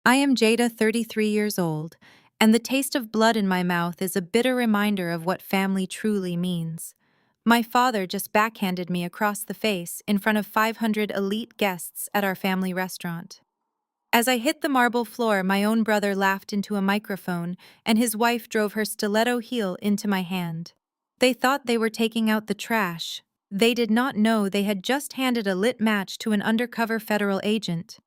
I am Jada, 33 years old, and the taste of blood in my mouth is a bitter reminder of what family truly means. My father just backhanded me across the face in front of 500 elite guests at our family restaurant. As I hit the marble floor, my own brother laughed into a microphone, and his wife drove her stiletto heel into my hand. They thought they were taking out the trash. They did not know they had just handed a lit match to an undercover federal agent.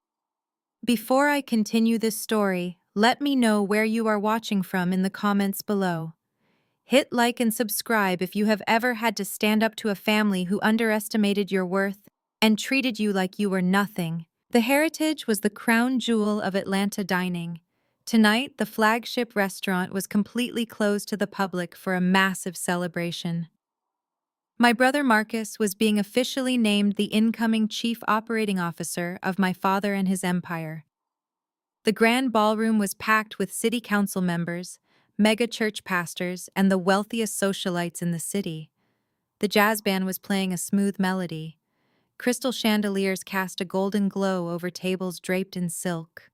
Before I continue this story, let me know where you are watching from in the comments below. Hit like and subscribe if you have ever had to stand up to a family who underestimated your worth and treated you like you were nothing. The Heritage was the crown jewel of Atlanta dining. Tonight, the flagship restaurant was completely closed to the public for a massive celebration. My brother Marcus was being officially named the incoming chief operating officer of my father and his empire. The grand ballroom was packed with city council members, mega church pastors, and the wealthiest socialites in the city. The jazz band was playing a smooth melody. Crystal chandeliers cast a golden glow over tables draped in silk.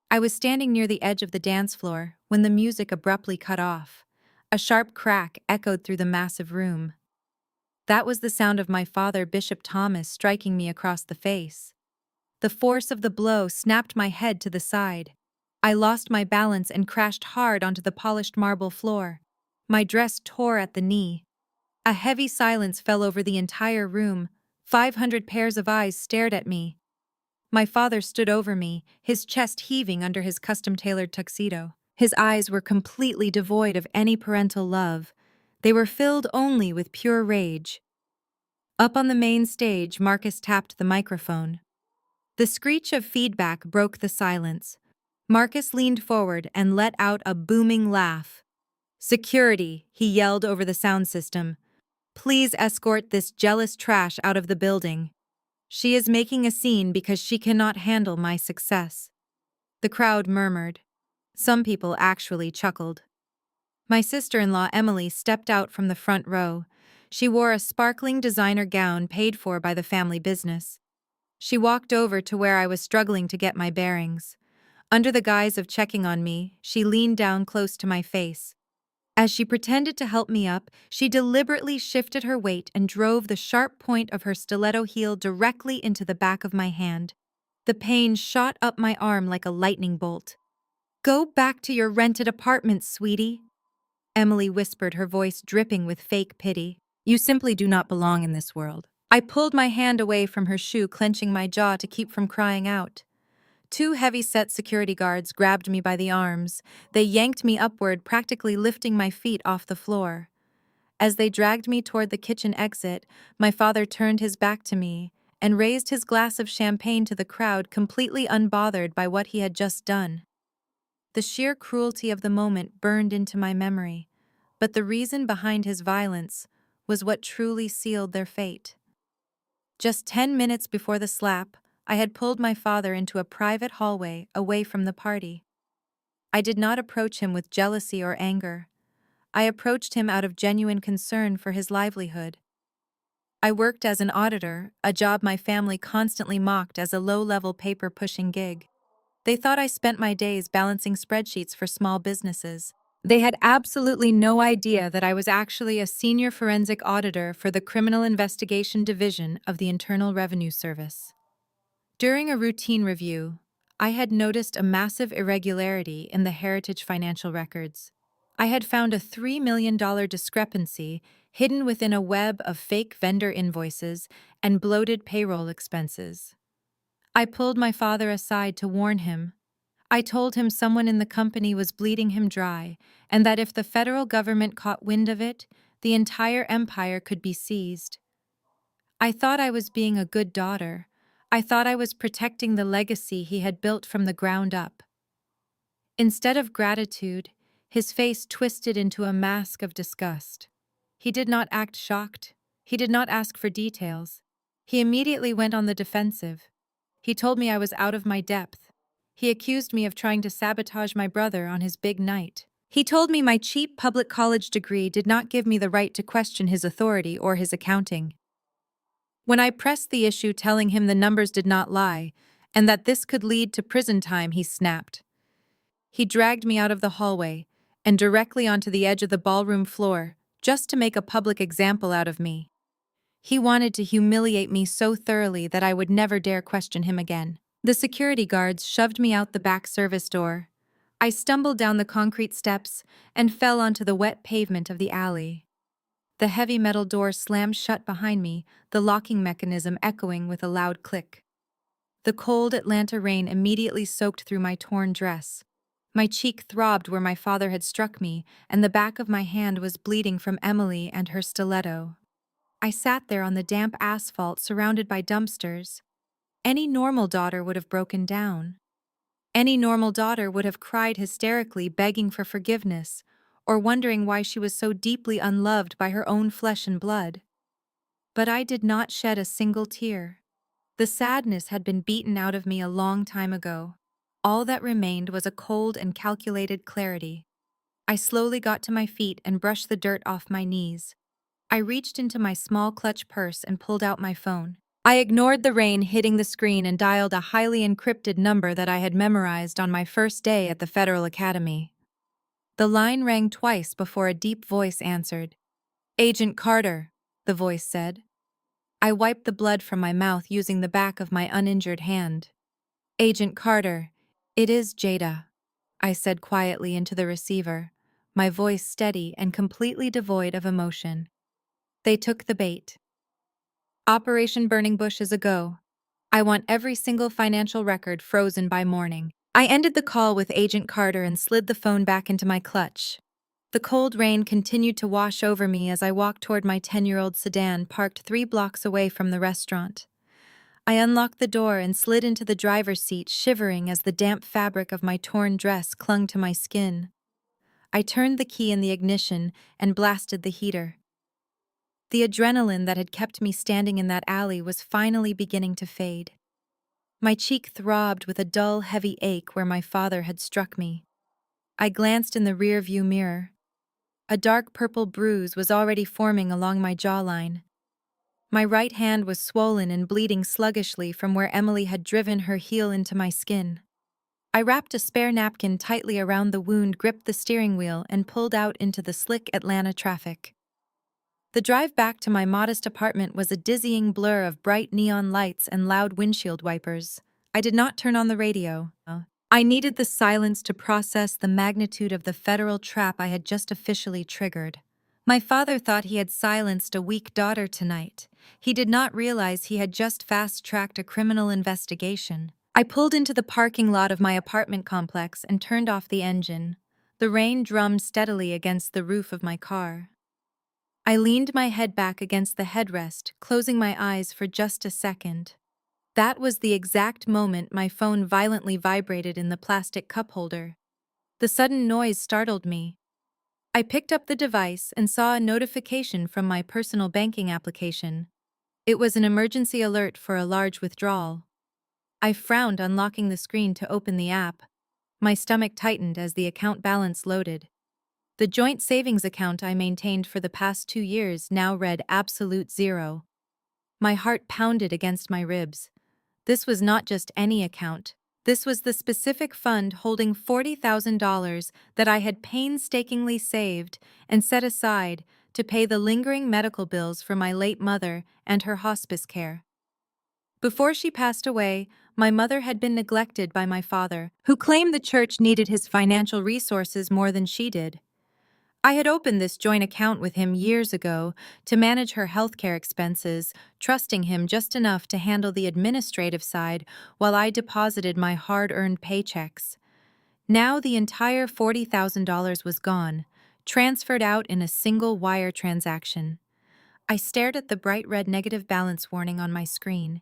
I was standing near the edge of the dance floor when the music abruptly cut off. A sharp crack echoed through the massive room. That was the sound of my father, Bishop Thomas, striking me across the face. The force of the blow snapped my head to the side. I lost my balance and crashed hard onto the polished marble floor. My dress tore at the knee. A heavy silence fell over the entire room. 500 pairs of eyes stared at me. My father stood over me, his chest heaving under his custom-tailored tuxedo. His eyes were completely devoid of any parental love. They were filled only with pure rage. Up on the main stage, Marcus tapped the microphone. The screech of feedback broke the silence. Marcus leaned forward and let out a booming laugh. "Security," he yelled over the sound system. "Please escort this jealous trash out of the building. She is making a scene because she cannot handle my success." The crowd murmured. Some people actually chuckled. My sister-in-law Emily stepped out from the front row. She wore a sparkling designer gown paid for by the family business. She walked over to where I was struggling to get my bearings. Under the guise of checking on me, she leaned down close to my face. As she pretended to help me up, she deliberately shifted her weight and drove the sharp point of her stiletto heel directly into the back of my hand. The pain shot up my arm like a lightning bolt. "Go back to your rented apartment, sweetie," Emily whispered, her voice dripping with fake pity. "You simply do not belong in this world." I pulled my hand away from her shoe, clenching my jaw to keep from crying out. Two heavy-set security guards grabbed me by the arms. They yanked me upward, practically lifting my feet off the floor. As they dragged me toward the kitchen exit, my father turned his back to me and raised his glass of champagne to the crowd, completely unbothered by what he had just done. The sheer cruelty of the moment burned into my memory, but the reason behind his violence was what truly sealed their fate. Just 10 minutes before the slap, I had pulled my father into a private hallway away from the party. I did not approach him with jealousy or anger. I approached him out of genuine concern for his livelihood. I worked as an auditor, a job my family constantly mocked as a low-level paper-pushing gig. They thought I spent my days balancing spreadsheets for small businesses. They had absolutely no idea that I was actually a senior forensic auditor for the Criminal Investigation Division of the Internal Revenue Service. During a routine review, I had noticed a massive irregularity in the Heritage financial records. I had found a $3 million discrepancy hidden within a web of fake vendor invoices and bloated payroll expenses. I pulled my father aside to warn him. I told him someone in the company was bleeding him dry, and that if the federal government caught wind of it, the entire empire could be seized. I thought I was being a good daughter. I thought I was protecting the legacy he had built from the ground up. Instead of gratitude, his face twisted into a mask of disgust. He did not act shocked. He did not ask for details. He immediately went on the defensive. He told me I was out of my depth. He accused me of trying to sabotage my brother on his big night. He told me my cheap public college degree did not give me the right to question his authority or his accounting. When I pressed the issue, telling him the numbers did not lie, and that this could lead to prison time, he snapped. He dragged me out of the hallway and directly onto the edge of the ballroom floor, just to make a public example out of me. He wanted to humiliate me so thoroughly that I would never dare question him again. The security guards shoved me out the back service door. I stumbled down the concrete steps and fell onto the wet pavement of the alley. The heavy metal door slammed shut behind me, the locking mechanism echoing with a loud click. The cold Atlanta rain immediately soaked through my torn dress. My cheek throbbed where my father had struck me, and the back of my hand was bleeding from Emily and her stiletto. I sat there on the damp asphalt surrounded by dumpsters. Any normal daughter would have broken down. Any normal daughter would have cried hysterically, begging for forgiveness, or wondering why she was so deeply unloved by her own flesh and blood. But I did not shed a single tear. The sadness had been beaten out of me a long time ago. All that remained was a cold and calculated clarity. I slowly got to my feet and brushed the dirt off my knees. I reached into my small clutch purse and pulled out my phone. I ignored the rain hitting the screen and dialed a highly encrypted number that I had memorized on my first day at the Federal Academy. The line rang twice before a deep voice answered. "Agent Carter," the voice said. I wiped the blood from my mouth using the back of my uninjured hand. "Agent Carter, it is Jada," I said quietly into the receiver, my voice steady and completely devoid of emotion. They took the bait. Operation Burning Bush is a go. I want every single financial record frozen by morning. I ended the call with Agent Carter and slid the phone back into my clutch. The cold rain continued to wash over me as I walked toward my 10-year-old sedan parked 3 blocks away from the restaurant. I unlocked the door and slid into the driver's seat, shivering as the damp fabric of my torn dress clung to my skin. I turned the key in the ignition and blasted the heater. The adrenaline that had kept me standing in that alley was finally beginning to fade. My cheek throbbed with a dull, heavy ache where my father had struck me. I glanced in the rear-view mirror. A dark purple bruise was already forming along my jawline. My right hand was swollen and bleeding sluggishly from where Emily had driven her heel into my skin. I wrapped a spare napkin tightly around the wound, gripped the steering wheel, and pulled out into the slick Atlanta traffic. The drive back to my modest apartment was a dizzying blur of bright neon lights and loud windshield wipers. I did not turn on the radio. I needed the silence to process the magnitude of the federal trap I had just officially triggered. My father thought he had silenced a weak daughter tonight. He did not realize he had just fast-tracked a criminal investigation. I pulled into the parking lot of my apartment complex and turned off the engine. The rain drummed steadily against the roof of my car. I leaned my head back against the headrest, closing my eyes for just a second. That was the exact moment my phone violently vibrated in the plastic cup holder. The sudden noise startled me. I picked up the device and saw a notification from my personal banking application. It was an emergency alert for a large withdrawal. I frowned, unlocking the screen to open the app. My stomach tightened as the account balance loaded. The joint savings account I maintained for the past 2 years now read absolute zero. My heart pounded against my ribs. This was not just any account. This was the specific fund holding $40,000 that I had painstakingly saved and set aside to pay the lingering medical bills for my late mother and her hospice care. Before she passed away, my mother had been neglected by my father, who claimed the church needed his financial resources more than she did. I had opened this joint account with him years ago to manage her healthcare expenses, trusting him just enough to handle the administrative side while I deposited my hard-earned paychecks. Now the entire $40,000 was gone, transferred out in a single wire transaction. I stared at the bright red negative balance warning on my screen.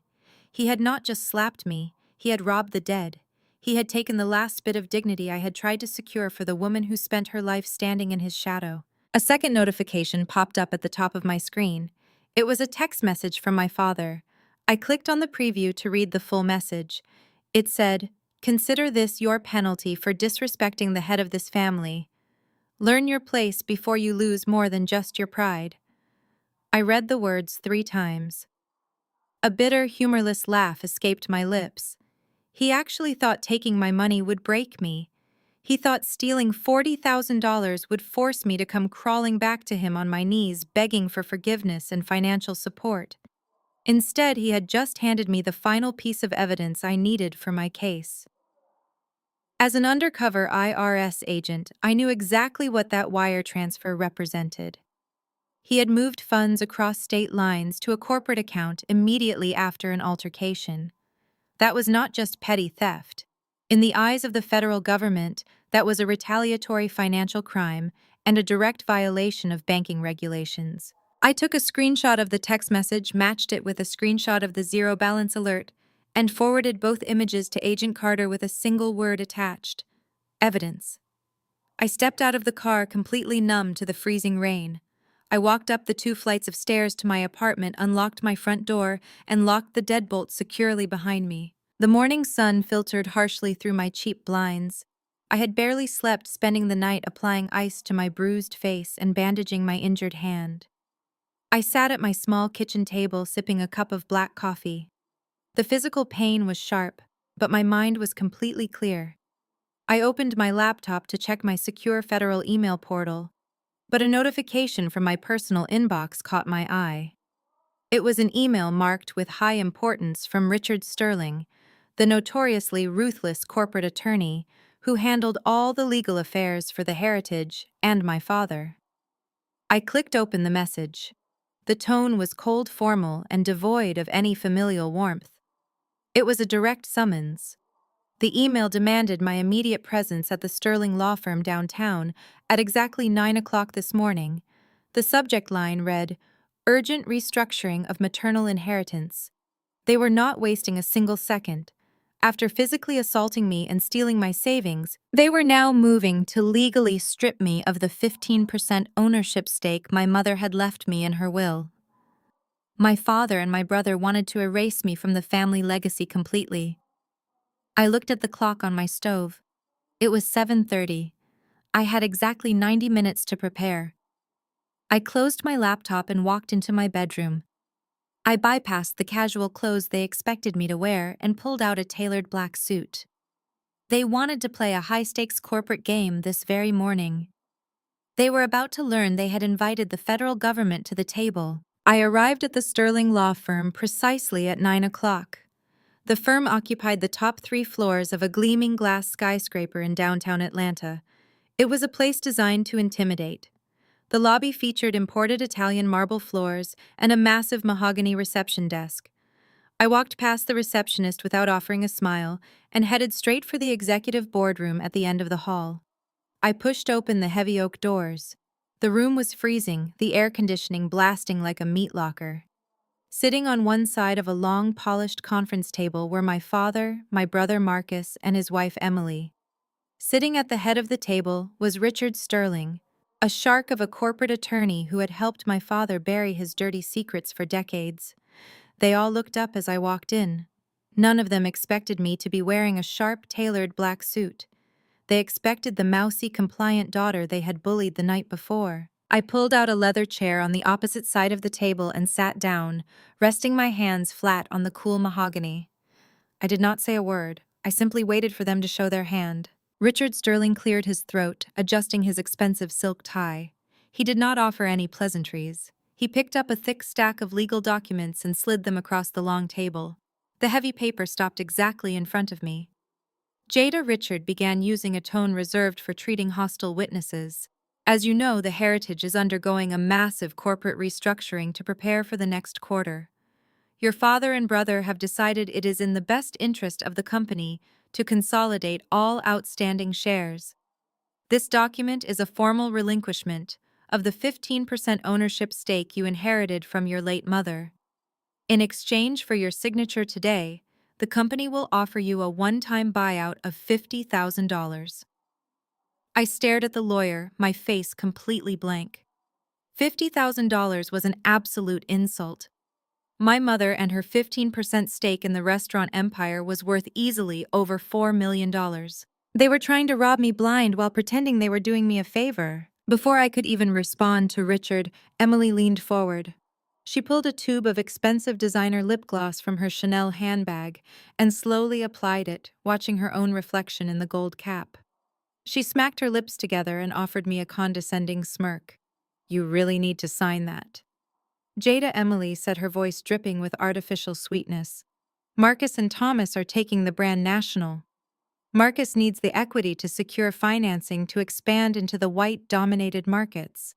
He had not just slapped me, he had robbed the dead. He had taken the last bit of dignity I had tried to secure for the woman who spent her life standing in his shadow. A second notification popped up at the top of my screen. It was a text message from my father. I clicked on the preview to read the full message. It said, "Consider this your penalty for disrespecting the head of this family. Learn your place before you lose more than just your pride." I read the words 3 times. A bitter, humorless laugh escaped my lips. He actually thought taking my money would break me. He thought stealing $40,000 would force me to come crawling back to him on my knees, begging for forgiveness and financial support. Instead, he had just handed me the final piece of evidence I needed for my case. As an undercover IRS agent, I knew exactly what that wire transfer represented. He had moved funds across state lines to a corporate account immediately after an altercation. That was not just petty theft. In the eyes of the federal government, that was a retaliatory financial crime and a direct violation of banking regulations. I took a screenshot of the text message, matched it with a screenshot of the zero balance alert, and forwarded both images to Agent Carter with a single word attached: evidence. I stepped out of the car completely numb to the freezing rain. I walked up the 2 flights of stairs to my apartment, unlocked my front door, and locked the deadbolt securely behind me. The morning sun filtered harshly through my cheap blinds. I had barely slept, spending the night applying ice to my bruised face and bandaging my injured hand. I sat at my small kitchen table sipping a cup of black coffee. The physical pain was sharp, but my mind was completely clear. I opened my laptop to check my secure federal email portal, but a notification from my personal inbox caught my eye. It was an email marked with high importance from Richard Sterling, the notoriously ruthless corporate attorney who handled all the legal affairs for the Heritage and my father. I clicked open the message. The tone was cold, formal, and devoid of any familial warmth. It was a direct summons. The email demanded my immediate presence at the Sterling law firm downtown at exactly 9 o'clock this morning. The subject line read, "Urgent restructuring of maternal inheritance." They were not wasting a single second. After physically assaulting me and stealing my savings, they were now moving to legally strip me of the 15% ownership stake my mother had left me in her will. My father and my brother wanted to erase me from the family legacy completely. I looked at the clock on my stove. It was 7:30. I had exactly 90 minutes to prepare. I closed my laptop and walked into my bedroom. I bypassed the casual clothes they expected me to wear and pulled out a tailored black suit. They wanted to play a high-stakes corporate game this very morning. They were about to learn they had invited the federal government to the table. I arrived at the Sterling law firm precisely at 9 o'clock. The firm occupied the top 3 floors of a gleaming glass skyscraper in downtown Atlanta. It was a place designed to intimidate. The lobby featured imported Italian marble floors and a massive mahogany reception desk. I walked past the receptionist without offering a smile and headed straight for the executive boardroom at the end of the hall. I pushed open the heavy oak doors. The room was freezing, the air conditioning blasting like a meat locker. Sitting on one side of a long, polished conference table were my father, my brother Marcus, and his wife Emily. Sitting at the head of the table was Richard Sterling, a shark of a corporate attorney who had helped my father bury his dirty secrets for decades. They all looked up as I walked in. None of them expected me to be wearing a sharp, tailored black suit. They expected the mousy, compliant daughter they had bullied the night before. I pulled out a leather chair on the opposite side of the table and sat down, resting my hands flat on the cool mahogany. I did not say a word. I simply waited for them to show their hand. Richard Sterling cleared his throat, adjusting his expensive silk tie. He did not offer any pleasantries. He picked up a thick stack of legal documents and slid them across the long table. The heavy paper stopped exactly in front of me. Jada Richard began using a tone reserved for treating hostile witnesses. As you know, the Heritage is undergoing a massive corporate restructuring to prepare for the next quarter. Your father and brother have decided it is in the best interest of the company to consolidate all outstanding shares. This document is a formal relinquishment of the 15% ownership stake you inherited from your late mother. In exchange for your signature today, the company will offer you a one-time buyout of $50,000. I stared at the lawyer, my face completely blank. $50,000 was an absolute insult. My mother and her 15% stake in the restaurant empire was worth easily over $4 million. They were trying to rob me blind while pretending they were doing me a favor. Before I could even respond to Richard, Emily leaned forward. She pulled a tube of expensive designer lip gloss from her Chanel handbag and slowly applied it, watching her own reflection in the gold cap. She smacked her lips together and offered me a condescending smirk. "You really need to sign that." Jada Emily said, her voice dripping with artificial sweetness. "Marcus and Thomas are taking the brand national. Marcus needs the equity to secure financing to expand into the white-dominated markets.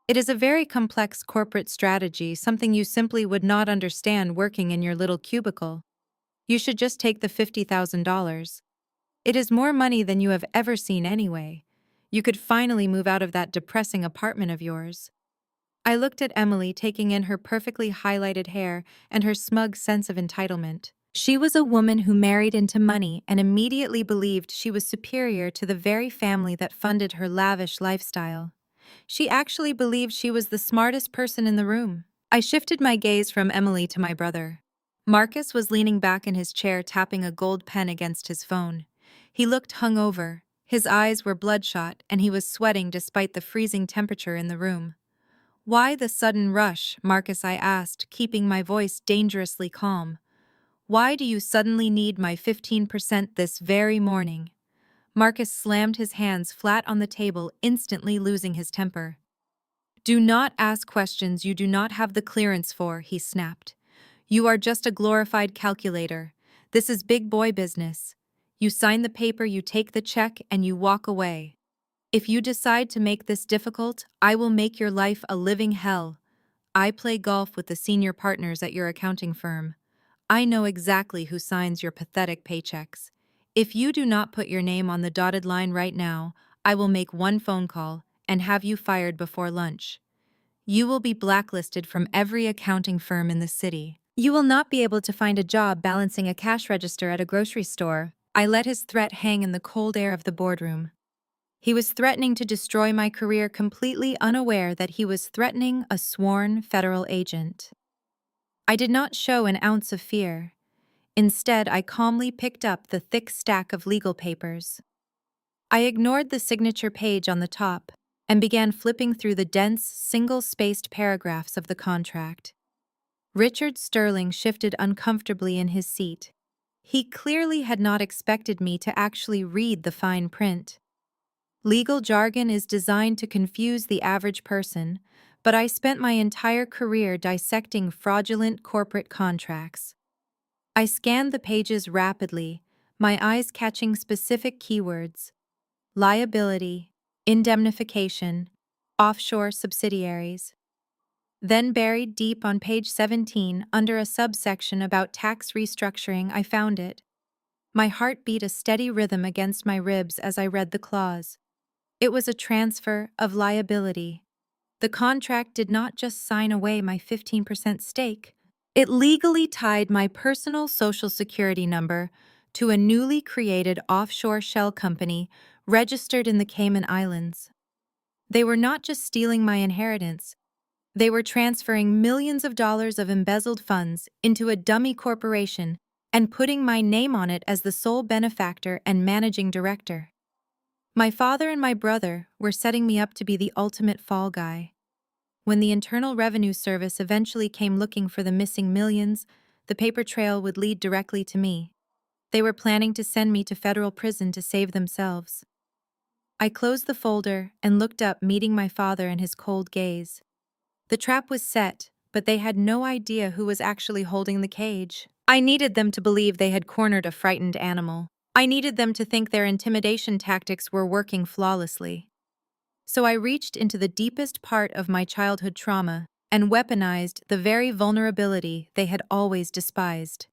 It is a very complex corporate strategy, something you simply would not understand working in your little cubicle. You should just take the $50,000. It is more money than you have ever seen anyway. You could finally move out of that depressing apartment of yours." I looked at Emily, taking in her perfectly highlighted hair and her smug sense of entitlement. She was a woman who married into money and immediately believed she was superior to the very family that funded her lavish lifestyle. She actually believed she was the smartest person in the room. I shifted my gaze from Emily to my brother. Marcus was leaning back in his chair, tapping a gold pen against his phone. He looked hungover, his eyes were bloodshot, and he was sweating despite the freezing temperature in the room. "Why the sudden rush?" Marcus, I asked, keeping my voice dangerously calm. "Why do you suddenly need my 15% this very morning?" Marcus slammed his hands flat on the table, instantly losing his temper. "Do not ask questions you do not have the clearance for," he snapped. "You are just a glorified calculator. This is big boy business. You sign the paper, you take the check, and you walk away. If you decide to make this difficult, I will make your life a living hell. I play golf with the senior partners at your accounting firm. I know exactly who signs your pathetic paychecks. If you do not put your name on the dotted line right now, I will make one phone call and have you fired before lunch. You will be blacklisted from every accounting firm in the city. You will not be able to find a job balancing a cash register at a grocery store." I let his threat hang in the cold air of the boardroom. He was threatening to destroy my career, completely unaware that he was threatening a sworn federal agent. I did not show an ounce of fear. Instead, I calmly picked up the thick stack of legal papers. I ignored the signature page on the top and began flipping through the dense, single-spaced paragraphs of the contract. Richard Sterling shifted uncomfortably in his seat. He clearly had not expected me to actually read the fine print. Legal jargon is designed to confuse the average person, but I spent my entire career dissecting fraudulent corporate contracts. I scanned the pages rapidly, my eyes catching specific keywords: liability, indemnification, offshore subsidiaries. Then, buried deep on page 17, under a subsection about tax restructuring, I found it. My heart beat a steady rhythm against my ribs as I read the clause. It was a transfer of liability. The contract did not just sign away my 15% stake. It legally tied my personal social security number to a newly created offshore shell company registered in the Cayman Islands. They were not just stealing my inheritance. They were transferring millions of dollars of embezzled funds into a dummy corporation and putting my name on it as the sole benefactor and managing director. My father and my brother were setting me up to be the ultimate fall guy. When the Internal Revenue Service eventually came looking for the missing millions, the paper trail would lead directly to me. They were planning to send me to federal prison to save themselves. I closed the folder and looked up, meeting my father and his cold gaze. The trap was set, but they had no idea who was actually holding the cage. I needed them to believe they had cornered a frightened animal. I needed them to think their intimidation tactics were working flawlessly. So I reached into the deepest part of my childhood trauma and weaponized the very vulnerability they had always despised.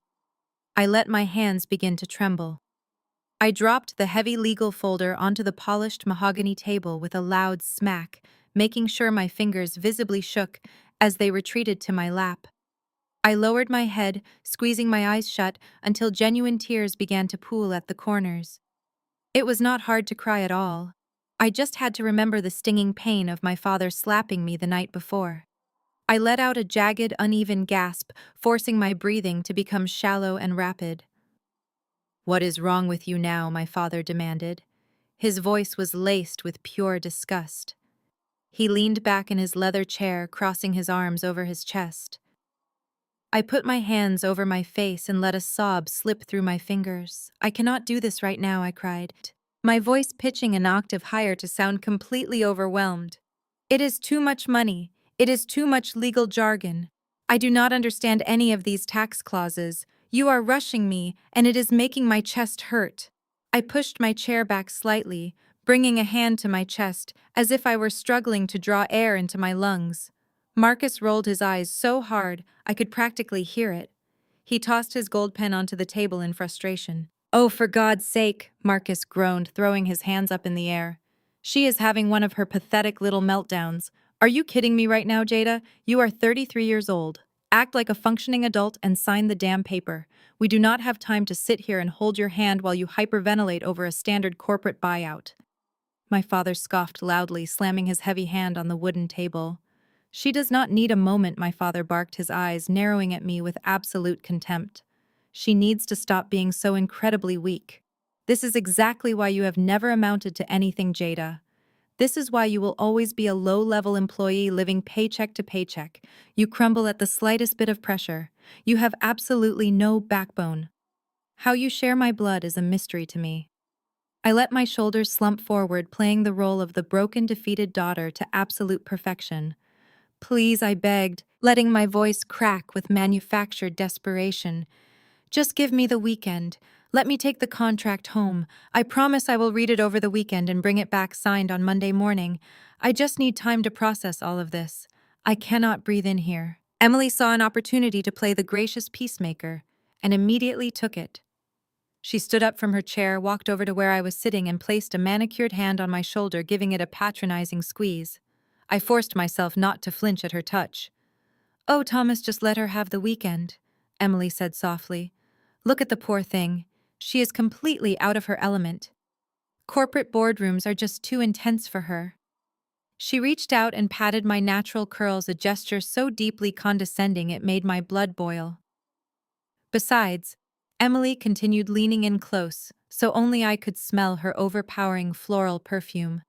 I let my hands begin to tremble. I dropped the heavy legal folder onto the polished mahogany table with a loud smack, making sure my fingers visibly shook as they retreated to my lap. I lowered my head, squeezing my eyes shut until genuine tears began to pool at the corners. It was not hard to cry at all. I just had to remember the stinging pain of my father slapping me the night before. I let out a jagged, uneven gasp, forcing my breathing to become shallow and rapid. "What is wrong with you now?" my father demanded. His voice was laced with pure disgust. He leaned back in his leather chair, crossing his arms over his chest. I put my hands over my face and let a sob slip through my fingers. "I cannot do this right now," I cried, my voice pitching an octave higher to sound completely overwhelmed. "It is too much money. It is too much legal jargon. I do not understand any of these tax clauses. You are rushing me, and it is making my chest hurt." I pushed my chair back slightly, bringing a hand to my chest, as if I were struggling to draw air into my lungs. Marcus rolled his eyes so hard I could practically hear it. He tossed his gold pen onto the table in frustration. "Oh, for God's sake," Marcus groaned, throwing his hands up in the air. "She is having one of her pathetic little meltdowns. Are you kidding me right now, Jada? You are 33 years old. Act like a functioning adult and sign the damn paper. We do not have time to sit here and hold your hand while you hyperventilate over a standard corporate buyout." My father scoffed loudly, slamming his heavy hand on the wooden table. "She does not need a moment," my father barked, his eyes narrowing at me with absolute contempt. "She needs to stop being so incredibly weak. This is exactly why you have never amounted to anything, Jada. This is why you will always be a low-level employee living paycheck to paycheck. You crumble at the slightest bit of pressure. You have absolutely no backbone. How you share my blood is a mystery to me." I let my shoulders slump forward, playing the role of the broken, defeated daughter to absolute perfection. "Please," I begged, letting my voice crack with manufactured desperation. "Just give me the weekend. Let me take the contract home. I promise I will read it over the weekend and bring it back signed on Monday morning. I just need time to process all of this. I cannot breathe in here." Emily saw an opportunity to play the gracious peacemaker and immediately took it. She stood up from her chair, walked over to where I was sitting, and placed a manicured hand on my shoulder, giving it a patronizing squeeze. I forced myself not to flinch at her touch. "Oh, Thomas, just let her have the weekend," Emily said softly. "Look at the poor thing. She is completely out of her element. Corporate boardrooms are just too intense for her." She reached out and patted my natural curls, a gesture so deeply condescending it made my blood boil. Besides, Emily continued leaning in close, so only I could smell her overpowering floral perfume.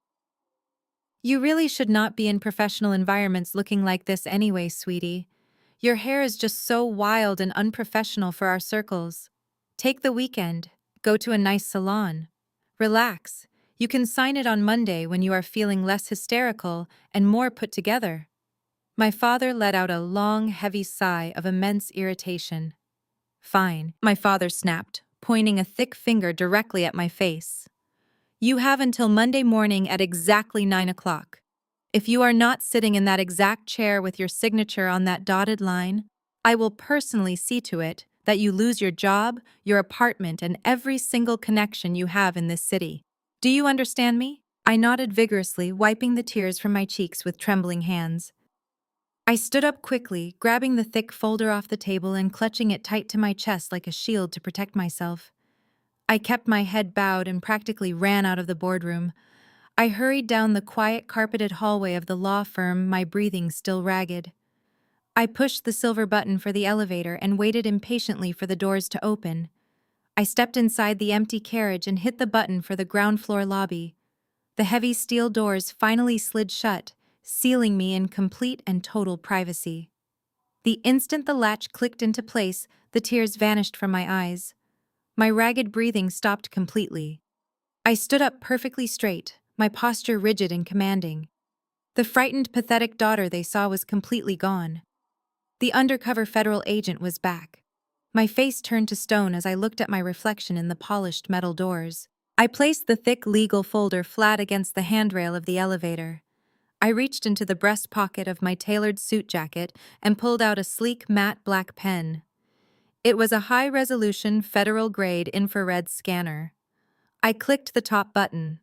"You really should not be in professional environments looking like this anyway, sweetie. Your hair is just so wild and unprofessional for our circles. Take the weekend. Go to a nice salon. Relax. You can sign it on Monday when you are feeling less hysterical and more put together." My father let out a long, heavy sigh of immense irritation. "Fine," my father snapped, pointing a thick finger directly at my face. "You have until Monday morning at exactly 9 o'clock. If you are not sitting in that exact chair with your signature on that dotted line, I will personally see to it that you lose your job, your apartment, and every single connection you have in this city. Do you understand me?" I nodded vigorously, wiping the tears from my cheeks with trembling hands. I stood up quickly, grabbing the thick folder off the table and clutching it tight to my chest like a shield to protect myself. I kept my head bowed and practically ran out of the boardroom. I hurried down the quiet, carpeted hallway of the law firm, my breathing still ragged. I pushed the silver button for the elevator and waited impatiently for the doors to open. I stepped inside the empty carriage and hit the button for the ground floor lobby. The heavy steel doors finally slid shut, sealing me in complete and total privacy. The instant the latch clicked into place, the tears vanished from my eyes. My ragged breathing stopped completely. I stood up perfectly straight, my posture rigid and commanding. The frightened, pathetic daughter they saw was completely gone. The undercover federal agent was back. My face turned to stone as I looked at my reflection in the polished metal doors. I placed the thick legal folder flat against the handrail of the elevator. I reached into the breast pocket of my tailored suit jacket and pulled out a sleek matte black pen. It was a high-resolution, federal-grade infrared scanner. I clicked the top button.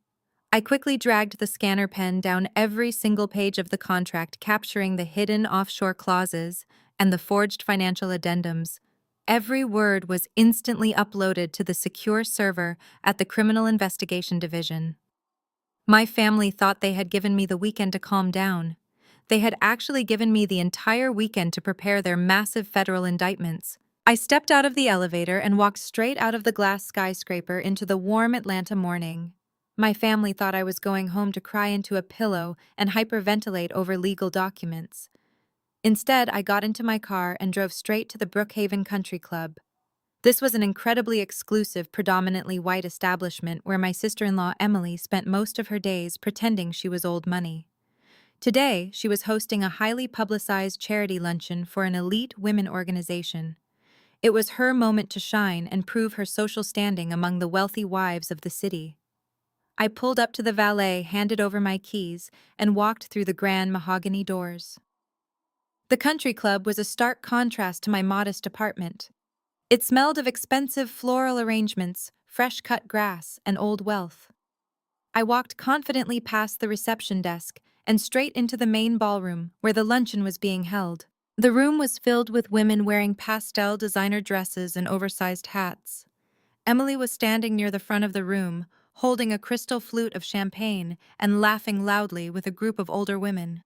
I quickly dragged the scanner pen down every single page of the contract, capturing the hidden offshore clauses and the forged financial addendums. Every word was instantly uploaded to the secure server at the Criminal Investigation Division. My family thought they had given me the weekend to calm down. They had actually given me the entire weekend to prepare their massive federal indictments. I stepped out of the elevator and walked straight out of the glass skyscraper into the warm Atlanta morning. My family thought I was going home to cry into a pillow and hyperventilate over legal documents. Instead, I got into my car and drove straight to the Brookhaven Country Club. This was an incredibly exclusive, predominantly white establishment where my sister-in-law Emily spent most of her days pretending she was old money. Today, she was hosting a highly publicized charity luncheon for an elite women organization. It was her moment to shine and prove her social standing among the wealthy wives of the city. I pulled up to the valet, handed over my keys, and walked through the grand mahogany doors. The country club was a stark contrast to my modest apartment. It smelled of expensive floral arrangements, fresh-cut grass, and old wealth. I walked confidently past the reception desk and straight into the main ballroom, where the luncheon was being held. The room was filled with women wearing pastel designer dresses and oversized hats. Emily was standing near the front of the room, holding a crystal flute of champagne and laughing loudly with a group of older women.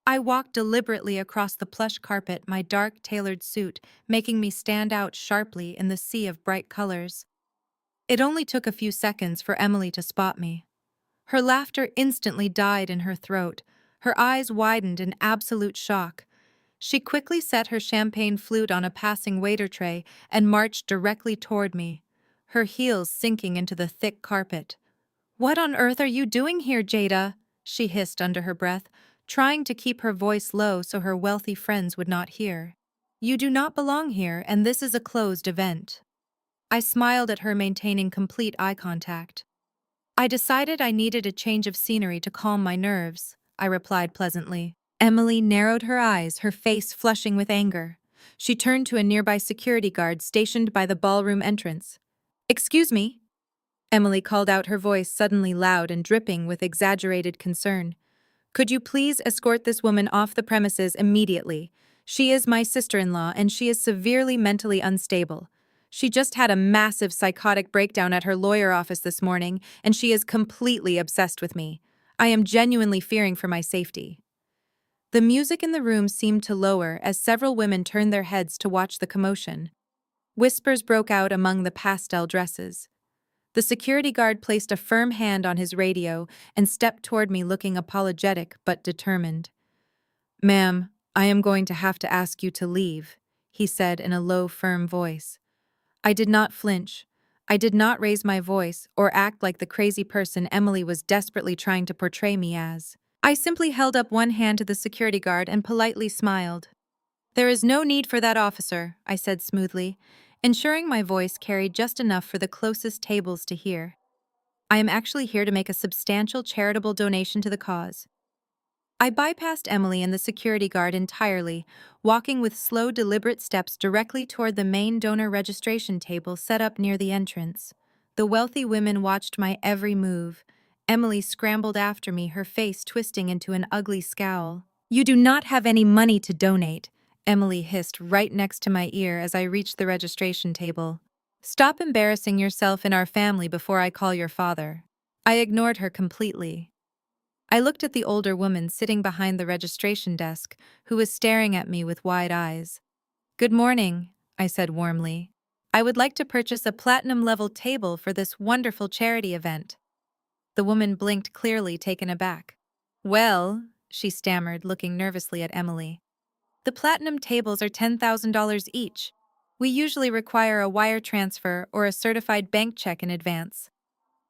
I walked deliberately across the plush carpet, my dark tailored suit making me stand out sharply in the sea of bright colors. It only took a few seconds for Emily to spot me. Her laughter instantly died in her throat. Her eyes widened in absolute shock. She quickly set her champagne flute on a passing waiter tray and marched directly toward me, her heels sinking into the thick carpet. "What on earth are you doing here, Jada?" she hissed under her breath, trying to keep her voice low so her wealthy friends would not hear. "You do not belong here, and this is a closed event." I smiled at her, maintaining complete eye contact. "I decided I needed a change of scenery to calm my nerves," I replied pleasantly. Emily narrowed her eyes, her face flushing with anger. She turned to a nearby security guard stationed by the ballroom entrance. "Excuse me?" Emily called out, her voice suddenly loud and dripping with exaggerated concern. "Could you please escort this woman off the premises immediately? She is my sister-in-law and she is severely mentally unstable. She just had a massive psychotic breakdown at her lawyer office this morning and she is completely obsessed with me. I am genuinely fearing for my safety." The music in the room seemed to lower as several women turned their heads to watch the commotion. Whispers broke out among the pastel dresses. The security guard placed a firm hand on his radio and stepped toward me, looking apologetic but determined. "Ma'am, I am going to have to ask you to leave," he said in a low, firm voice. I did not flinch. I did not raise my voice or act like the crazy person Emily was desperately trying to portray me as. I simply held up one hand to the security guard and politely smiled. "There is no need for that, officer," I said smoothly, ensuring my voice carried just enough for the closest tables to hear. "I am actually here to make a substantial charitable donation to the cause." I bypassed Emily and the security guard entirely, walking with slow, deliberate steps directly toward the main donor registration table set up near the entrance. The wealthy women watched my every move. Emily scrambled after me, her face twisting into an ugly scowl. "You do not have any money to donate," Emily hissed right next to my ear as I reached the registration table. "Stop embarrassing yourself in our family before I call your father." I ignored her completely. I looked at the older woman sitting behind the registration desk, who was staring at me with wide eyes. "Good morning," I said warmly. "I would like to purchase a platinum-level table for this wonderful charity event." The woman blinked, clearly taken aback. "Well," she stammered, looking nervously at Emily, "the platinum tables are $10,000 each. We usually require a wire transfer or a certified bank check in advance."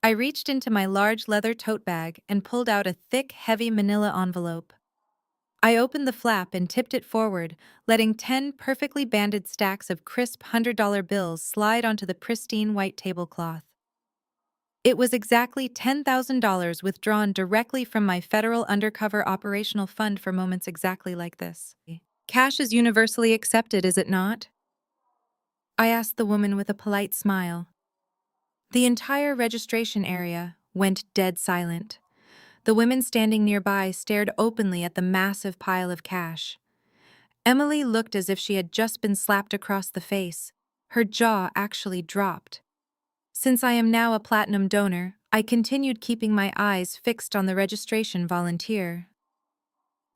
I reached into my large leather tote bag and pulled out a thick, heavy manila envelope. I opened the flap and tipped it forward, letting 10 perfectly banded stacks of crisp $100 bills slide onto the pristine white tablecloth. It was exactly $10,000 withdrawn directly from my federal undercover operational fund for moments exactly like this. "Cash is universally accepted, is it not?" I asked the woman with a polite smile. The entire registration area went dead silent. The women standing nearby stared openly at the massive pile of cash. Emily looked as if she had just been slapped across the face. Her jaw actually dropped. Since I am now a platinum donor, I continued keeping my eyes fixed on the registration volunteer.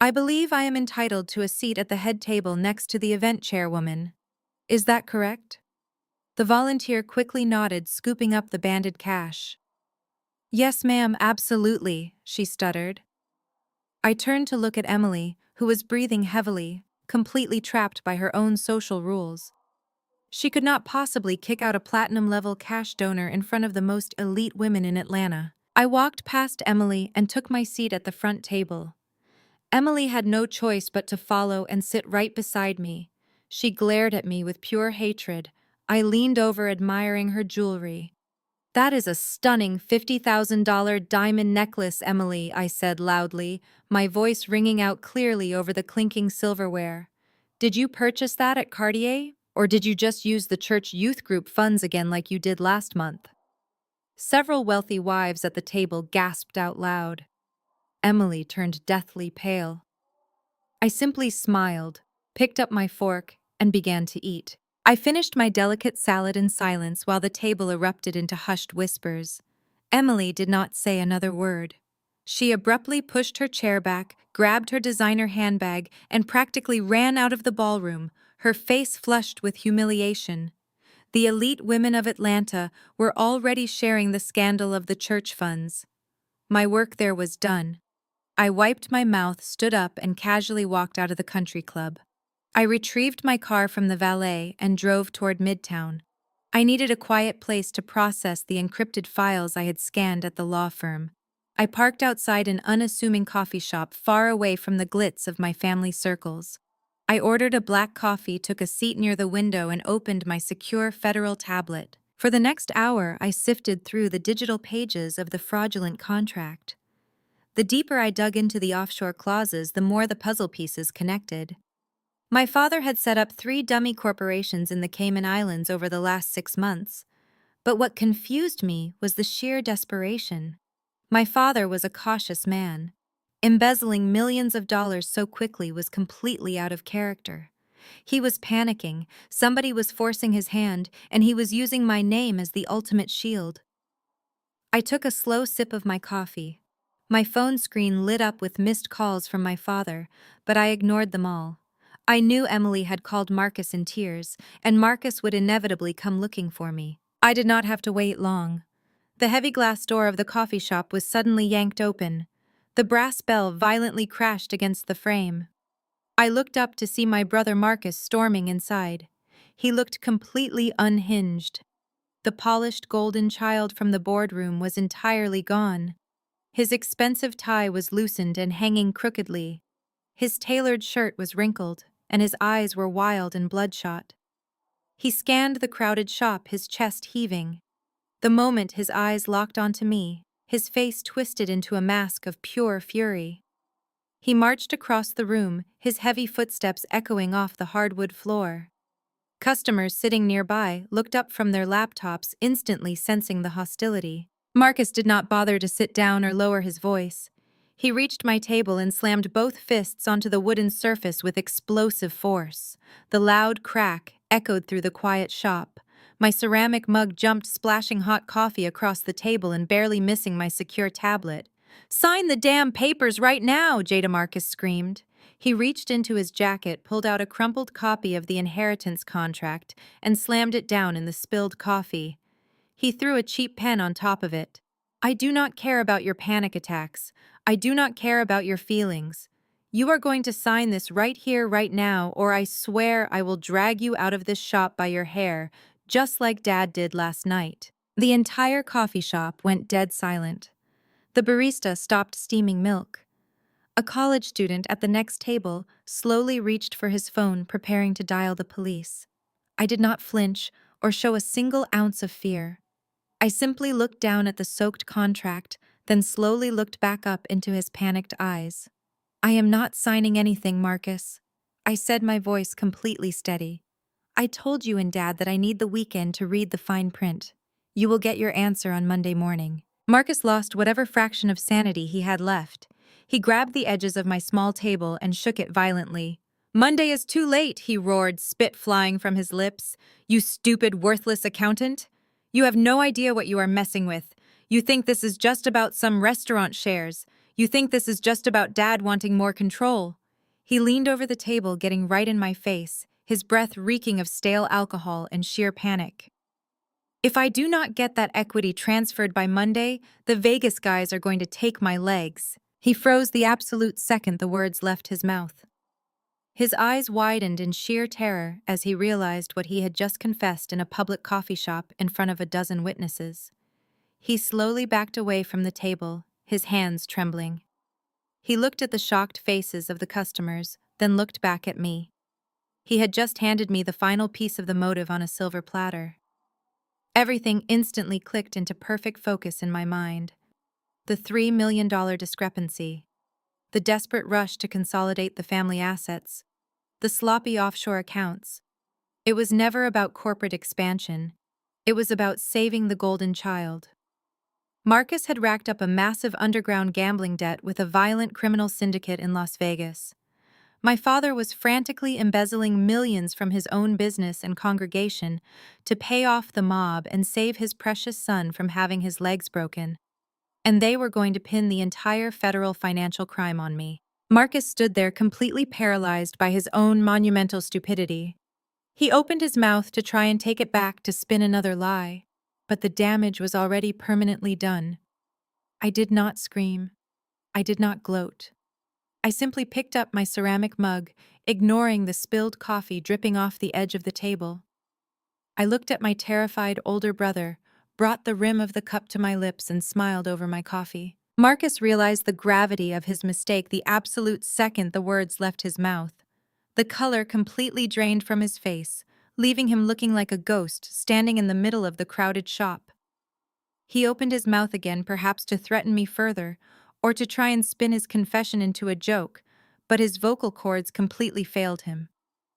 "I believe I am entitled to a seat at the head table next to the event chairwoman. Is that correct?" The volunteer quickly nodded, scooping up the banded cash. Yes, ma'am, absolutely, she stuttered. I turned to look at Emily, who was breathing heavily, completely trapped by her own social rules. She could not possibly kick out a platinum-level cash donor in front of the most elite women in Atlanta. I walked past Emily and took my seat at the front table. Emily had no choice but to follow and sit right beside me. She glared at me with pure hatred. I leaned over, admiring her jewelry. "That is a stunning $50,000 diamond necklace, Emily," I said loudly, my voice ringing out clearly over the clinking silverware. "Did you purchase that at Cartier? Or did you just use the church youth group funds again like you did last month?" Several wealthy wives at the table gasped out loud. Emily turned deathly pale. I simply smiled, picked up my fork, and began to eat. I finished my delicate salad in silence while the table erupted into hushed whispers. Emily did not say another word. She abruptly pushed her chair back, grabbed her designer handbag, and practically ran out of the ballroom, her face flushed with humiliation. The elite women of Atlanta were already sharing the scandal of the church funds. My work there was done. I wiped my mouth, stood up, and casually walked out of the country club. I retrieved my car from the valet and drove toward Midtown. I needed a quiet place to process the encrypted files I had scanned at the law firm. I parked outside an unassuming coffee shop far away from the glitz of my family circles. I ordered a black coffee, took a seat near the window, and opened my secure federal tablet. For the next hour, I sifted through the digital pages of the fraudulent contract. The deeper I dug into the offshore clauses, the more the puzzle pieces connected. My father had set up 3 dummy corporations in the Cayman Islands over the last 6 months. But what confused me was the sheer desperation. My father was a cautious man. Embezzling millions of dollars so quickly was completely out of character. He was panicking, somebody was forcing his hand, and he was using my name as the ultimate shield. I took a slow sip of my coffee. My phone screen lit up with missed calls from my father, but I ignored them all. I knew Emily had called Marcus in tears, and Marcus would inevitably come looking for me. I did not have to wait long. The heavy glass door of the coffee shop was suddenly yanked open. The brass bell violently crashed against the frame. I looked up to see my brother Marcus storming inside. He looked completely unhinged. The polished golden child from the boardroom was entirely gone. His expensive tie was loosened and hanging crookedly. His tailored shirt was wrinkled, and his eyes were wild and bloodshot. He scanned the crowded shop, his chest heaving. The moment his eyes locked onto me, his face twisted into a mask of pure fury. He marched across the room, his heavy footsteps echoing off the hardwood floor. Customers sitting nearby looked up from their laptops, instantly sensing the hostility. Marcus did not bother to sit down or lower his voice. He reached my table and slammed both fists onto the wooden surface with explosive force. The loud crack echoed through the quiet shop. My ceramic mug jumped, splashing hot coffee across the table and barely missing my secure tablet. "Sign the damn papers right now!" Jada Marcus screamed. He reached into his jacket, pulled out a crumpled copy of the inheritance contract, and slammed it down in the spilled coffee. He threw a cheap pen on top of it. "I do not care about your panic attacks. I do not care about your feelings. You are going to sign this right here, right now, or I swear I will drag you out of this shop by your hair, just like Dad did last night." The entire coffee shop went dead silent. The barista stopped steaming milk. A college student at the next table slowly reached for his phone, preparing to dial the police. I did not flinch or show a single ounce of fear. I simply looked down at the soaked contract, then slowly looked back up into his panicked eyes. "I am not signing anything, Marcus," I said, my voice completely steady. "I told you and Dad that I need the weekend to read the fine print. You will get your answer on Monday morning." Marcus lost whatever fraction of sanity he had left. He grabbed the edges of my small table and shook it violently. "Monday is too late," he roared, spit flying from his lips. "You stupid, worthless accountant! You have no idea what you are messing with. You think this is just about some restaurant shares. You think this is just about Dad wanting more control." He leaned over the table, getting right in my face, his breath reeking of stale alcohol and sheer panic. If I do not get that equity transferred by Monday, the Vegas guys are going to take my legs. He froze the absolute second the words left his mouth. His eyes widened in sheer terror as he realized what he had just confessed in a public coffee shop in front of a dozen witnesses. He slowly backed away from the table, his hands trembling. He looked at the shocked faces of the customers, then looked back at me. He had just handed me the final piece of the motive on a silver platter. Everything instantly clicked into perfect focus in my mind. The $3 million discrepancy, the desperate rush to consolidate the family assets, the sloppy offshore accounts. It was never about corporate expansion. It was about saving the golden child. Marcus had racked up a massive underground gambling debt with a violent criminal syndicate in Las Vegas. My father was frantically embezzling millions from his own business and congregation to pay off the mob and save his precious son from having his legs broken. And they were going to pin the entire federal financial crime on me. Marcus stood there completely paralyzed by his own monumental stupidity. He opened his mouth to try and take it back to spin another lie, but the damage was already permanently done. I did not scream. I did not gloat. I simply picked up my ceramic mug, ignoring the spilled coffee dripping off the edge of the table. I looked at my terrified older brother, brought the rim of the cup to my lips, and smiled over my coffee. Marcus realized the gravity of his mistake the absolute second the words left his mouth. The color completely drained from his face, leaving him looking like a ghost standing in the middle of the crowded shop. He opened his mouth again, perhaps to threaten me further, or to try and spin his confession into a joke, but his vocal cords completely failed him.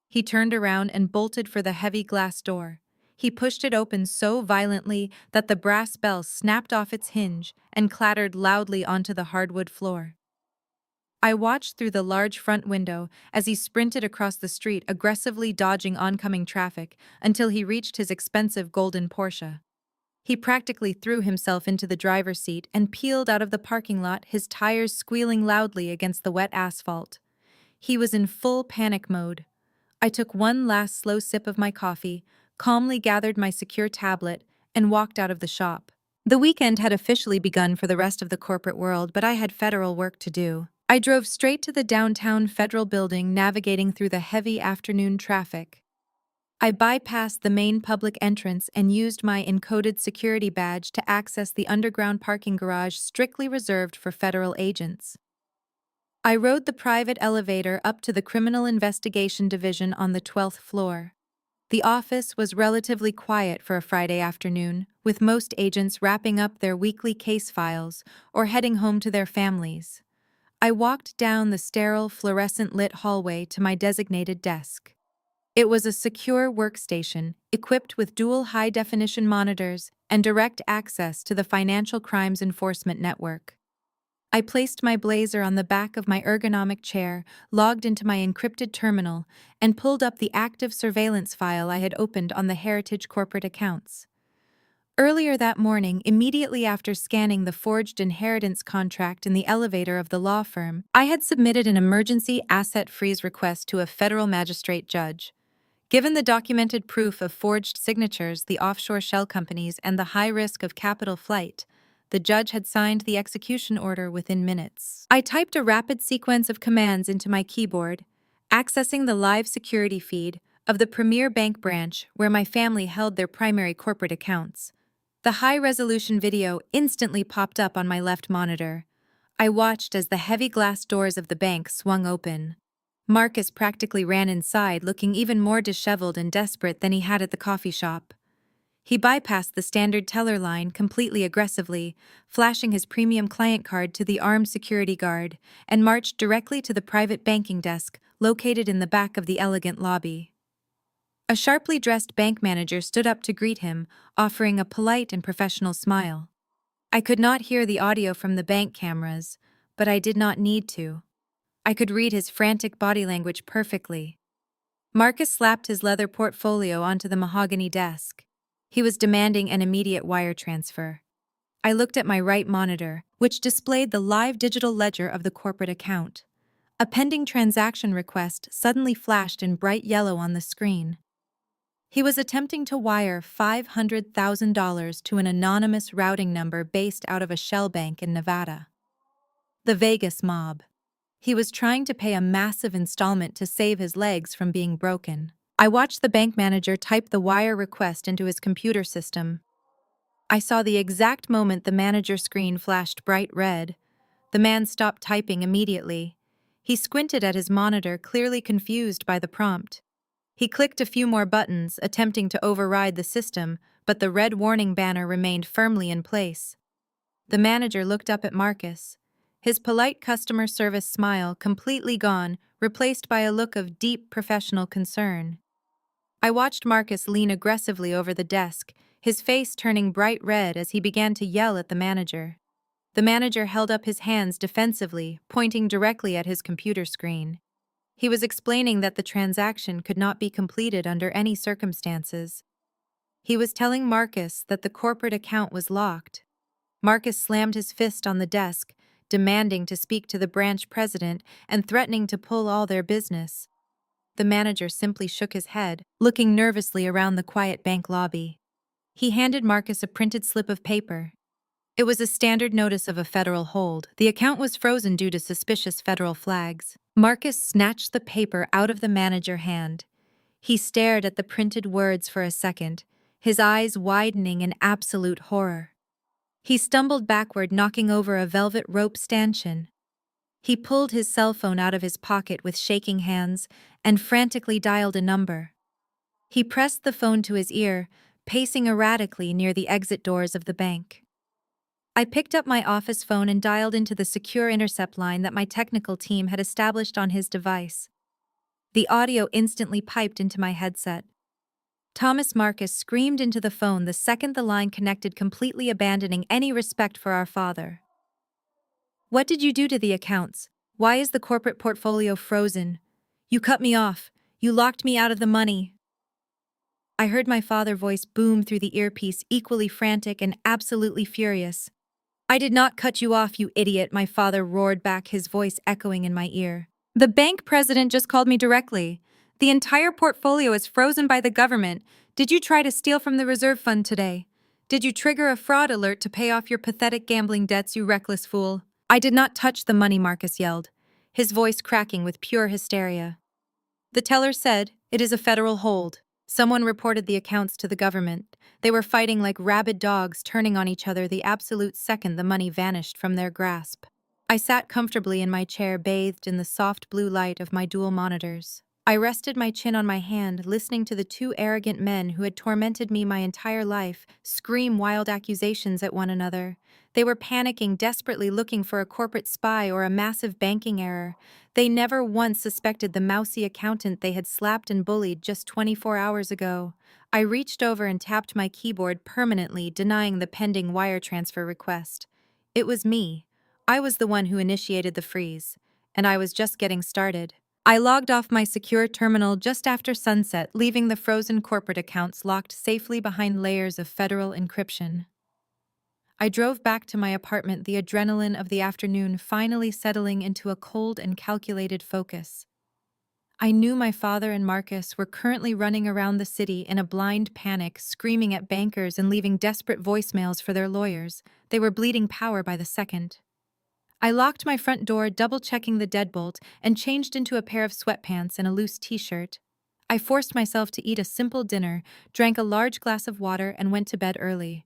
He turned around and bolted for the heavy glass door. He pushed it open so violently that the brass bell snapped off its hinge and clattered loudly onto the hardwood floor. I watched through the large front window as he sprinted across the street, aggressively dodging oncoming traffic until he reached his expensive golden Porsche. He practically threw himself into the driver's seat and peeled out of the parking lot, his tires squealing loudly against the wet asphalt. He was in full panic mode. I took one last slow sip of my coffee, calmly gathered my secure tablet, and walked out of the shop. The weekend had officially begun for the rest of the corporate world, but I had federal work to do. I drove straight to the downtown federal building, navigating through the heavy afternoon traffic. I bypassed the main public entrance and used my encoded security badge to access the underground parking garage strictly reserved for federal agents. I rode the private elevator up to the Criminal Investigation Division on the 12th floor. The office was relatively quiet for a Friday afternoon, with most agents wrapping up their weekly case files or heading home to their families. I walked down the sterile, fluorescent-lit hallway to my designated desk. It was a secure workstation, equipped with dual high-definition monitors and direct access to the Financial Crimes Enforcement Network. I placed my blazer on the back of my ergonomic chair, logged into my encrypted terminal, and pulled up the active surveillance file I had opened on the Heritage corporate accounts. Earlier that morning, immediately after scanning the forged inheritance contract in the elevator of the law firm, I had submitted an emergency asset freeze request to a federal magistrate judge. Given the documented proof of forged signatures, the offshore shell companies, and the high risk of capital flight, the judge had signed the execution order within minutes. I typed a rapid sequence of commands into my keyboard, accessing the live security feed of the Premier Bank branch where my family held their primary corporate accounts. The high-resolution video instantly popped up on my left monitor. I watched as the heavy glass doors of the bank swung open. Marcus practically ran inside, looking even more disheveled and desperate than he had at the coffee shop. He bypassed the standard teller line completely aggressively, flashing his premium client card to the armed security guard, and marched directly to the private banking desk located in the back of the elegant lobby. A sharply dressed bank manager stood up to greet him, offering a polite and professional smile. I could not hear the audio from the bank cameras, but I did not need to. I could read his frantic body language perfectly. Marcus slapped his leather portfolio onto the mahogany desk. He was demanding an immediate wire transfer. I looked at my right monitor, which displayed the live digital ledger of the corporate account. A pending transaction request suddenly flashed in bright yellow on the screen. He was attempting to wire $500,000 to an anonymous routing number based out of a shell bank in Nevada. The Vegas mob. He was trying to pay a massive installment to save his legs from being broken. I watched the bank manager type the wire request into his computer system. I saw the exact moment the manager screen flashed bright red. The man stopped typing immediately. He squinted at his monitor, clearly confused by the prompt. He clicked a few more buttons, attempting to override the system, but the red warning banner remained firmly in place. The manager looked up at Marcus. His polite customer service smile completely gone, replaced by a look of deep professional concern. I watched Marcus lean aggressively over the desk, his face turning bright red as he began to yell at the manager. The manager held up his hands defensively, pointing directly at his computer screen. He was explaining that the transaction could not be completed under any circumstances. He was telling Marcus that the corporate account was locked. Marcus slammed his fist on the desk, demanding to speak to the branch president and threatening to pull all their business. The manager simply shook his head, looking nervously around the quiet bank lobby. He handed Marcus a printed slip of paper. It was a standard notice of a federal hold. The account was frozen due to suspicious federal flags. Marcus snatched the paper out of the manager's hand. He stared at the printed words for a second, his eyes widening in absolute horror. He stumbled backward, knocking over a velvet rope stanchion. He pulled his cell phone out of his pocket with shaking hands and frantically dialed a number. He pressed the phone to his ear, pacing erratically near the exit doors of the bank. I picked up my office phone and dialed into the secure intercept line that my technical team had established on his device. The audio instantly piped into my headset. Thomas Marcus screamed into the phone the second the line connected, completely abandoning any respect for our father. "What did you do to the accounts? Why is the corporate portfolio frozen? You cut me off. You locked me out of the money." I heard my father's voice boom through the earpiece, equally frantic and absolutely furious. "I did not cut you off, you idiot," my father roared back, his voice echoing in my ear. "The bank president just called me directly. The entire portfolio is frozen by the government. Did you try to steal from the reserve fund today? Did you trigger a fraud alert to pay off your pathetic gambling debts, you reckless fool?" "I did not touch the money," Marcus yelled, his voice cracking with pure hysteria. The teller said, "It is a federal hold." Someone reported the accounts to the government. They were fighting like rabid dogs, turning on each other the absolute second the money vanished from their grasp. I sat comfortably in my chair, bathed in the soft blue light of my dual monitors. I rested my chin on my hand, listening to the two arrogant men who had tormented me my entire life scream wild accusations at one another. They were panicking, desperately looking for a corporate spy or a massive banking error. They never once suspected the mousy accountant they had slapped and bullied just 24 hours ago. I reached over and tapped my keyboard, permanently denying the pending wire transfer request. It was me. I was the one who initiated the freeze, and I was just getting started. I logged off my secure terminal just after sunset, leaving the frozen corporate accounts locked safely behind layers of federal encryption. I drove back to my apartment, the adrenaline of the afternoon finally settling into a cold and calculated focus. I knew my father and Marcus were currently running around the city in a blind panic, screaming at bankers and leaving desperate voicemails for their lawyers. They were bleeding power by the second. I locked my front door, double-checking the deadbolt, and changed into a pair of sweatpants and a loose t-shirt. I forced myself to eat a simple dinner, drank a large glass of water, and went to bed early.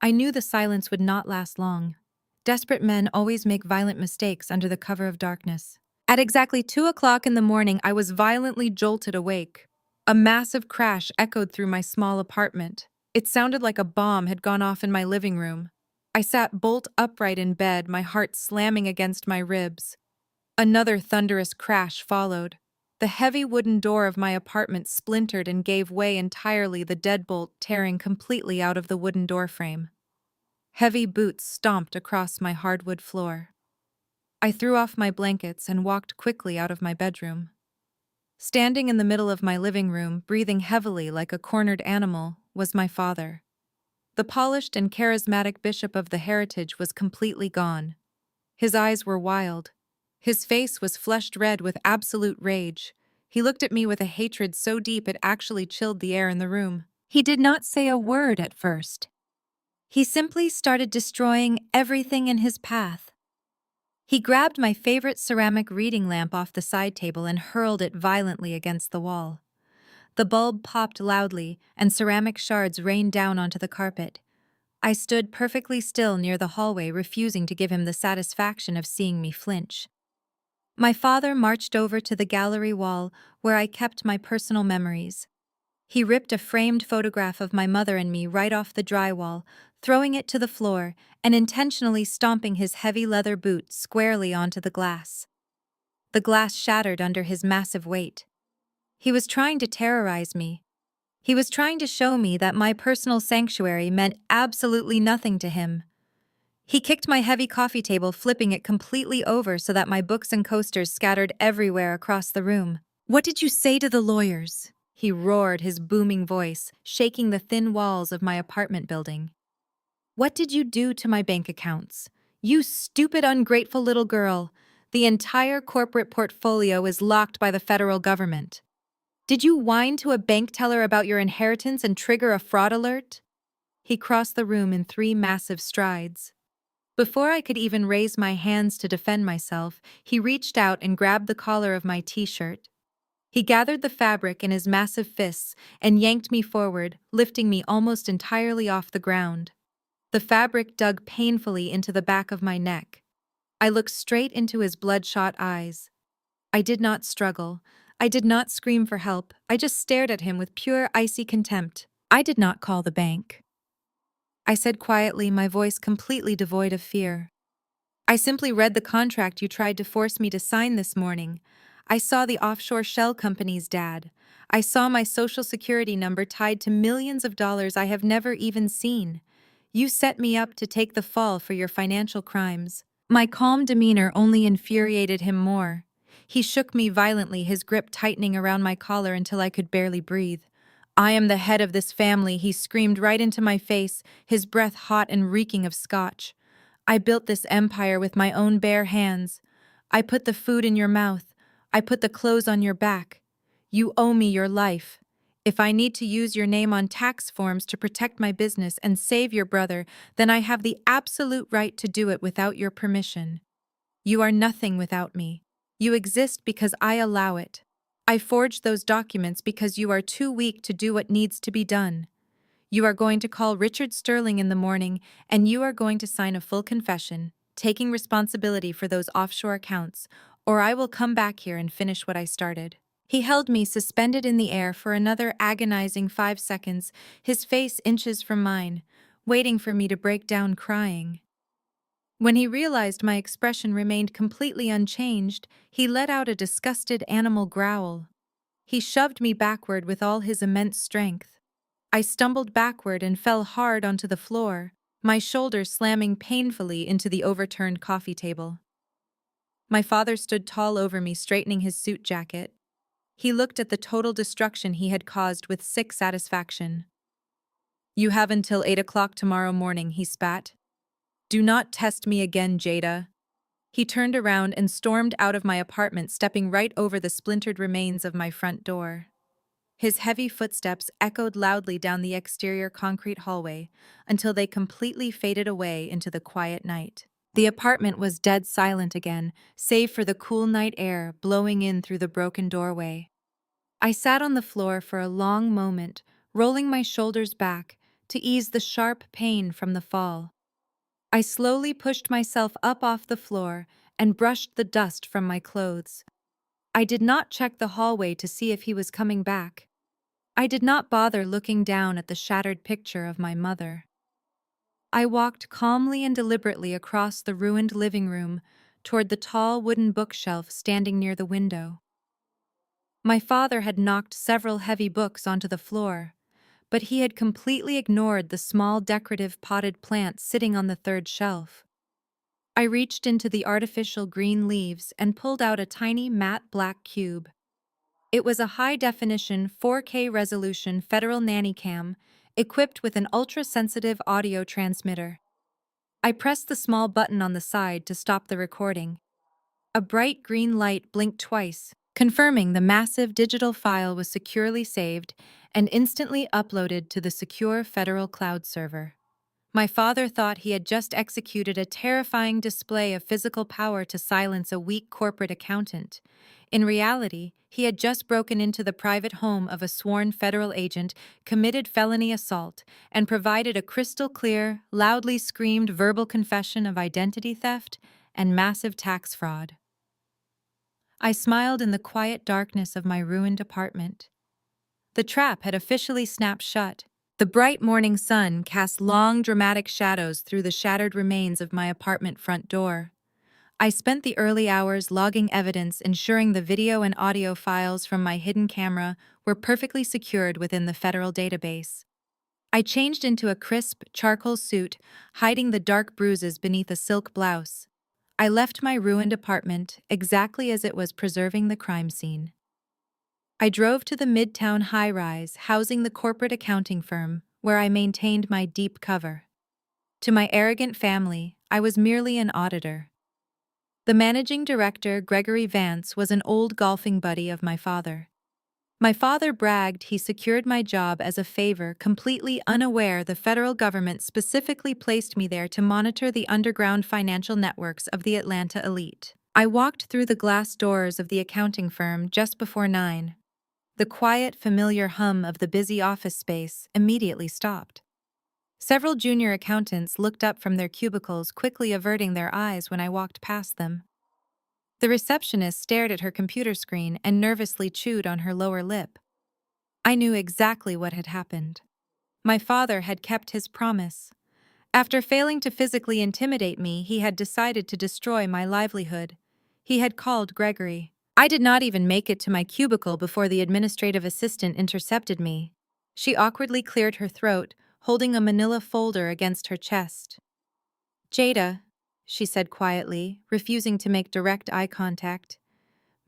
I knew the silence would not last long. Desperate men always make violent mistakes under the cover of darkness. At exactly 2 o'clock in the morning, I was violently jolted awake. A massive crash echoed through my small apartment. It sounded like a bomb had gone off in my living room. I sat bolt upright in bed, my heart slamming against my ribs. Another thunderous crash followed. The heavy wooden door of my apartment splintered and gave way entirely, the deadbolt tearing completely out of the wooden doorframe. Heavy boots stomped across my hardwood floor. I threw off my blankets and walked quickly out of my bedroom. Standing in the middle of my living room, breathing heavily like a cornered animal, was my father. The polished and charismatic bishop of the heritage was completely gone. His eyes were wild. His face was flushed red with absolute rage. He looked at me with a hatred so deep it actually chilled the air in the room. He did not say a word at first. He simply started destroying everything in his path. He grabbed my favorite ceramic reading lamp off the side table and hurled it violently against the wall. The bulb popped loudly, and ceramic shards rained down onto the carpet. I stood perfectly still near the hallway, refusing to give him the satisfaction of seeing me flinch. My father marched over to the gallery wall where I kept my personal memories. He ripped a framed photograph of my mother and me right off the drywall, throwing it to the floor and intentionally stomping his heavy leather boot squarely onto the glass. The glass shattered under his massive weight. He was trying to terrorize me. He was trying to show me that my personal sanctuary meant absolutely nothing to him. He kicked my heavy coffee table, flipping it completely over so that my books and coasters scattered everywhere across the room. "What did you say to the lawyers?" He roared, his booming voice shaking the thin walls of my apartment building. "What did you do to my bank accounts? You stupid, ungrateful little girl. The entire corporate portfolio is locked by the federal government. Did you whine to a bank teller about your inheritance and trigger a fraud alert?" He crossed the room in 3 massive strides. Before I could even raise my hands to defend myself, he reached out and grabbed the collar of my t-shirt. He gathered the fabric in his massive fists and yanked me forward, lifting me almost entirely off the ground. The fabric dug painfully into the back of my neck. I looked straight into his bloodshot eyes. I did not struggle. I did not scream for help. I just stared at him with pure, icy contempt. "I did not call the bank," I said quietly, my voice completely devoid of fear. "I simply read the contract you tried to force me to sign this morning. I saw the offshore shell company's dad. I saw my social security number tied to millions of dollars I have never even seen. You set me up to take the fall for your financial crimes." My calm demeanor only infuriated him more. He shook me violently, his grip tightening around my collar until I could barely breathe. "I am the head of this family," he screamed right into my face, his breath hot and reeking of scotch. "I built this empire with my own bare hands. I put the food in your mouth. I put the clothes on your back. You owe me your life. If I need to use your name on tax forms to protect my business and save your brother, then I have the absolute right to do it without your permission. You are nothing without me. You exist because I allow it. I forged those documents because you are too weak to do what needs to be done. You are going to call Richard Sterling in the morning, and you are going to sign a full confession, taking responsibility for those offshore accounts, or I will come back here and finish what I started." He held me suspended in the air for another agonizing 5 seconds, his face inches from mine, waiting for me to break down crying. When he realized my expression remained completely unchanged, he let out a disgusted animal growl. He shoved me backward with all his immense strength. I stumbled backward and fell hard onto the floor, my shoulders slamming painfully into the overturned coffee table. My father stood tall over me, straightening his suit jacket. He looked at the total destruction he had caused with sick satisfaction. "You have until 8 o'clock tomorrow morning," he spat. "Do not test me again, Jada." He turned around and stormed out of my apartment, stepping right over the splintered remains of my front door. His heavy footsteps echoed loudly down the exterior concrete hallway until they completely faded away into the quiet night. The apartment was dead silent again, save for the cool night air blowing in through the broken doorway. I sat on the floor for a long moment, rolling my shoulders back to ease the sharp pain from the fall. I slowly pushed myself up off the floor and brushed the dust from my clothes. I did not check the hallway to see if he was coming back. I did not bother looking down at the shattered picture of my mother. I walked calmly and deliberately across the ruined living room toward the tall wooden bookshelf standing near the window. My father had knocked several heavy books onto the floor, but he had completely ignored the small decorative potted plant sitting on the third shelf. I reached into the artificial green leaves and pulled out a tiny matte black cube. It was a high-definition 4K resolution federal nanny cam equipped with an ultra-sensitive audio transmitter. I pressed the small button on the side to stop the recording. A bright green light blinked twice, confirming the massive digital file was securely saved and instantly uploaded to the secure federal cloud server. My father thought he had just executed a terrifying display of physical power to silence a weak corporate accountant. In reality, he had just broken into the private home of a sworn federal agent, committed felony assault, and provided a crystal clear, loudly screamed verbal confession of identity theft and massive tax fraud. I smiled in the quiet darkness of my ruined apartment. The trap had officially snapped shut. The bright morning sun cast long, dramatic shadows through the shattered remains of my apartment front door. I spent the early hours logging evidence, ensuring the video and audio files from my hidden camera were perfectly secured within the federal database. I changed into a crisp, charcoal suit, hiding the dark bruises beneath a silk blouse. I left my ruined apartment exactly as it was preserving the crime scene. I drove to the Midtown high-rise housing the corporate accounting firm, where I maintained my deep cover. To my arrogant family, I was merely an auditor. The managing director, Gregory Vance, was an old golfing buddy of my father. My father bragged he secured my job as a favor, completely unaware the federal government specifically placed me there to monitor the underground financial networks of the Atlanta elite. I walked through the glass doors of the accounting firm just before 9. The quiet, familiar hum of the busy office space immediately stopped. Several junior accountants looked up from their cubicles, quickly averting their eyes when I walked past them. The receptionist stared at her computer screen and nervously chewed on her lower lip. I knew exactly what had happened. My father had kept his promise. After failing to physically intimidate me, he had decided to destroy my livelihood. He had called Gregory. I did not even make it to my cubicle before the administrative assistant intercepted me. She awkwardly cleared her throat, holding a manila folder against her chest. "Jada," she said quietly, refusing to make direct eye contact,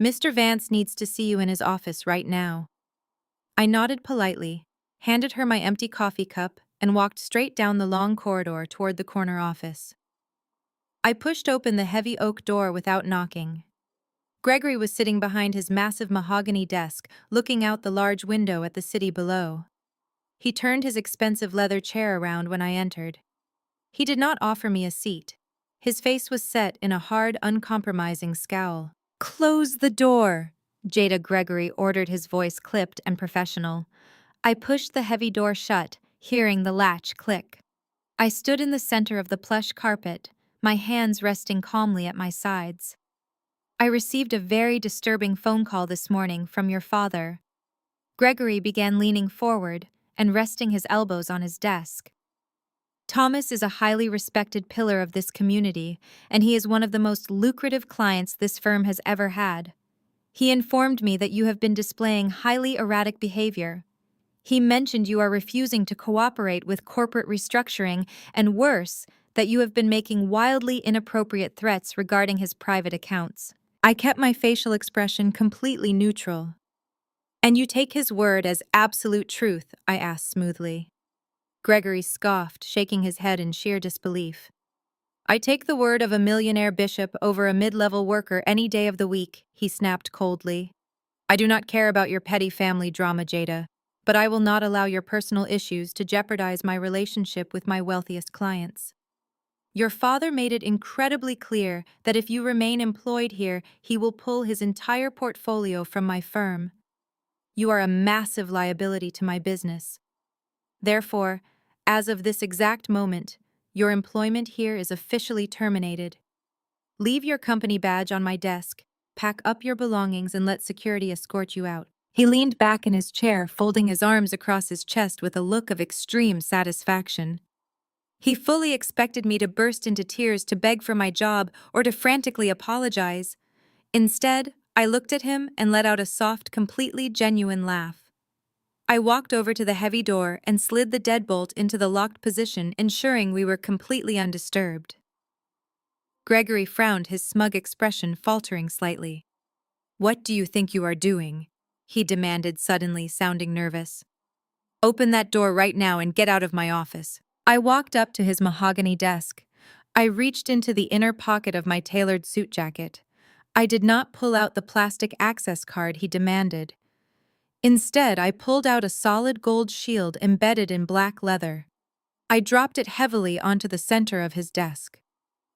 "Mr. Vance needs to see you in his office right now." I nodded politely, handed her my empty coffee cup, and walked straight down the long corridor toward the corner office. I pushed open the heavy oak door without knocking. Gregory was sitting behind his massive mahogany desk, looking out the large window at the city below. He turned his expensive leather chair around when I entered. He did not offer me a seat. His face was set in a hard, uncompromising scowl. "Close the door," Jada Gregory ordered, his voice clipped and professional. I pushed the heavy door shut, hearing the latch click. I stood in the center of the plush carpet, my hands resting calmly at my sides. "I received a very disturbing phone call this morning from your father." Gregory began leaning forward and resting his elbows on his desk. "Thomas is a highly respected pillar of this community, and he is one of the most lucrative clients this firm has ever had. He informed me that you have been displaying highly erratic behavior. He mentioned you are refusing to cooperate with corporate restructuring, and worse, that you have been making wildly inappropriate threats regarding his private accounts." I kept my facial expression completely neutral. "And you take his word as absolute truth?" I asked smoothly. Gregory scoffed, shaking his head in sheer disbelief. "I take the word of a millionaire bishop over a mid-level worker any day of the week," he snapped coldly. "I do not care about your petty family drama, Jada, but I will not allow your personal issues to jeopardize my relationship with my wealthiest clients. Your father made it incredibly clear that if you remain employed here, he will pull his entire portfolio from my firm. You are a massive liability to my business. Therefore, as of this exact moment, your employment here is officially terminated. Leave your company badge on my desk, pack up your belongings, and let security escort you out." He leaned back in his chair, folding his arms across his chest with a look of extreme satisfaction. He fully expected me to burst into tears, to beg for my job, or to frantically apologize. Instead, I looked at him and let out a soft, completely genuine laugh. I walked over to the heavy door and slid the deadbolt into the locked position, ensuring we were completely undisturbed. Gregory frowned, his smug expression faltering slightly. "What do you think you are doing?" he demanded, suddenly sounding nervous. "Open that door right now and get out of my office." I walked up to his mahogany desk. I reached into the inner pocket of my tailored suit jacket. I did not pull out the plastic access card he demanded. Instead, I pulled out a solid gold shield embedded in black leather. I dropped it heavily onto the center of his desk.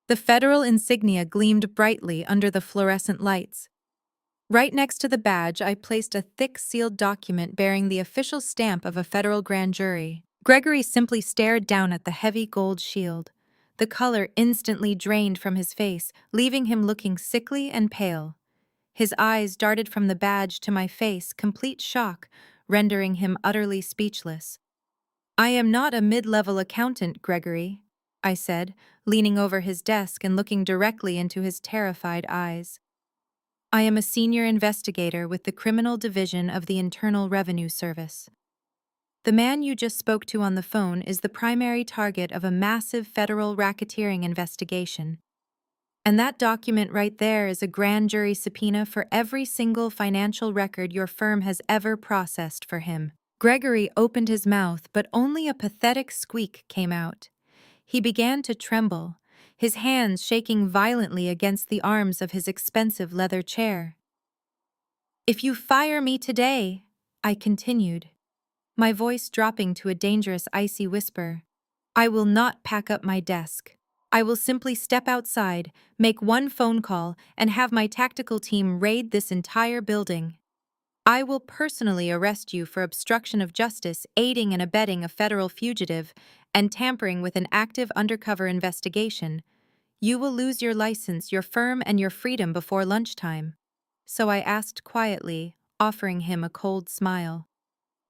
The federal insignia gleamed brightly under the fluorescent lights. Right next to the badge, I placed a thick sealed document bearing the official stamp of a federal grand jury. Gregory simply stared down at the heavy gold shield. The color instantly drained from his face, leaving him looking sickly and pale. His eyes darted from the badge to my face, complete shock, rendering him utterly speechless. "I am not a mid-level accountant, Gregory," I said, leaning over his desk and looking directly into his terrified eyes. "I am a senior investigator with the Criminal Division of the Internal Revenue Service. The man you just spoke to on the phone is the primary target of a massive federal racketeering investigation. And that document right there is a grand jury subpoena for every single financial record your firm has ever processed for him." Gregory opened his mouth, but only a pathetic squeak came out. He began to tremble, his hands shaking violently against the arms of his expensive leather chair. "If you fire me today," I continued, my voice dropping to a dangerous icy whisper, "I will not pack up my desk. I will simply step outside, make one phone call, and have my tactical team raid this entire building. I will personally arrest you for obstruction of justice, aiding and abetting a federal fugitive, and tampering with an active undercover investigation. You will lose your license, your firm, and your freedom before lunchtime." So I asked quietly, offering him a cold smile,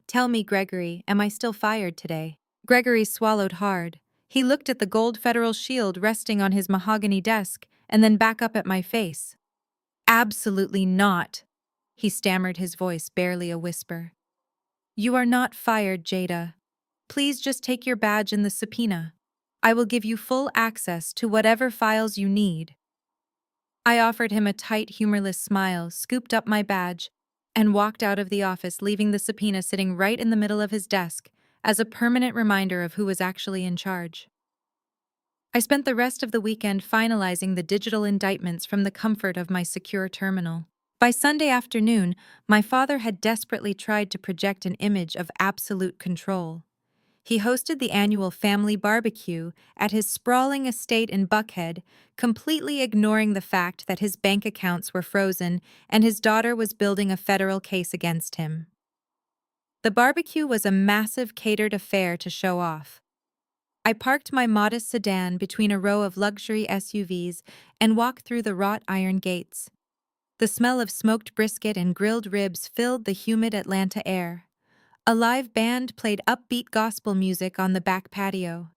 "Tell me, Gregory, am I still fired today?" Gregory swallowed hard. He looked at the gold federal shield resting on his mahogany desk, and then back up at my face. "Absolutely not," he stammered, his voice barely a whisper. "You are not fired, Jada. Please just take your badge and the subpoena. I will give you full access to whatever files you need." I offered him a tight, humorless smile, scooped up my badge, and walked out of the office, leaving the subpoena sitting right in the middle of his desk as a permanent reminder of who was actually in charge. I spent the rest of the weekend finalizing the digital indictments from the comfort of my secure terminal. By Sunday afternoon, my father had desperately tried to project an image of absolute control. He hosted the annual family barbecue at his sprawling estate in Buckhead, completely ignoring the fact that his bank accounts were frozen and his daughter was building a federal case against him. The barbecue was a massive catered affair to show off. I parked my modest sedan between a row of luxury SUVs and walked through the wrought iron gates. The smell of smoked brisket and grilled ribs filled the humid Atlanta air. A live band played upbeat gospel music on the back patio.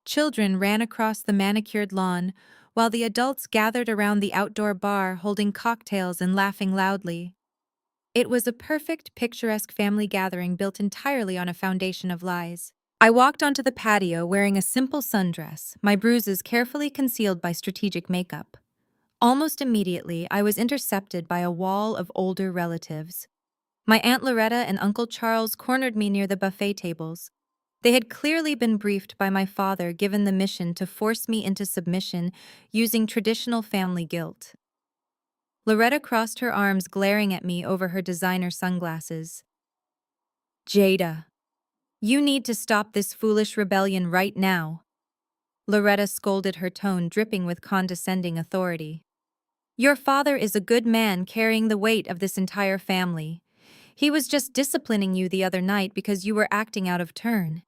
Children ran across the manicured lawn, while the adults gathered around the outdoor bar holding cocktails and laughing loudly. It was a perfect, picturesque family gathering built entirely on a foundation of lies. I walked onto the patio wearing a simple sundress, my bruises carefully concealed by strategic makeup. Almost immediately, I was intercepted by a wall of older relatives. My Aunt Loretta and Uncle Charles cornered me near the buffet tables. They had clearly been briefed by my father, given the mission to force me into submission using traditional family guilt. Loretta crossed her arms, glaring at me over her designer sunglasses. "Jada, you need to stop this foolish rebellion right now," Loretta scolded, her tone dripping with condescending authority. "Your father is a good man carrying the weight of this entire family. He was just disciplining you the other night because you were acting out of turn.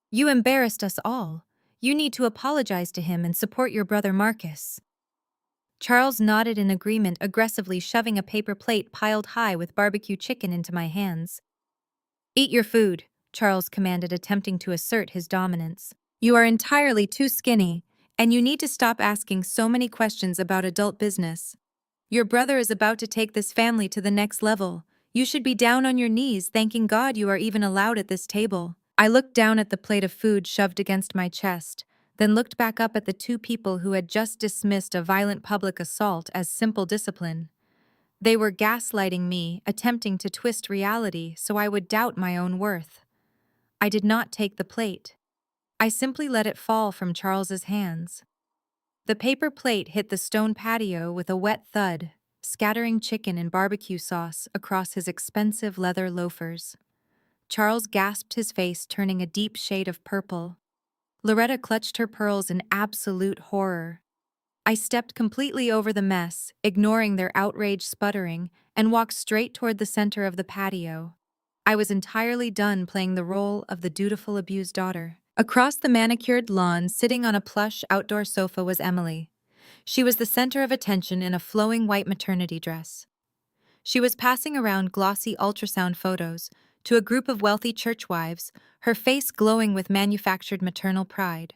You embarrassed us all. You need to apologize to him and support your brother Marcus." Charles nodded in agreement, aggressively shoving a paper plate piled high with barbecue chicken into my hands. "Eat your food," Charles commanded, attempting to assert his dominance. "You are entirely too skinny, and you need to stop asking so many questions about adult business. Your brother is about to take this family to the next level. You should be down on your knees thanking God you are even allowed at this table." I looked down at the plate of food shoved against my chest, then looked back up at the two people who had just dismissed a violent public assault as simple discipline. They were gaslighting me, attempting to twist reality so I would doubt my own worth. I did not take the plate. I simply let it fall from Charles's hands. The paper plate hit the stone patio with a wet thud. scattering chicken and barbecue sauce across his expensive leather loafers. Charles gasped, his face turning a deep shade of purple. Loretta clutched her pearls in absolute horror. I stepped completely over the mess, ignoring their outraged sputtering, and walked straight toward the center of the patio. I was entirely done playing the role of the dutiful abused daughter. Across the manicured lawn, sitting on a plush outdoor sofa, was Emily. She was the center of attention in a flowing white maternity dress. She was passing around glossy ultrasound photos to a group of wealthy churchwives, her face glowing with manufactured maternal pride.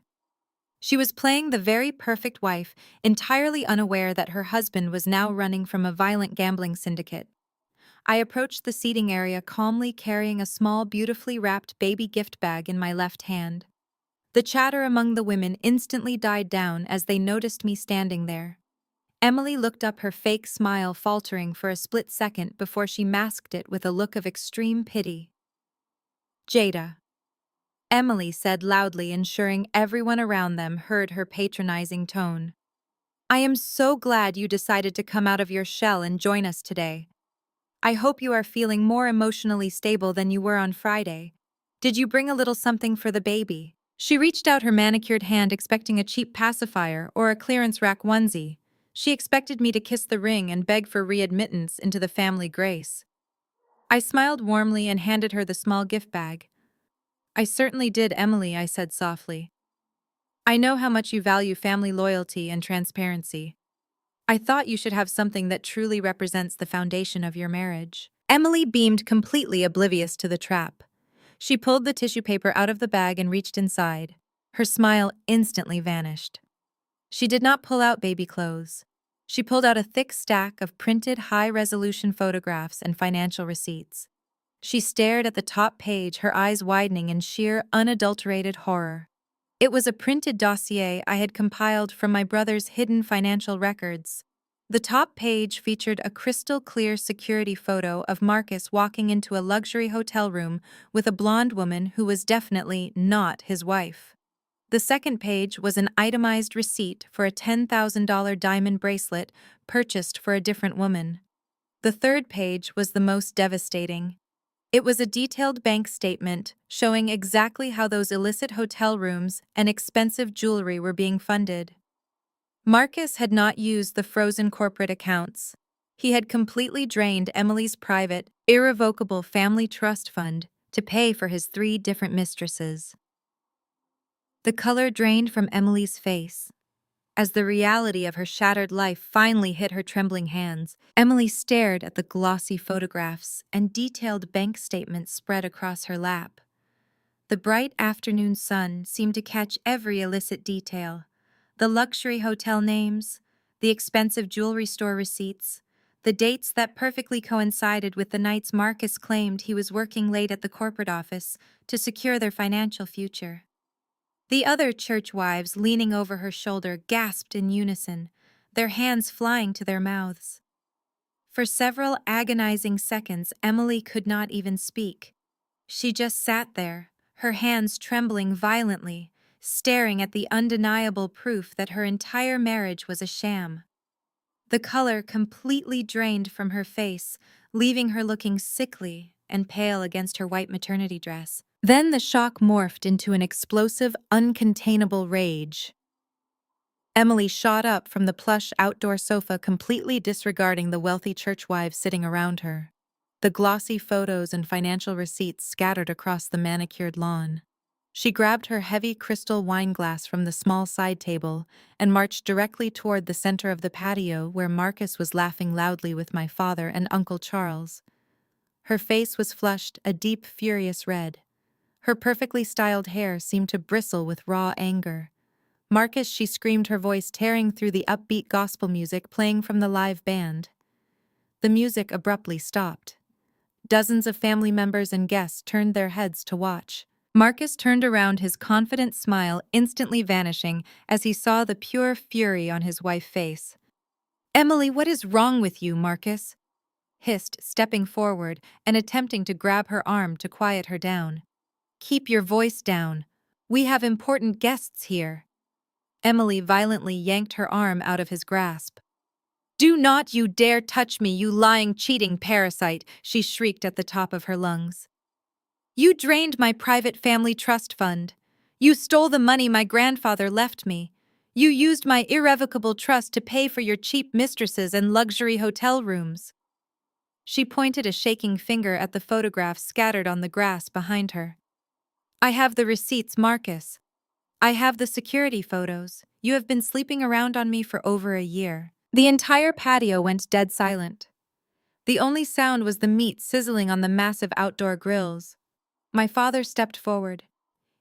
She was playing the very perfect wife, entirely unaware that her husband was now running from a violent gambling syndicate. I approached the seating area calmly, carrying a small, beautifully wrapped baby gift bag in my left hand. The chatter among the women instantly died down as they noticed me standing there. Emily looked up, her fake smile faltering for a split second before she masked it with a look of extreme pity. "Jada," Emily said loudly, ensuring everyone around them heard her patronizing tone. "I am so glad you decided to come out of your shell and join us today. I hope you are feeling more emotionally stable than you were on Friday. Did you bring a little something for the baby?" She reached out her manicured hand, expecting a cheap pacifier or a clearance rack onesie. She expected me to kiss the ring and beg for readmittance into the family grace. I smiled warmly and handed her the small gift bag. "I certainly did, Emily," I said softly. "I know how much you value family loyalty and transparency. I thought you should have something that truly represents the foundation of your marriage." Emily beamed, completely oblivious to the trap. She pulled the tissue paper out of the bag and reached inside. Her smile instantly vanished. She did not pull out baby clothes. She pulled out a thick stack of printed high-resolution photographs and financial receipts. She stared at the top page, her eyes widening in sheer, unadulterated horror. It was a printed dossier I had compiled from my brother's hidden financial records. The top page featured a crystal-clear security photo of Marcus walking into a luxury hotel room with a blonde woman who was definitely not his wife. The second page was an itemized receipt for a $10,000 diamond bracelet purchased for a different woman. The third page was the most devastating. It was a detailed bank statement showing exactly how those illicit hotel rooms and expensive jewelry were being funded. Marcus had not used the frozen corporate accounts. He had completely drained Emily's private, irrevocable family trust fund to pay for his 3 different mistresses. The color drained from Emily's face. As the reality of her shattered life finally hit her trembling hands, Emily stared at the glossy photographs and detailed bank statements spread across her lap. The bright afternoon sun seemed to catch every illicit detail: the luxury hotel names, the expensive jewelry store receipts, the dates that perfectly coincided with the nights Marcus claimed he was working late at the corporate office to secure their financial future. The other church wives, leaning over her shoulder, gasped in unison, their hands flying to their mouths. For several agonizing seconds, Emily could not even speak. She just sat there, her hands trembling violently, staring at the undeniable proof that her entire marriage was a sham. The color completely drained from her face, leaving her looking sickly and pale against her white maternity dress. Then the shock morphed into an explosive, uncontainable rage. Emily shot up from the plush outdoor sofa, completely disregarding the wealthy churchwives sitting around her. The glossy photos and financial receipts scattered across the manicured lawn. She grabbed her heavy crystal wine glass from the small side table and marched directly toward the center of the patio where Marcus was laughing loudly with my father and Uncle Charles. Her face was flushed a deep, furious red. Her perfectly styled hair seemed to bristle with raw anger. "Marcus," she screamed, her voice tearing through the upbeat gospel music playing from the live band. The music abruptly stopped. Dozens of family members and guests turned their heads to watch. Marcus turned around, his confident smile instantly vanishing as he saw the pure fury on his wife's face. "Emily, what is wrong with you?" Marcus hissed, stepping forward and attempting to grab her arm to quiet her down. "Keep your voice down. We have important guests here." Emily violently yanked her arm out of his grasp. Do not you dare touch me, you lying, cheating parasite, she shrieked at the top of her lungs. You drained my private family trust fund. You stole the money my grandfather left me. You used my irrevocable trust to pay for your cheap mistresses and luxury hotel rooms. She pointed a shaking finger at the photographs scattered on the grass behind her. I have the receipts, Marcus. I have the security photos. You have been sleeping around on me for over a year. The entire patio went dead silent. The only sound was the meat sizzling on the massive outdoor grills. My father stepped forward,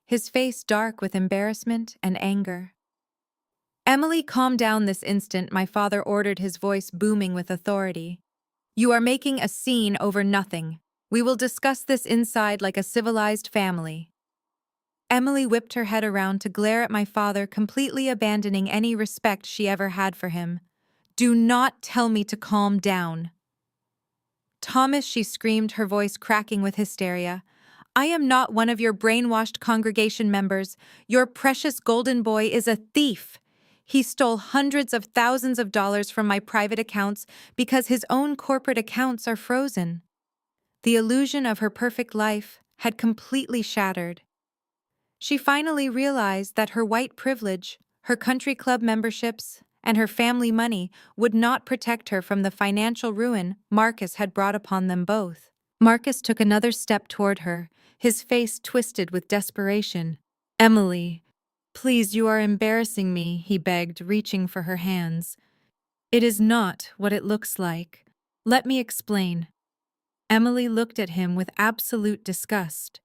his face dark with embarrassment and anger. Emily, calm down this instant, my father ordered, his voice booming with authority. You are making a scene over nothing. We will discuss this inside like a civilized family. Emily whipped her head around to glare at my father, completely abandoning any respect she ever had for him. Do not tell me to calm down. Thomas, she screamed, her voice cracking with hysteria. I am not one of your brainwashed congregation members. Your precious golden boy is a thief. He stole hundreds of thousands of dollars from my private accounts because his own corporate accounts are frozen. The illusion of her perfect life had completely shattered. She finally realized that her white privilege, her country club memberships, and her family money would not protect her from the financial ruin Marcus had brought upon them both. Marcus took another step toward her, his face twisted with desperation. Emily, please, you are embarrassing me, he begged, reaching for her hands. It is not what it looks like. Let me explain. Emily looked at him with absolute disgust.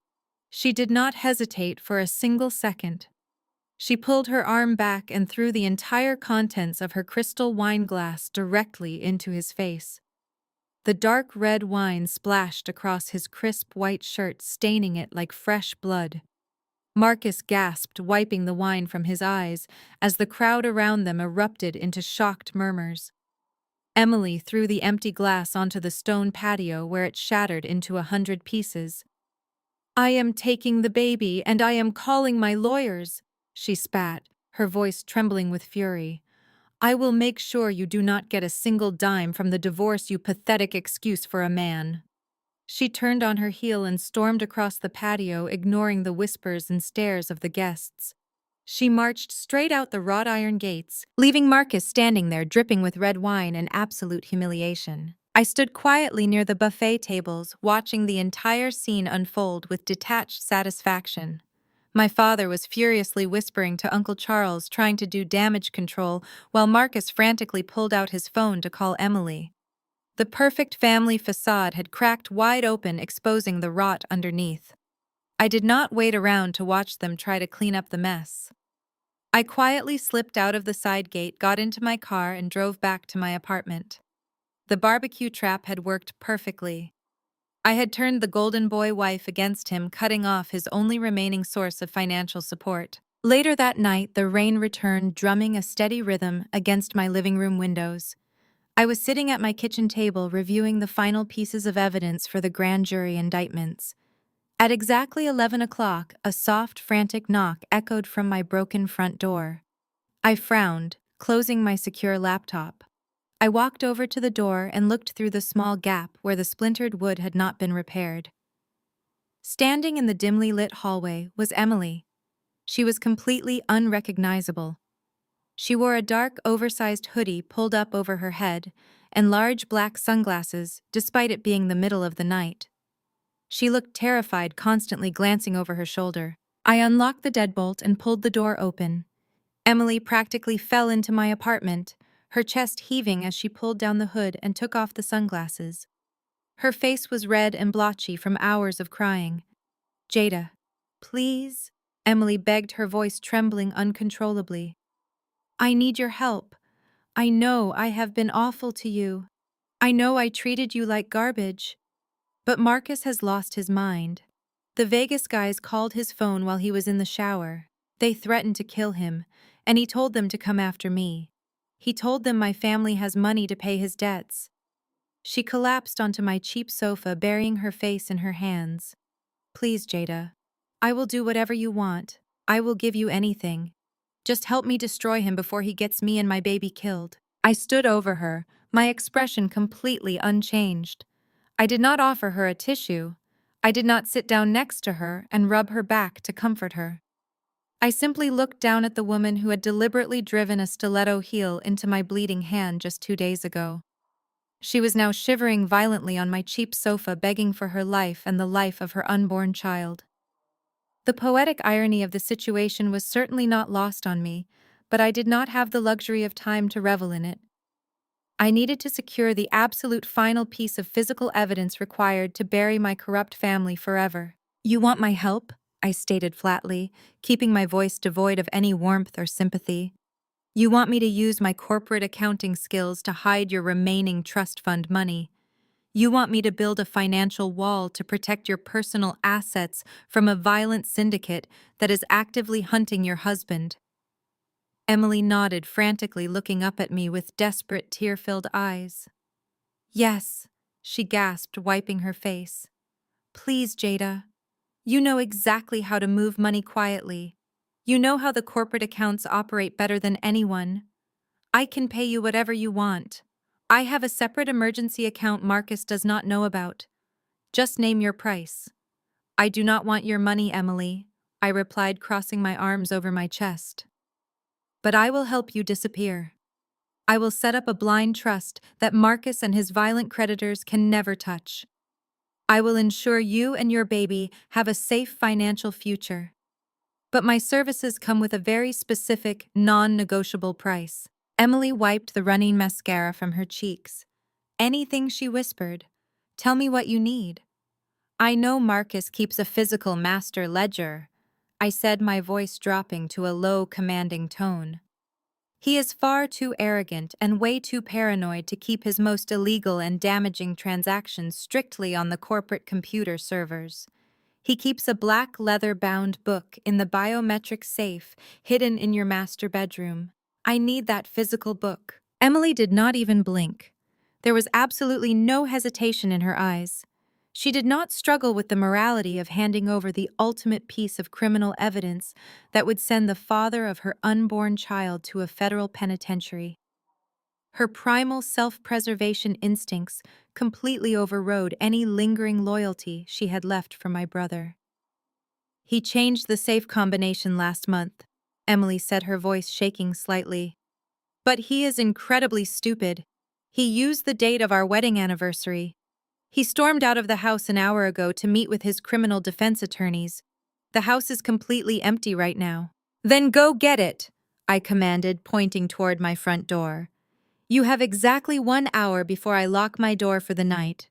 She did not hesitate for a single second. She pulled her arm back and threw the entire contents of her crystal wine glass directly into his face. The dark red wine splashed across his crisp white shirt, staining it like fresh blood. Marcus gasped, wiping the wine from his eyes, as the crowd around them erupted into shocked murmurs. Emily threw the empty glass onto the stone patio, where it shattered into 100 pieces. I am taking the baby, and I am calling my lawyers, she spat, her voice trembling with fury. I will make sure you do not get a single dime from the divorce, you pathetic excuse for a man. She turned on her heel and stormed across the patio, ignoring the whispers and stares of the guests. She marched straight out the wrought iron gates, leaving Marcus standing there dripping with red wine in absolute humiliation. I stood quietly near the buffet tables, watching the entire scene unfold with detached satisfaction. My father was furiously whispering to Uncle Charles, trying to do damage control, while Marcus frantically pulled out his phone to call Emily. The perfect family facade had cracked wide open, exposing the rot underneath. I did not wait around to watch them try to clean up the mess. I quietly slipped out of the side gate, got into my car, and drove back to my apartment. The barbecue trap had worked perfectly. I had turned the golden boy wife against him, cutting off his only remaining source of financial support. Later that night, the rain returned, drumming a steady rhythm against my living room windows. I was sitting at my kitchen table reviewing the final pieces of evidence for the grand jury indictments. At exactly 11 o'clock, a soft, frantic knock echoed from my broken front door. I frowned, closing my secure laptop. I walked over to the door and looked through the small gap where the splintered wood had not been repaired. Standing in the dimly lit hallway was Emily. She was completely unrecognizable. She wore a dark, oversized hoodie pulled up over her head and large black sunglasses, despite it being the middle of the night. She looked terrified, constantly glancing over her shoulder. I unlocked the deadbolt and pulled the door open. Emily practically fell into my apartment, her chest heaving as she pulled down the hood and took off the sunglasses. Her face was red and blotchy from hours of crying. Jada, please, Emily begged, her voice trembling uncontrollably. I need your help. I know I have been awful to you. I know I treated you like garbage. But Marcus has lost his mind. The Vegas guys called his phone while he was in the shower. They threatened to kill him, and he told them to come after me. He told them my family has money to pay his debts. She collapsed onto my cheap sofa, burying her face in her hands. Please, Jada. I will do whatever you want. I will give you anything. Just help me destroy him before he gets me and my baby killed. I stood over her, my expression completely unchanged. I did not offer her a tissue. I did not sit down next to her and rub her back to comfort her. I simply looked down at the woman who had deliberately driven a stiletto heel into my bleeding hand just 2 days ago. She was now shivering violently on my cheap sofa, begging for her life and the life of her unborn child. The poetic irony of the situation was certainly not lost on me, but I did not have the luxury of time to revel in it. I needed to secure the absolute final piece of physical evidence required to bury my corrupt family forever. "You want my help?" I stated flatly, keeping my voice devoid of any warmth or sympathy. "You want me to use my corporate accounting skills to hide your remaining trust fund money. You want me to build a financial wall to protect your personal assets from a violent syndicate that is actively hunting your husband." Emily nodded, frantically looking up at me with desperate, tear-filled eyes. "Yes," she gasped, wiping her face. "Please, Jada. You know exactly how to move money quietly. You know how the corporate accounts operate better than anyone. I can pay you whatever you want. I have a separate emergency account Marcus does not know about. Just name your price." "I do not want your money, Emily," I replied, crossing my arms over my chest. "But I will help you disappear. I will set up a blind trust that Marcus and his violent creditors can never touch. I will ensure you and your baby have a safe financial future. But my services come with a very specific, non-negotiable price." Emily wiped the running mascara from her cheeks. "Anything," she whispered. "Tell me what you need." "I know Marcus keeps a physical master ledger," I said, my voice dropping to a low, commanding tone. "He is far too arrogant and way too paranoid to keep his most illegal and damaging transactions strictly on the corporate computer servers. He keeps a black leather-bound book in the biometric safe hidden in your master bedroom. I need that physical book." Emily did not even blink. There was absolutely no hesitation in her eyes. She did not struggle with the morality of handing over the ultimate piece of criminal evidence that would send the father of her unborn child to a federal penitentiary. Her primal self-preservation instincts completely overrode any lingering loyalty she had left for my brother. "He changed the safe combination last month," Emily said, her voice shaking slightly. "But he is incredibly stupid. He used the date of our wedding anniversary. He stormed out of the house an hour ago to meet with his criminal defense attorneys. The house is completely empty right now." "Then go get it," I commanded, pointing toward my front door. "You have exactly 1 hour before I lock my door for the night.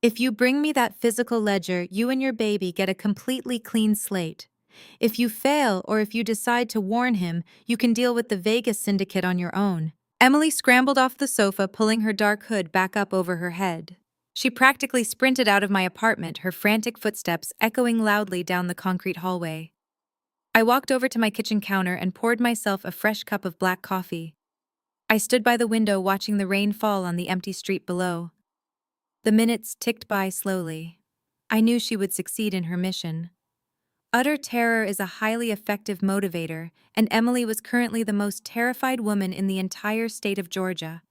If you bring me that physical ledger, you and your baby get a completely clean slate. If you fail, or if you decide to warn him, you can deal with the Vegas syndicate on your own." Emily scrambled off the sofa, pulling her dark hood back up over her head. She practically sprinted out of my apartment, her frantic footsteps echoing loudly down the concrete hallway. I walked over to my kitchen counter and poured myself a fresh cup of black coffee. I stood by the window watching the rain fall on the empty street below. The minutes ticked by slowly. I knew she would succeed in her mission. Utter terror is a highly effective motivator, and Emily was currently the most terrified woman in the entire state of Georgia.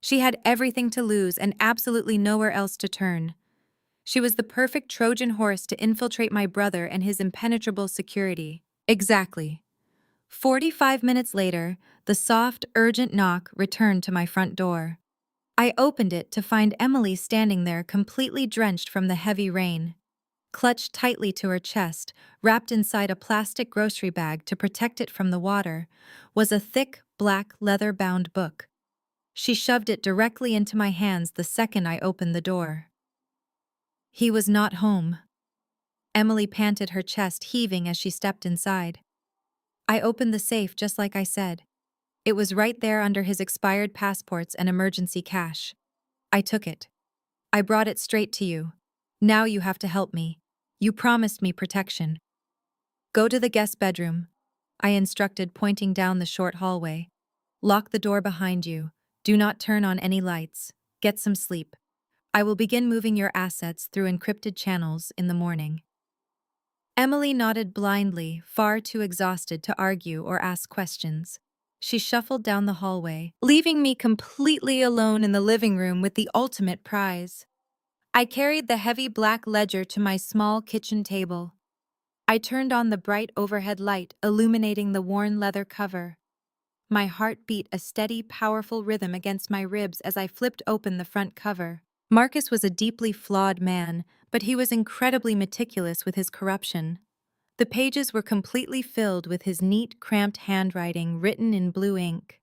She had everything to lose and absolutely nowhere else to turn. She was the perfect Trojan horse to infiltrate my brother and his impenetrable security. Exactly. 45 minutes later, the soft, urgent knock returned to my front door. I opened it to find Emily standing there, completely drenched from the heavy rain. Clutched tightly to her chest, wrapped inside a plastic grocery bag to protect it from the water, was a thick, black, leather-bound book. She shoved it directly into my hands the second I opened the door. "He was not home." Emily panted, her chest heaving as she stepped inside. I opened the safe just like I said. It was right there under his expired passports and emergency cash. I took it. "I brought it straight to you. Now you have to help me. You promised me protection." "Go to the guest bedroom," I instructed, pointing down the short hallway. "Lock the door behind you. Do not turn on any lights. Get some sleep. I will begin moving your assets through encrypted channels in the morning." Emily nodded blindly, far too exhausted to argue or ask questions. She shuffled down the hallway, leaving me completely alone in the living room with the ultimate prize. I carried the heavy black ledger to my small kitchen table. I turned on the bright overhead light, illuminating the worn leather cover. My heart beat a steady, powerful rhythm against my ribs as I flipped open the front cover. Marcus was a deeply flawed man, but he was incredibly meticulous with his corruption. The pages were completely filled with his neat, cramped handwriting written in blue ink.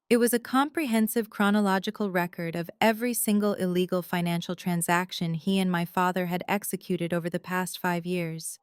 It was a comprehensive chronological record of every single illegal financial transaction he and my father had executed over the past 5 years.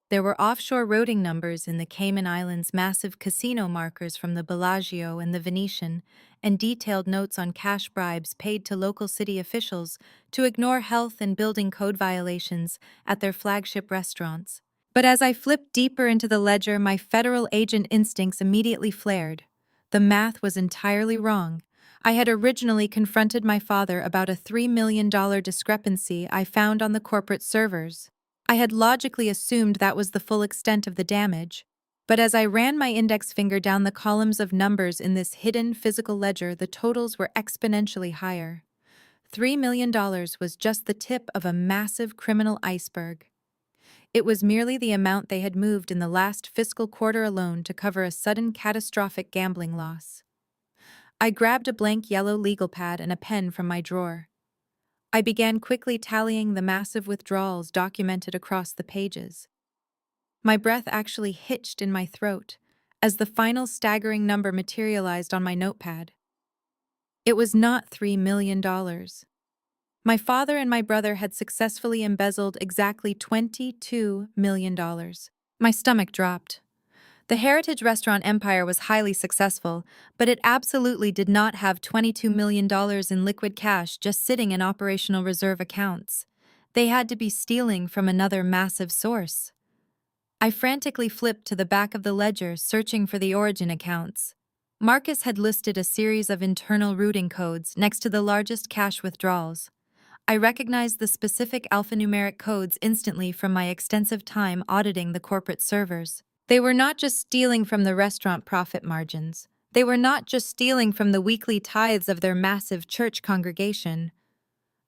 There were offshore routing numbers in the Cayman Islands, massive casino markers from the Bellagio and the Venetian, and detailed notes on cash bribes paid to local city officials to ignore health and building code violations at their flagship restaurants. But as I flipped deeper into the ledger, my federal agent instincts immediately flared. The math was entirely wrong. I had originally confronted my father about a $3 million discrepancy I found on the corporate servers. I had logically assumed that was the full extent of the damage, but as I ran my index finger down the columns of numbers in this hidden physical ledger, the totals were exponentially higher. $3 million was just the tip of a massive criminal iceberg. It was merely the amount they had moved in the last fiscal quarter alone to cover a sudden catastrophic gambling loss. I grabbed a blank yellow legal pad and a pen from my drawer. I began quickly tallying the massive withdrawals documented across the pages. My breath actually hitched in my throat as the final staggering number materialized on my notepad. It was not $3 million. My father and my brother had successfully embezzled exactly $22 million. My stomach dropped. The Heritage Restaurant empire was highly successful, but it absolutely did not have $22 million in liquid cash just sitting in operational reserve accounts. They had to be stealing from another massive source. I frantically flipped to the back of the ledger, searching for the origin accounts. Marcus had listed a series of internal routing codes next to the largest cash withdrawals. I recognized the specific alphanumeric codes instantly from my extensive time auditing the corporate servers. They were not just stealing from the restaurant profit margins. They were not just stealing from the weekly tithes of their massive church congregation.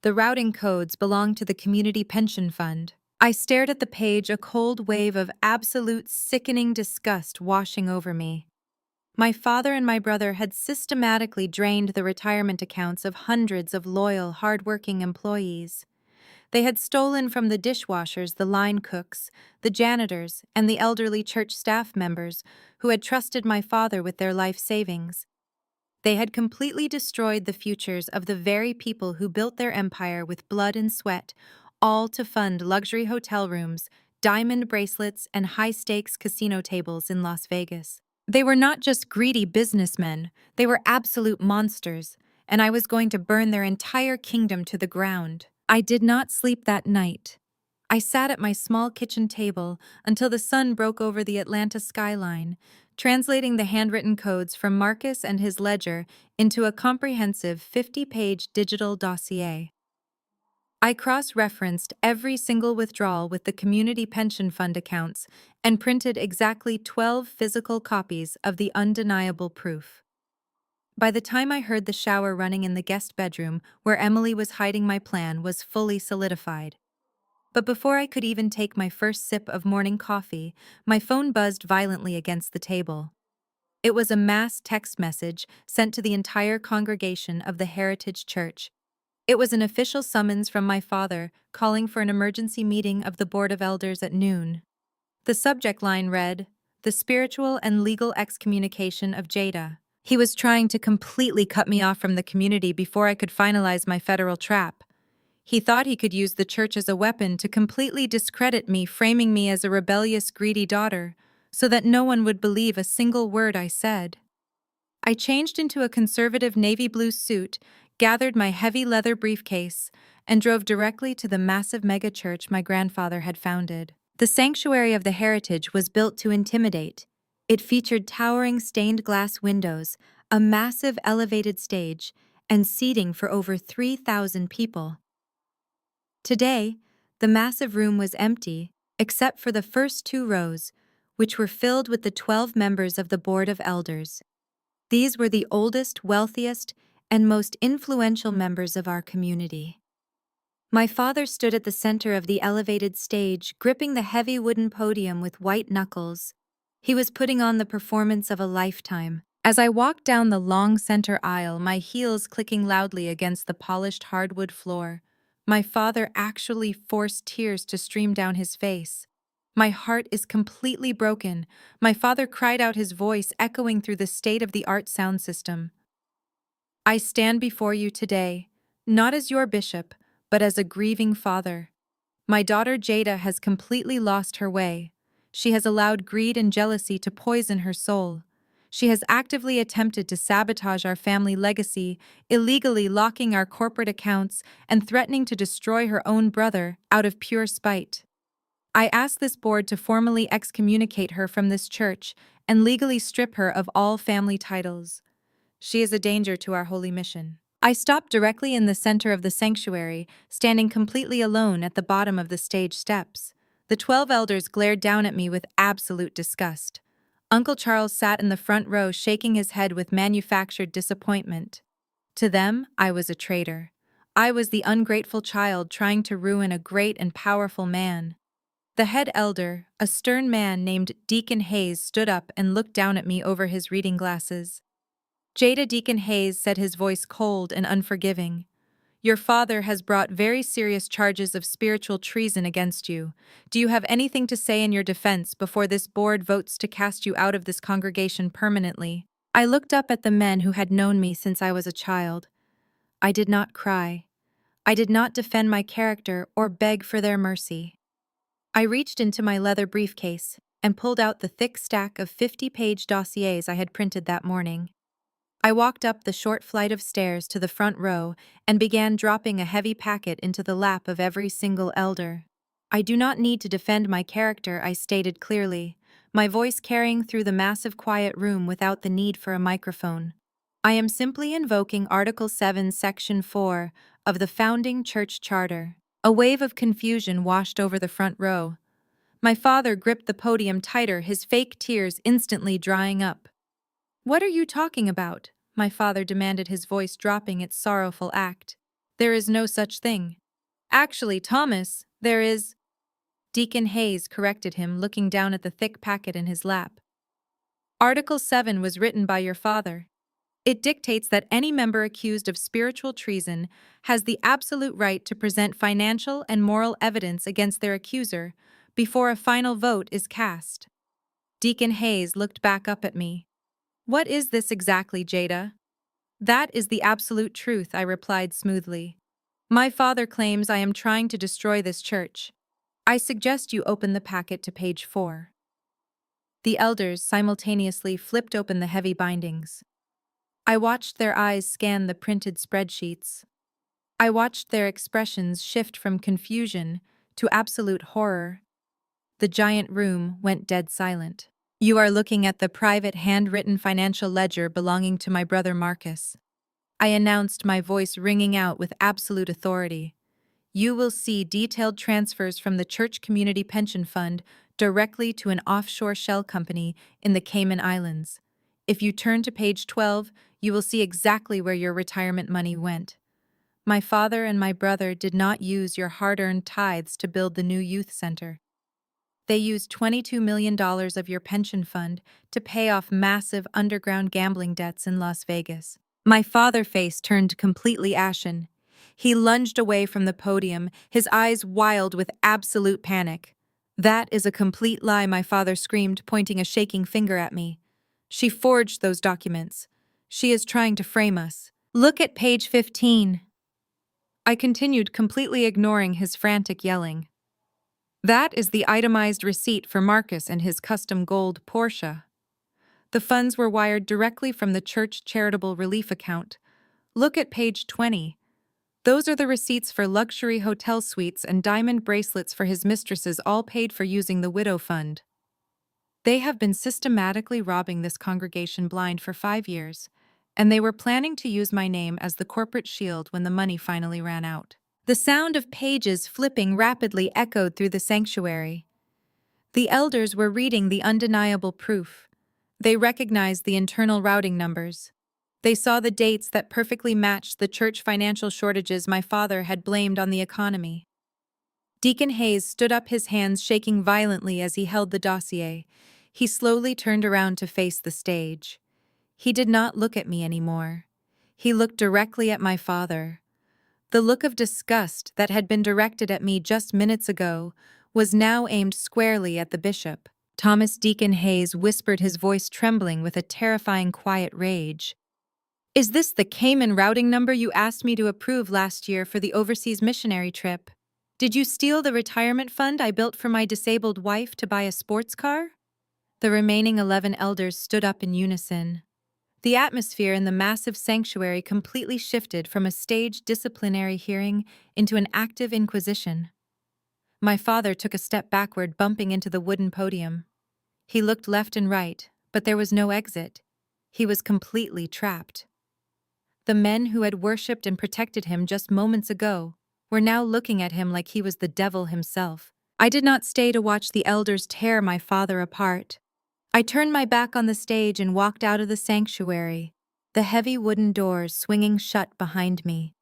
The routing codes belonged to the community pension fund. I stared at the page, a cold wave of absolute sickening disgust washing over me. My father and my brother had systematically drained the retirement accounts of hundreds of loyal, hard-working employees. They had stolen from the dishwashers, the line cooks, the janitors, and the elderly church staff members who had trusted my father with their life savings. They had completely destroyed the futures of the very people who built their empire with blood and sweat, all to fund luxury hotel rooms, diamond bracelets, and high-stakes casino tables in Las Vegas. They were not just greedy businessmen, they were absolute monsters, and I was going to burn their entire kingdom to the ground. I did not sleep that night. I sat at my small kitchen table until the sun broke over the Atlanta skyline, translating the handwritten codes from Marcus and his ledger into a comprehensive 50-page digital dossier. I cross-referenced every single withdrawal with the community pension fund accounts and printed exactly 12 physical copies of the undeniable proof. By the time I heard the shower running in the guest bedroom where Emily was hiding, my plan was fully solidified. But before I could even take my first sip of morning coffee, my phone buzzed violently against the table. It was a mass text message sent to the entire congregation of the Heritage Church. It was an official summons from my father calling for an emergency meeting of the Board of Elders at noon. The subject line read, "The spiritual and legal excommunication of Jada." He was trying to completely cut me off from the community before I could finalize my federal trap. He thought he could use the church as a weapon to completely discredit me, framing me as a rebellious, greedy daughter, so that no one would believe a single word I said. I changed into a conservative navy blue suit, gathered my heavy leather briefcase, and drove directly to the massive megachurch my grandfather had founded. The sanctuary of the Heritage was built to intimidate. It featured towering stained glass windows, a massive elevated stage, and seating for over 3,000 people. Today, the massive room was empty, except for the first 2 rows, which were filled with the 12 members of the Board of Elders. These were the oldest, wealthiest, and most influential members of our community. My father stood at the center of the elevated stage, gripping the heavy wooden podium with white knuckles. He was putting on the performance of a lifetime. As I walked down the long center aisle, my heels clicking loudly against the polished hardwood floor, my father actually forced tears to stream down his face. My heart is completely broken. My father cried out, his voice echoing through the state-of-the-art sound system. I stand before you today, not as your bishop, but as a grieving father. My daughter Jada has completely lost her way. She has allowed greed and jealousy to poison her soul. She has actively attempted to sabotage our family legacy, illegally locking our corporate accounts and threatening to destroy her own brother out of pure spite. I ask this board to formally excommunicate her from this church and legally strip her of all family titles. She is a danger to our holy mission. I stopped directly in the center of the sanctuary, standing completely alone at the bottom of the stage steps. The 12 elders glared down at me with absolute disgust. Uncle Charles sat in the front row, shaking his head with manufactured disappointment. To them, I was a traitor. I was the ungrateful child trying to ruin a great and powerful man. The head elder, a stern man named Deacon Hayes, stood up and looked down at me over his reading glasses. Jada, Deacon Hayes said, his voice cold and unforgiving. Your father has brought very serious charges of spiritual treason against you. Do you have anything to say in your defense before this board votes to cast you out of this congregation permanently? I looked up at the men who had known me since I was a child. I did not cry. I did not defend my character or beg for their mercy. I reached into my leather briefcase and pulled out the thick stack of 50-page dossiers I had printed that morning. I walked up the short flight of stairs to the front row and began dropping a heavy packet into the lap of every single elder. I do not need to defend my character, I stated clearly, my voice carrying through the massive quiet room without the need for a microphone. I am simply invoking Article 7, Section 4 of the Founding Church Charter. A wave of confusion washed over the front row. My father gripped the podium tighter, his fake tears instantly drying up. What are you talking about? My father demanded, his voice dropping its sorrowful act. There is no such thing. Actually, Thomas, there is. Deacon Hayes corrected him, looking down at the thick packet in his lap. Article 7 was written by your father. It dictates that any member accused of spiritual treason has the absolute right to present financial and moral evidence against their accuser before a final vote is cast. Deacon Hayes looked back up at me. What is this exactly, Jada? That is the absolute truth, I replied smoothly. My father claims I am trying to destroy this church. I suggest you open the packet to page 4. The elders simultaneously flipped open the heavy bindings. I watched their eyes scan the printed spreadsheets. I watched their expressions shift from confusion to absolute horror. The giant room went dead silent. You are looking at the private handwritten financial ledger belonging to my brother Marcus. I announced, my voice ringing out with absolute authority. You will see detailed transfers from the Church Community Pension Fund directly to an offshore shell company in the Cayman Islands. If you turn to page 12, you will see exactly where your retirement money went. My father and my brother did not use your hard-earned tithes to build the new youth center. They used $22 million of your pension fund to pay off massive underground gambling debts in Las Vegas. My father's face turned completely ashen. He lunged away from the podium, his eyes wild with absolute panic. That is a complete lie, my father screamed, pointing a shaking finger at me. She forged those documents. She is trying to frame us. Look at page 15. I continued, completely ignoring his frantic yelling. That is the itemized receipt for Marcus and his custom gold Porsche. The funds were wired directly from the church charitable relief account. Look at page 20. Those are the receipts for luxury hotel suites and diamond bracelets for his mistresses, all paid for using the widow fund. They have been systematically robbing this congregation blind for 5 years, and they were planning to use my name as the corporate shield when the money finally ran out. The sound of pages flipping rapidly echoed through the sanctuary. The elders were reading the undeniable proof. They recognized the internal routing numbers. They saw the dates that perfectly matched the church financial shortages my father had blamed on the economy. Deacon Hayes stood up, his hands shaking violently as he held the dossier. He slowly turned around to face the stage. He did not look at me anymore. He looked directly at my father. The look of disgust that had been directed at me just minutes ago was now aimed squarely at the bishop. Thomas Deacon Hayes whispered, his voice trembling with a terrifying quiet rage. "Is this the Cayman routing number you asked me to approve last year for the overseas missionary trip? Did you steal the retirement fund I built for my disabled wife to buy a sports car?" The remaining 11 elders stood up in unison. The atmosphere in the massive sanctuary completely shifted from a staged disciplinary hearing into an active inquisition. My father took a step backward, bumping into the wooden podium. He looked left and right, but there was no exit. He was completely trapped. The men who had worshipped and protected him just moments ago were now looking at him like he was the devil himself. I did not stay to watch the elders tear my father apart. I turned my back on the stage and walked out of the sanctuary, the heavy wooden doors swinging shut behind me.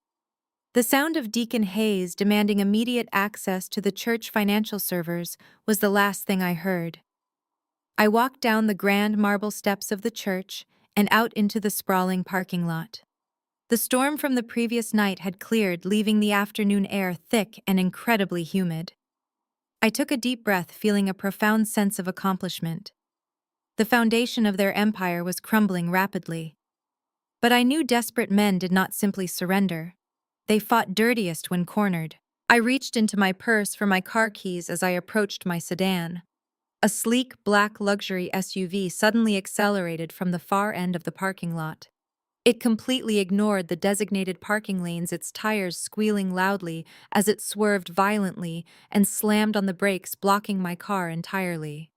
The sound of Deacon Hayes demanding immediate access to the church financial servers was the last thing I heard. I walked down the grand marble steps of the church and out into the sprawling parking lot. The storm from the previous night had cleared, leaving the afternoon air thick and incredibly humid. I took a deep breath, feeling a profound sense of accomplishment. The foundation of their empire was crumbling rapidly. But I knew desperate men did not simply surrender. They fought dirtiest when cornered. I reached into my purse for my car keys as I approached my sedan. A sleek black luxury SUV suddenly accelerated from the far end of the parking lot. It completely ignored the designated parking lanes, its tires squealing loudly as it swerved violently and slammed on the brakes, blocking my car entirely.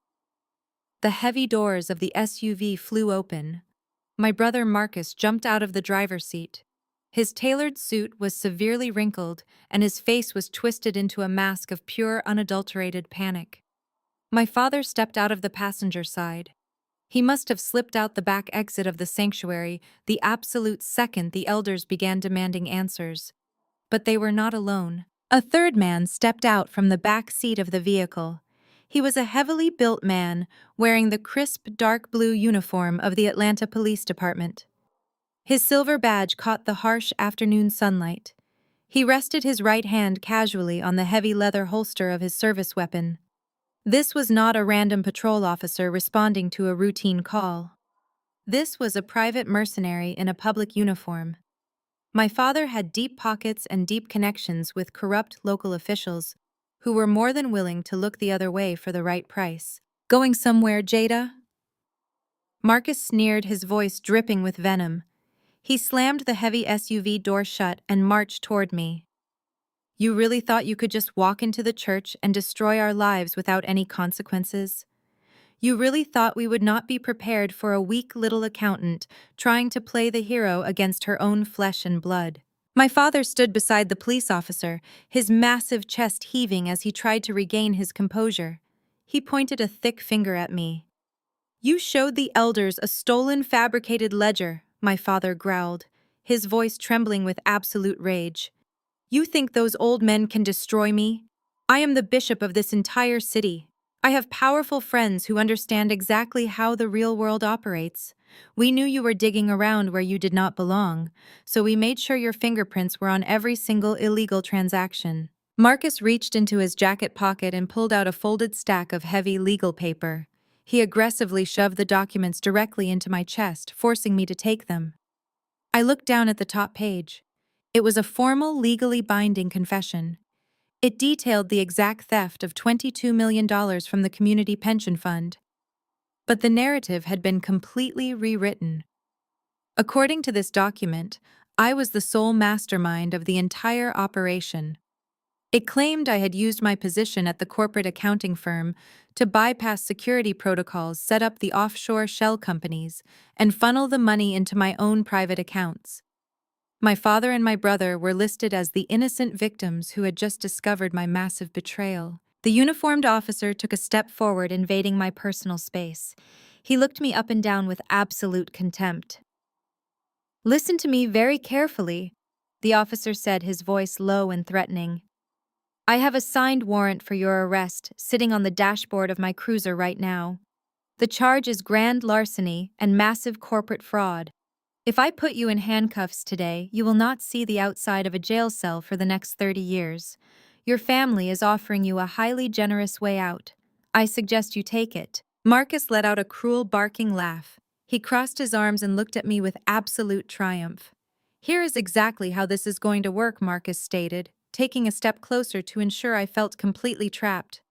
The heavy doors of the SUV flew open. My brother Marcus jumped out of the driver's seat. His tailored suit was severely wrinkled, and his face was twisted into a mask of pure, unadulterated panic. My father stepped out of the passenger side. He must have slipped out the back exit of the sanctuary the absolute second the elders began demanding answers. But they were not alone. A third man stepped out from the back seat of the vehicle. He was a heavily built man, wearing the crisp dark blue uniform of the Atlanta Police Department. His silver badge caught the harsh afternoon sunlight. He rested his right hand casually on the heavy leather holster of his service weapon. This was not a random patrol officer responding to a routine call. This was a private mercenary in a public uniform. My father had deep pockets and deep connections with corrupt local officials who were more than willing to look the other way for the right price. "Going somewhere, Jada?" Marcus sneered, his voice dripping with venom. He slammed the heavy SUV door shut and marched toward me. "You really thought you could just walk into the church and destroy our lives without any consequences? You really thought we would not be prepared for a weak little accountant trying to play the hero against her own flesh and blood?" My father stood beside the police officer, his massive chest heaving as he tried to regain his composure. He pointed a thick finger at me. "You showed the elders a stolen, fabricated ledger," my father growled, his voice trembling with absolute rage. "You think those old men can destroy me? I am the bishop of this entire city. I have powerful friends who understand exactly how the real world operates. We knew you were digging around where you did not belong, so we made sure your fingerprints were on every single illegal transaction." Marcus reached into his jacket pocket and pulled out a folded stack of heavy legal paper. He aggressively shoved the documents directly into my chest, forcing me to take them. I looked down at the top page. It was a formal, legally binding confession. It detailed the exact theft of $22 million from the community pension fund. But the narrative had been completely rewritten. According to this document, I was the sole mastermind of the entire operation. It claimed I had used my position at the corporate accounting firm to bypass security protocols, set up the offshore shell companies, and funnel the money into my own private accounts. My father and my brother were listed as the innocent victims who had just discovered my massive betrayal. The uniformed officer took a step forward, invading my personal space. He looked me up and down with absolute contempt. "Listen to me very carefully," the officer said, his voice low and threatening. "I have a signed warrant for your arrest sitting on the dashboard of my cruiser right now. The charge is grand larceny and massive corporate fraud. If I put you in handcuffs today, you will not see the outside of a jail cell for the next 30 years. Your family is offering you a highly generous way out. I suggest you take it." Marcus let out a cruel, barking laugh. He crossed his arms and looked at me with absolute triumph. "Here is exactly how this is going to work," Marcus stated, taking a step closer to ensure I felt completely trapped.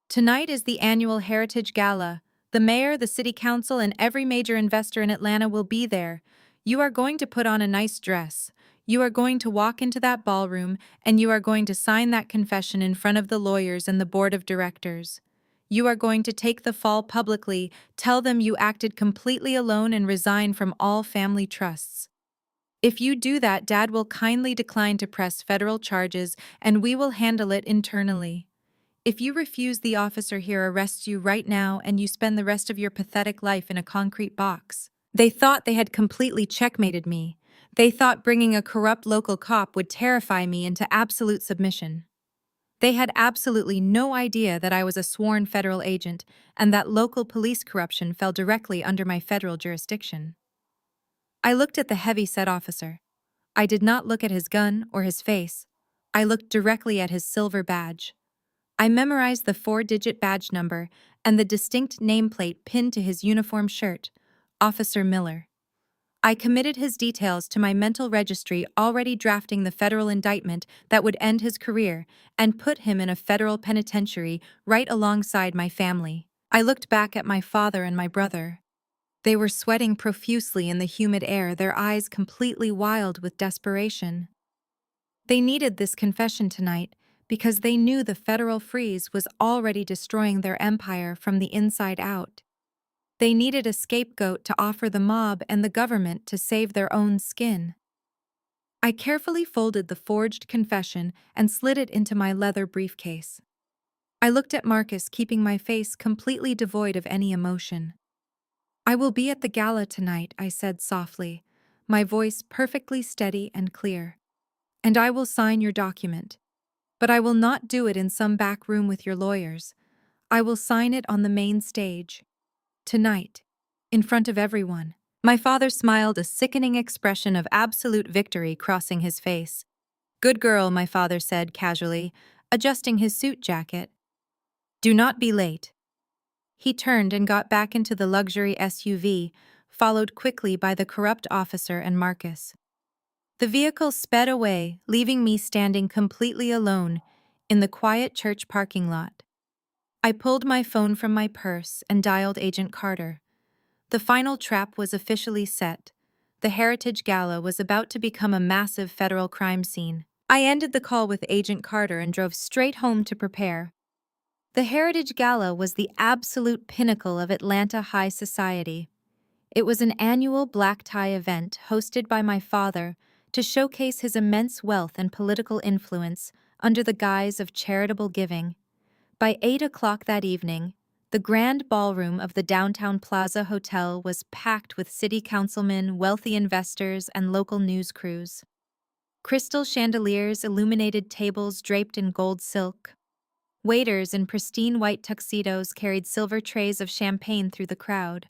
"Tonight is the annual Heritage Gala. The mayor, the city council, and every major investor in Atlanta will be there. You are going to put on a nice dress. You are going to walk into that ballroom, and you are going to sign that confession in front of the lawyers and the board of directors. You are going to take the fall publicly, tell them you acted completely alone and resign from all family trusts. If you do that, Dad will kindly decline to press federal charges, and we will handle it internally. If you refuse, the officer here arrests you right now and you spend the rest of your pathetic life in a concrete box." They thought they had completely checkmated me. They thought bringing a corrupt local cop would terrify me into absolute submission. They had absolutely no idea that I was a sworn federal agent and that local police corruption fell directly under my federal jurisdiction. I looked at the heavy-set officer. I did not look at his gun or his face. I looked directly at his silver badge. I memorized the 4-digit badge number and the distinct nameplate pinned to his uniform shirt, Officer Miller. I committed his details to my mental registry, already drafting the federal indictment that would end his career and put him in a federal penitentiary right alongside my family. I looked back at my father and my brother. They were sweating profusely in the humid air, their eyes completely wild with desperation. They needed this confession tonight because they knew the federal freeze was already destroying their empire from the inside out. They needed a scapegoat to offer the mob and the government to save their own skin. I carefully folded the forged confession and slid it into my leather briefcase. I looked at Marcus, keeping my face completely devoid of any emotion. "I will be at the gala tonight," I said softly, my voice perfectly steady and clear. "And I will sign your document. But I will not do it in some back room with your lawyers. I will sign it on the main stage. Tonight. In front of everyone." My father smiled, a sickening expression of absolute victory crossing his face. "Good girl," my father said casually, adjusting his suit jacket. "Do not be late." He turned and got back into the luxury SUV, followed quickly by the corrupt officer and Marcus. The vehicle sped away, leaving me standing completely alone in the quiet church parking lot. I pulled my phone from my purse and dialed Agent Carter. The final trap was officially set. The Heritage Gala was about to become a massive federal crime scene. I ended the call with Agent Carter and drove straight home to prepare. The Heritage Gala was the absolute pinnacle of Atlanta high society. It was an annual black tie event hosted by my father to showcase his immense wealth and political influence under the guise of charitable giving. By 8 o'clock that evening, the grand ballroom of the Downtown Plaza Hotel was packed with city councilmen, wealthy investors, and local news crews. Crystal chandeliers illuminated tables draped in gold silk. Waiters in pristine white tuxedos carried silver trays of champagne through the crowd.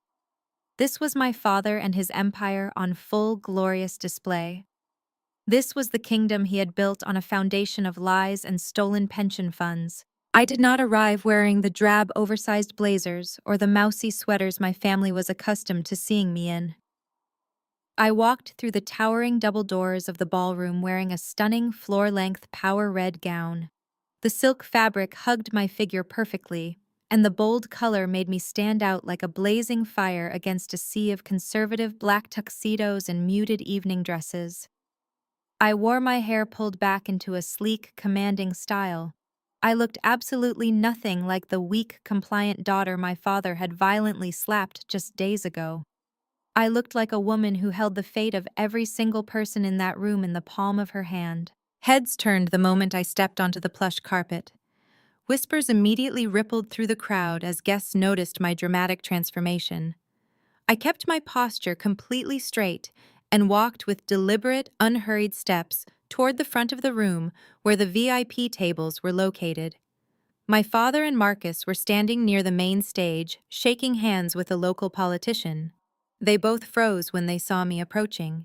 This was my father and his empire on full, glorious display. This was the kingdom he had built on a foundation of lies and stolen pension funds. I did not arrive wearing the drab, oversized blazers or the mousy sweaters my family was accustomed to seeing me in. I walked through the towering double doors of the ballroom wearing a stunning floor-length power red gown. The silk fabric hugged my figure perfectly, and the bold color made me stand out like a blazing fire against a sea of conservative black tuxedos and muted evening dresses. I wore my hair pulled back into a sleek, commanding style. I looked absolutely nothing like the weak, compliant daughter my father had violently slapped just days ago. I looked like a woman who held the fate of every single person in that room in the palm of her hand. Heads turned the moment I stepped onto the plush carpet. Whispers immediately rippled through the crowd as guests noticed my dramatic transformation. I kept my posture completely straight and walked with deliberate, unhurried steps toward the front of the room where the VIP tables were located. My father and Marcus were standing near the main stage, shaking hands with a local politician. They both froze when they saw me approaching.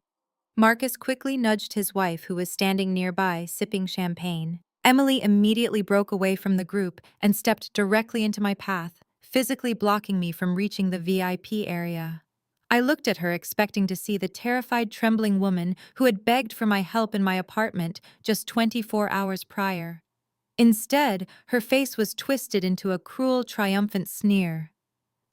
Marcus quickly nudged his wife, who was standing nearby, sipping champagne. Emily immediately broke away from the group and stepped directly into my path, physically blocking me from reaching the VIP area. I looked at her, expecting to see the terrified, trembling woman who had begged for my help in my apartment just 24 hours prior. Instead, her face was twisted into a cruel, triumphant sneer.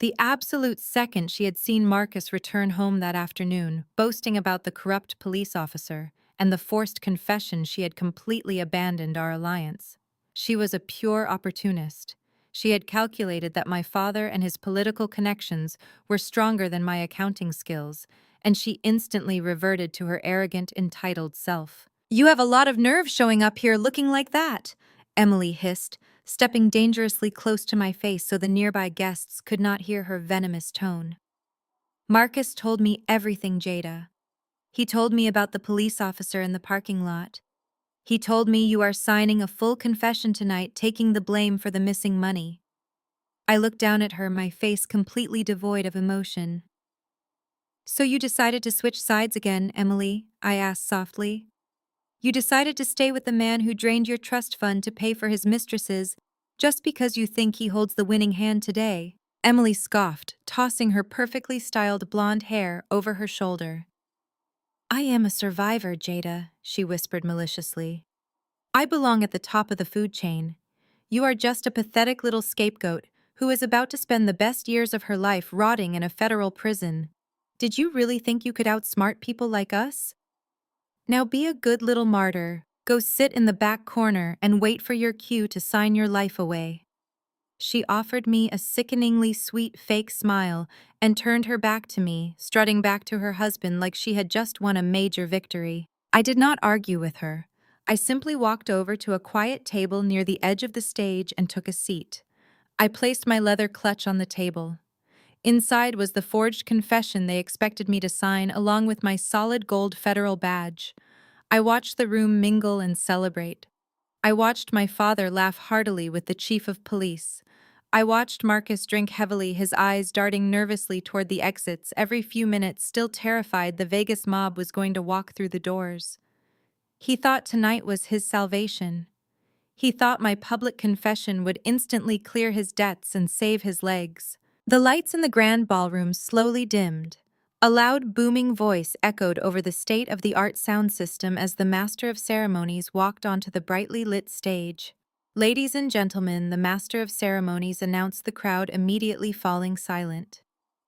The absolute second she had seen Marcus return home that afternoon, boasting about the corrupt police officer and the forced confession she had completely abandoned our alliance. She was a pure opportunist. She had calculated that my father and his political connections were stronger than my accounting skills, and she instantly reverted to her arrogant, entitled self. "You have a lot of nerve showing up here looking like that," Emily hissed, stepping dangerously close to my face so the nearby guests could not hear her venomous tone. "Marcus told me everything, Jada. He told me about the police officer in the parking lot. He told me you are signing a full confession tonight, taking the blame for the missing money." I looked down at her, my face completely devoid of emotion. "So you decided to switch sides again, Emily?" I asked softly. "You decided to stay with the man who drained your trust fund to pay for his mistresses just because you think he holds the winning hand today?" Emily scoffed, tossing her perfectly styled blonde hair over her shoulder. "I am a survivor, Jada," she whispered maliciously. "I belong at the top of the food chain. You are just a pathetic little scapegoat who is about to spend the best years of her life rotting in a federal prison. Did you really think you could outsmart people like us? Now be a good little martyr, go sit in the back corner and wait for your cue to sign your life away." She offered me a sickeningly sweet fake smile and turned her back to me, strutting back to her husband like she had just won a major victory. I did not argue with her. I simply walked over to a quiet table near the edge of the stage and took a seat. I placed my leather clutch on the table. Inside was the forged confession they expected me to sign, along with my solid gold federal badge. I watched the room mingle and celebrate. I watched my father laugh heartily with the chief of police. I watched Marcus drink heavily, his eyes darting nervously toward the exits every few minutes, still terrified the Vegas mob was going to walk through the doors. He thought tonight was his salvation. He thought my public confession would instantly clear his debts and save his legs. The lights in the grand ballroom slowly dimmed. A loud, booming voice echoed over the state-of-the-art sound system as the Master of Ceremonies walked onto the brightly lit stage. "Ladies and gentlemen," the Master of Ceremonies announced, the crowd immediately falling silent.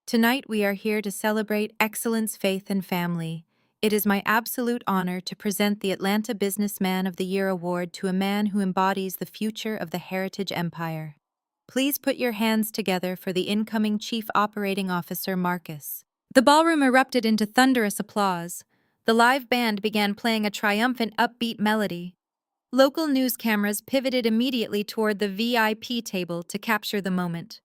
"Tonight we are here to celebrate excellence, faith, and family. It is my absolute honor to present the Atlanta Businessman of the Year award to a man who embodies the future of the Heritage Empire. Please put your hands together for the incoming Chief Operating Officer, Marcus." The ballroom erupted into thunderous applause. The live band began playing a triumphant, upbeat melody. Local news cameras pivoted immediately toward the VIP table to capture the moment.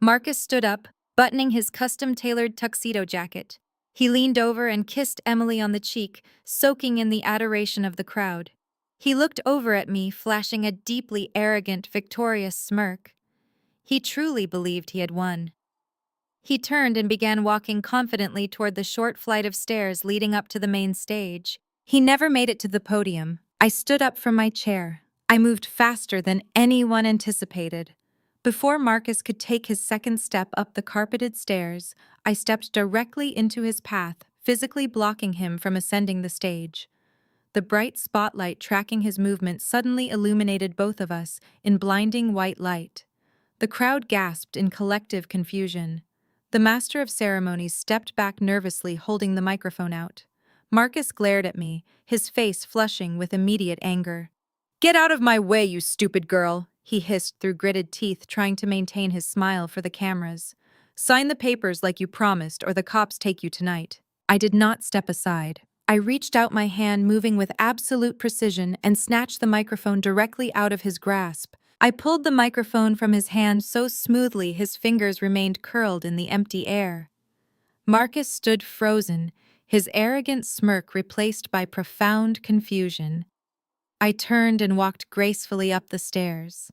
Marcus stood up, buttoning his custom-tailored tuxedo jacket. He leaned over and kissed Emily on the cheek, soaking in the adoration of the crowd. He looked over at me, flashing a deeply arrogant, victorious smirk. He truly believed he had won. He turned and began walking confidently toward the short flight of stairs leading up to the main stage. He never made it to the podium. I stood up from my chair. I moved faster than anyone anticipated. Before Marcus could take his second step up the carpeted stairs, I stepped directly into his path, physically blocking him from ascending the stage. The bright spotlight tracking his movements suddenly illuminated both of us in blinding white light. The crowd gasped in collective confusion. The Master of Ceremonies stepped back nervously, holding the microphone out. Marcus glared at me, his face flushing with immediate anger. "Get out of my way, you stupid girl," he hissed through gritted teeth, trying to maintain his smile for the cameras. "Sign the papers like you promised, or the cops take you tonight." I did not step aside. I reached out my hand, moving with absolute precision, and snatched the microphone directly out of his grasp. I pulled the microphone from his hand so smoothly his fingers remained curled in the empty air. Marcus stood frozen, his arrogant smirk replaced by profound confusion. I turned and walked gracefully up the stairs,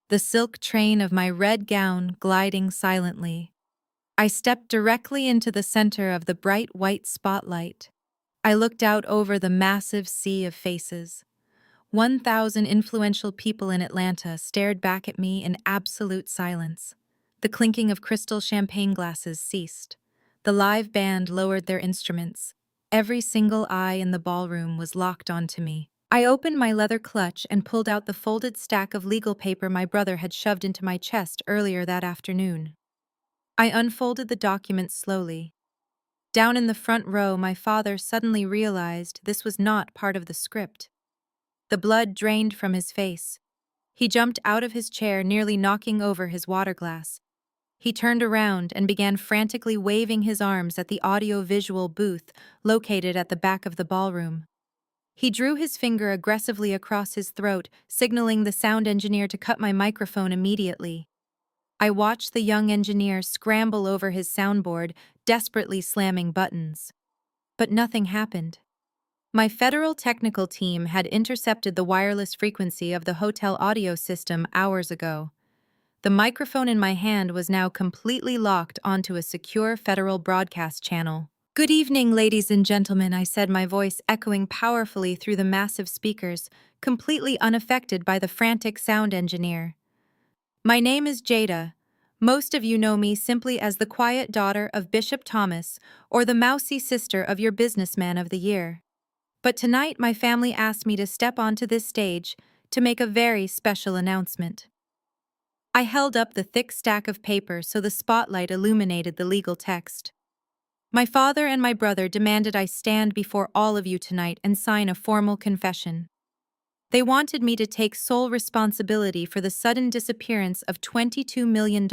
the silk train of my red gown gliding silently. I stepped directly into the center of the bright white spotlight. I looked out over the massive sea of faces. 1,000 influential people in Atlanta stared back at me in absolute silence. The clinking of crystal champagne glasses ceased. The live band lowered their instruments. Every single eye in the ballroom was locked onto me. I opened my leather clutch and pulled out the folded stack of legal paper my brother had shoved into my chest earlier that afternoon. I unfolded the document slowly. Down in the front row, my father suddenly realized this was not part of the script. The blood drained from his face. He jumped out of his chair, nearly knocking over his water glass. He turned around and began frantically waving his arms at the audio-visual booth located at the back of the ballroom. He drew his finger aggressively across his throat, signaling the sound engineer to cut my microphone immediately. I watched the young engineer scramble over his soundboard, desperately slamming buttons. But nothing happened. My federal technical team had intercepted the wireless frequency of the hotel audio system hours ago. The microphone in my hand was now completely locked onto a secure federal broadcast channel. "Good evening, ladies and gentlemen," I said, my voice echoing powerfully through the massive speakers, completely unaffected by the frantic sound engineer. "My name is Jada. Most of you know me simply as the quiet daughter of Bishop Thomas or the mousy sister of your businessman of the year. But tonight my family asked me to step onto this stage to make a very special announcement." I held up the thick stack of paper so the spotlight illuminated the legal text. "My father and my brother demanded I stand before all of you tonight and sign a formal confession. They wanted me to take sole responsibility for the sudden disappearance of $22 million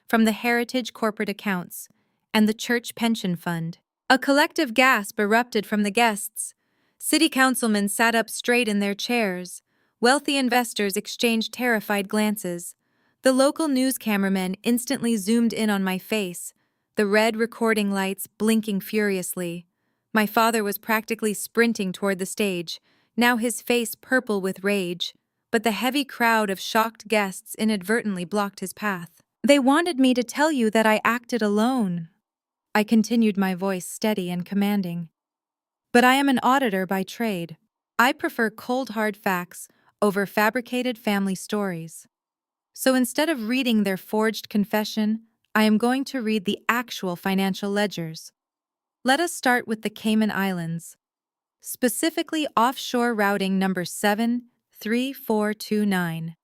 from the Heritage corporate accounts and the church pension fund." A collective gasp erupted from the guests. City councilmen sat up straight in their chairs. Wealthy investors exchanged terrified glances. The local news cameramen instantly zoomed in on my face, the red recording lights blinking furiously. My father was practically sprinting toward the stage, now his face purple with rage, but the heavy crowd of shocked guests inadvertently blocked his path. "They wanted me to tell you that I acted alone," I continued, my voice steady and commanding. "But I am an auditor by trade. I prefer cold hard facts over fabricated family stories. So instead of reading their forged confession, I am going to read the actual financial ledgers. Let us start with the Cayman Islands, specifically offshore routing number 73429.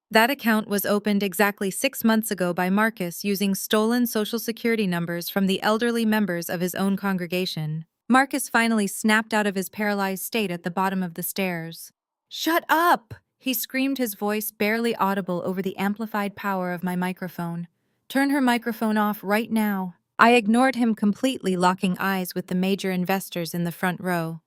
That account was opened exactly 6 months ago by Marcus using stolen Social Security numbers from the elderly members of his own congregation." Marcus finally snapped out of his paralyzed state at the bottom of the stairs. "Shut up!" he screamed, his voice barely audible over the amplified power of my microphone. "Turn her microphone off right now." I ignored him completely, locking eyes with the major investors in the front row.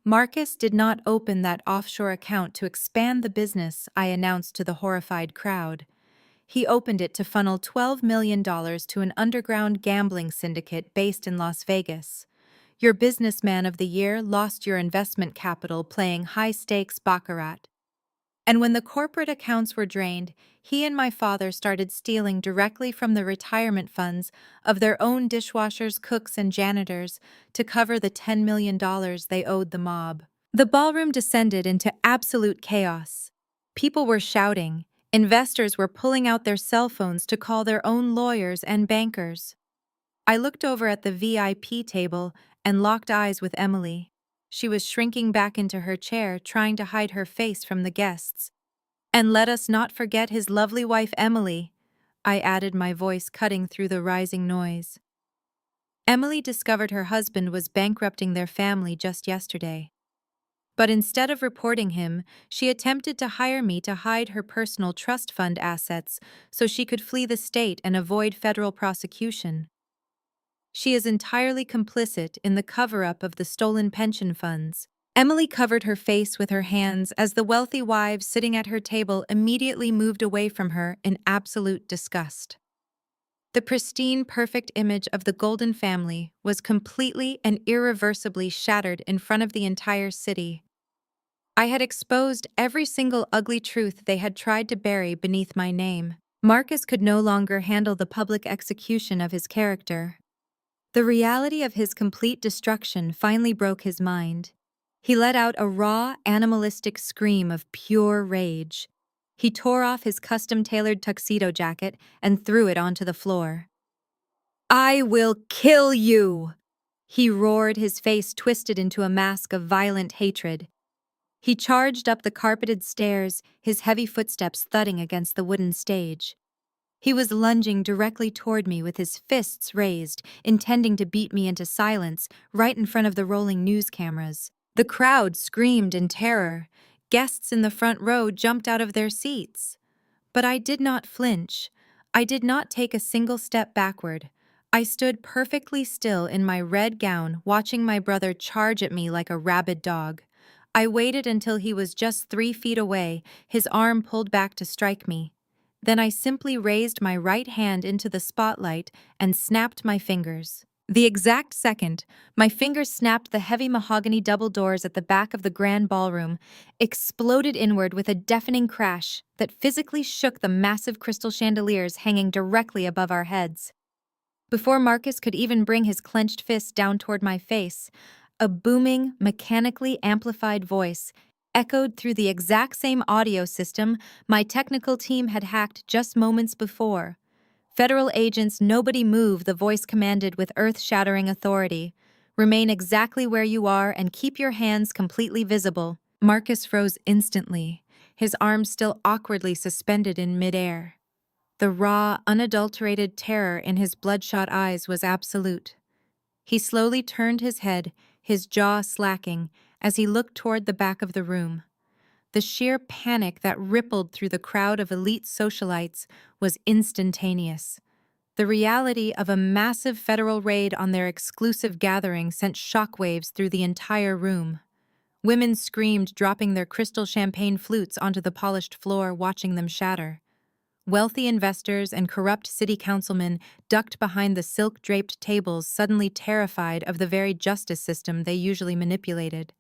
Marcus did not open that offshore account to expand the business, I announced to the horrified crowd. He opened it to funnel $12 million to an underground gambling syndicate based in Las Vegas. Your businessman of the year lost your investment capital playing high-stakes baccarat. And when the corporate accounts were drained, he and my father started stealing directly from the retirement funds of their own dishwashers, cooks, and janitors to cover the $10 million they owed the mob. The ballroom descended into absolute chaos. People were shouting. Investors were pulling out their cell phones to call their own lawyers and bankers. I looked over at the VIP table and locked eyes with Emily. She was shrinking back into her chair, trying to hide her face from the guests. "And let us not forget his lovely wife Emily," I added, my voice cutting through the rising noise. Emily discovered her husband was bankrupting their family just yesterday. But instead of reporting him, she attempted to hire me to hide her personal trust fund assets so she could flee the state and avoid federal prosecution. She is entirely complicit in the cover-up of the stolen pension funds. Emily covered her face with her hands as the wealthy wives sitting at her table immediately moved away from her in absolute disgust. The pristine, perfect image of the Golden family was completely and irreversibly shattered in front of the entire city. I had exposed every single ugly truth they had tried to bury beneath my name. Marcus could no longer handle the public execution of his character. The reality of his complete destruction finally broke his mind. He let out a raw, animalistic scream of pure rage. He tore off his custom-tailored tuxedo jacket and threw it onto the floor. "I will kill you!" He roared, his face twisted into a mask of violent hatred. He charged up the carpeted stairs, his heavy footsteps thudding against the wooden stage. He was lunging directly toward me with his fists raised, intending to beat me into silence right in front of the rolling news cameras. The crowd screamed in terror. Guests in the front row jumped out of their seats. But I did not flinch. I did not take a single step backward. I stood perfectly still in my red gown, watching my brother charge at me like a rabid dog. I waited until he was just 3 feet away, his arm pulled back to strike me. Then I simply raised my right hand into the spotlight and snapped my fingers. The exact second, my fingers snapped, the heavy mahogany double doors at the back of the grand ballroom exploded inward with a deafening crash that physically shook the massive crystal chandeliers hanging directly above our heads. Before Marcus could even bring his clenched fist down toward my face, a booming, mechanically amplified voice echoed through the exact same audio system my technical team had hacked just moments before. "Federal agents, nobody move," the voice commanded with earth-shattering authority. "Remain exactly where you are and keep your hands completely visible." Marcus froze instantly, his arms still awkwardly suspended in midair. The raw, unadulterated terror in his bloodshot eyes was absolute. He slowly turned his head, his jaw slacking, as he looked toward the back of the room. The sheer panic that rippled through the crowd of elite socialites was instantaneous. The reality of a massive federal raid on their exclusive gathering sent shockwaves through the entire room. Women screamed, dropping their crystal champagne flutes onto the polished floor, watching them shatter. Wealthy investors and corrupt city councilmen ducked behind the silk-draped tables, suddenly terrified of the very justice system they usually manipulated.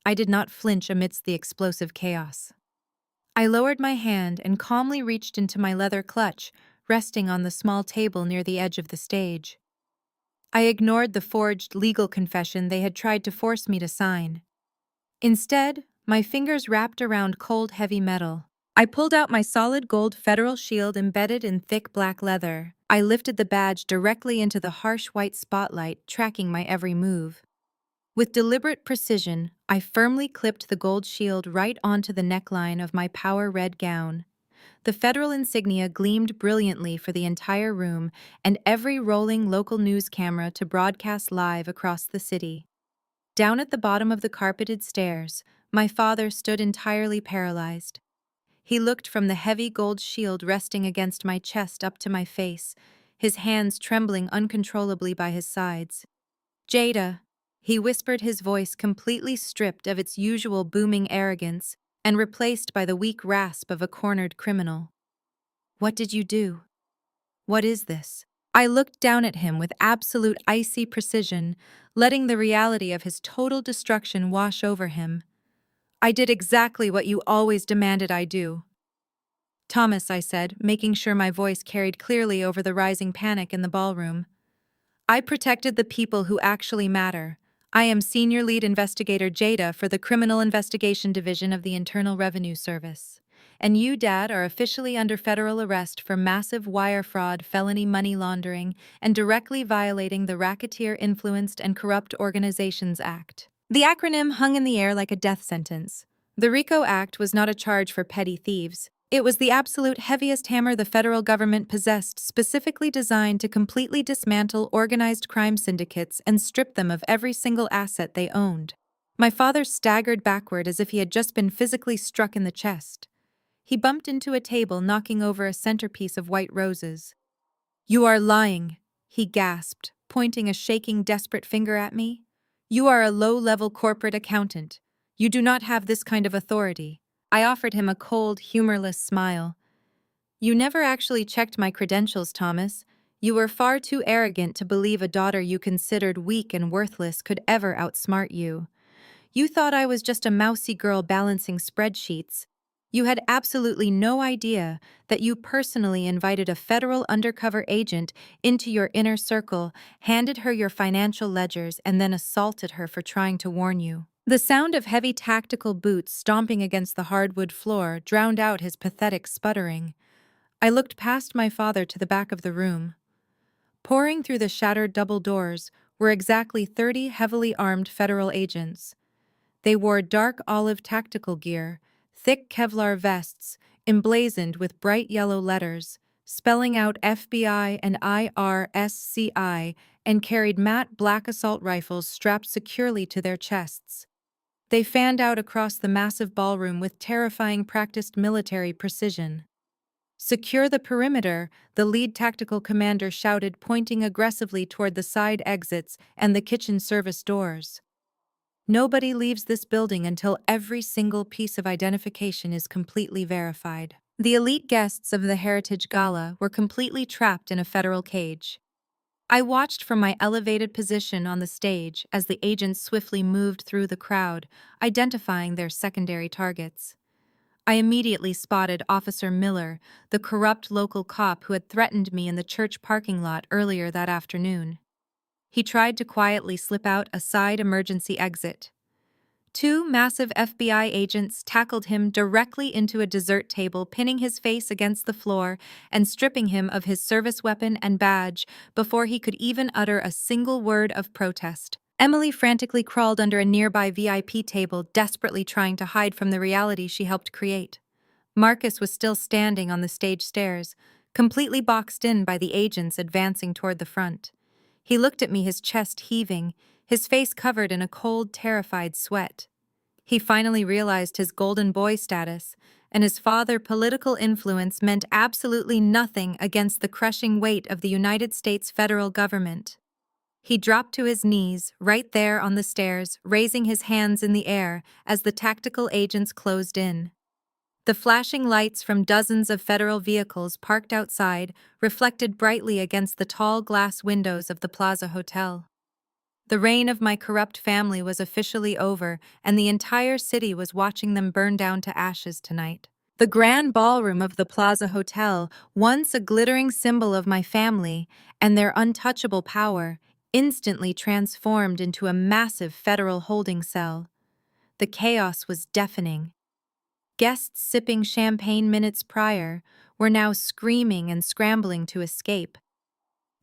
I did not flinch amidst the explosive chaos. I lowered my hand and calmly reached into my leather clutch, resting on the small table near the edge of the stage. I ignored the forged legal confession they had tried to force me to sign. Instead, my fingers wrapped around cold, heavy metal. I pulled out my solid gold federal shield embedded in thick black leather. I lifted the badge directly into the harsh white spotlight, tracking my every move. With deliberate precision, I firmly clipped the gold shield right onto the neckline of my power red gown. The federal insignia gleamed brilliantly for the entire room and every rolling local news camera to broadcast live across the city. Down at the bottom of the carpeted stairs, my father stood entirely paralyzed. He looked from the heavy gold shield resting against my chest up to my face, his hands trembling uncontrollably by his sides. "Jada," he whispered, his voice completely stripped of its usual booming arrogance and replaced by the weak rasp of a cornered criminal. "What did you do? What is this?" I looked down at him with absolute icy precision, letting the reality of his total destruction wash over him. "I did exactly what you always demanded I do." "Thomas," I said, making sure my voice carried clearly over the rising panic in the ballroom. "I protected the people who actually matter. I am Senior Lead Investigator Jada for the Criminal Investigation Division of the Internal Revenue Service. And you, Dad, are officially under federal arrest for massive wire fraud, felony money laundering, and directly violating the Racketeer-Influenced and Corrupt Organizations Act." The acronym hung in the air like a death sentence. The RICO Act was not a charge for petty thieves. It was the absolute heaviest hammer the federal government possessed, specifically designed to completely dismantle organized crime syndicates and strip them of every single asset they owned. My father staggered backward as if he had just been physically struck in the chest. He bumped into a table, knocking over a centerpiece of white roses. "You are lying," he gasped, pointing a shaking, desperate finger at me. "You are a low-level corporate accountant. You do not have this kind of authority." I offered him a cold, humorless smile. "You never actually checked my credentials, Thomas. You were far too arrogant to believe a daughter you considered weak and worthless could ever outsmart you. You thought I was just a mousy girl balancing spreadsheets. You had absolutely no idea that you personally invited a federal undercover agent into your inner circle, handed her your financial ledgers, and then assaulted her for trying to warn you. The sound of heavy tactical boots stomping against the hardwood floor drowned out his pathetic sputtering. I looked past my father to the back of the room. Pouring through the shattered double doors were exactly 30 heavily armed federal agents. They wore dark olive tactical gear, thick Kevlar vests, emblazoned with bright yellow letters, spelling out FBI and IRSCI, and carried matte black assault rifles strapped securely to their chests. They fanned out across the massive ballroom with terrifying practiced military precision. "Secure the perimeter," the lead tactical commander shouted, pointing aggressively toward the side exits and the kitchen service doors. "Nobody leaves this building until every single piece of identification is completely verified." The elite guests of the Heritage Gala were completely trapped in a federal cage. I watched from my elevated position on the stage as the agents swiftly moved through the crowd, identifying their secondary targets. I immediately spotted Officer Miller, the corrupt local cop who had threatened me in the church parking lot earlier that afternoon. He tried to quietly slip out a side emergency exit. Two massive FBI agents tackled him directly into a dessert table, pinning his face against the floor and stripping him of his service weapon and badge before he could even utter a single word of protest. Emily frantically crawled under a nearby VIP table, desperately trying to hide from the reality she helped create. Marcus was still standing on the stage stairs, completely boxed in by the agents advancing toward the front. He looked at me, his chest heaving, his face covered in a cold, terrified sweat. He finally realized his golden boy status, and his father's political influence meant absolutely nothing against the crushing weight of the United States federal government. He dropped to his knees, right there on the stairs, raising his hands in the air as the tactical agents closed in. The flashing lights from dozens of federal vehicles parked outside reflected brightly against the tall glass windows of the Plaza Hotel. The reign of my corrupt family was officially over, and the entire city was watching them burn down to ashes tonight. The grand ballroom of the Plaza Hotel, once a glittering symbol of my family and their untouchable power, instantly transformed into a massive federal holding cell. The chaos was deafening. Guests sipping champagne minutes prior were now screaming and scrambling to escape.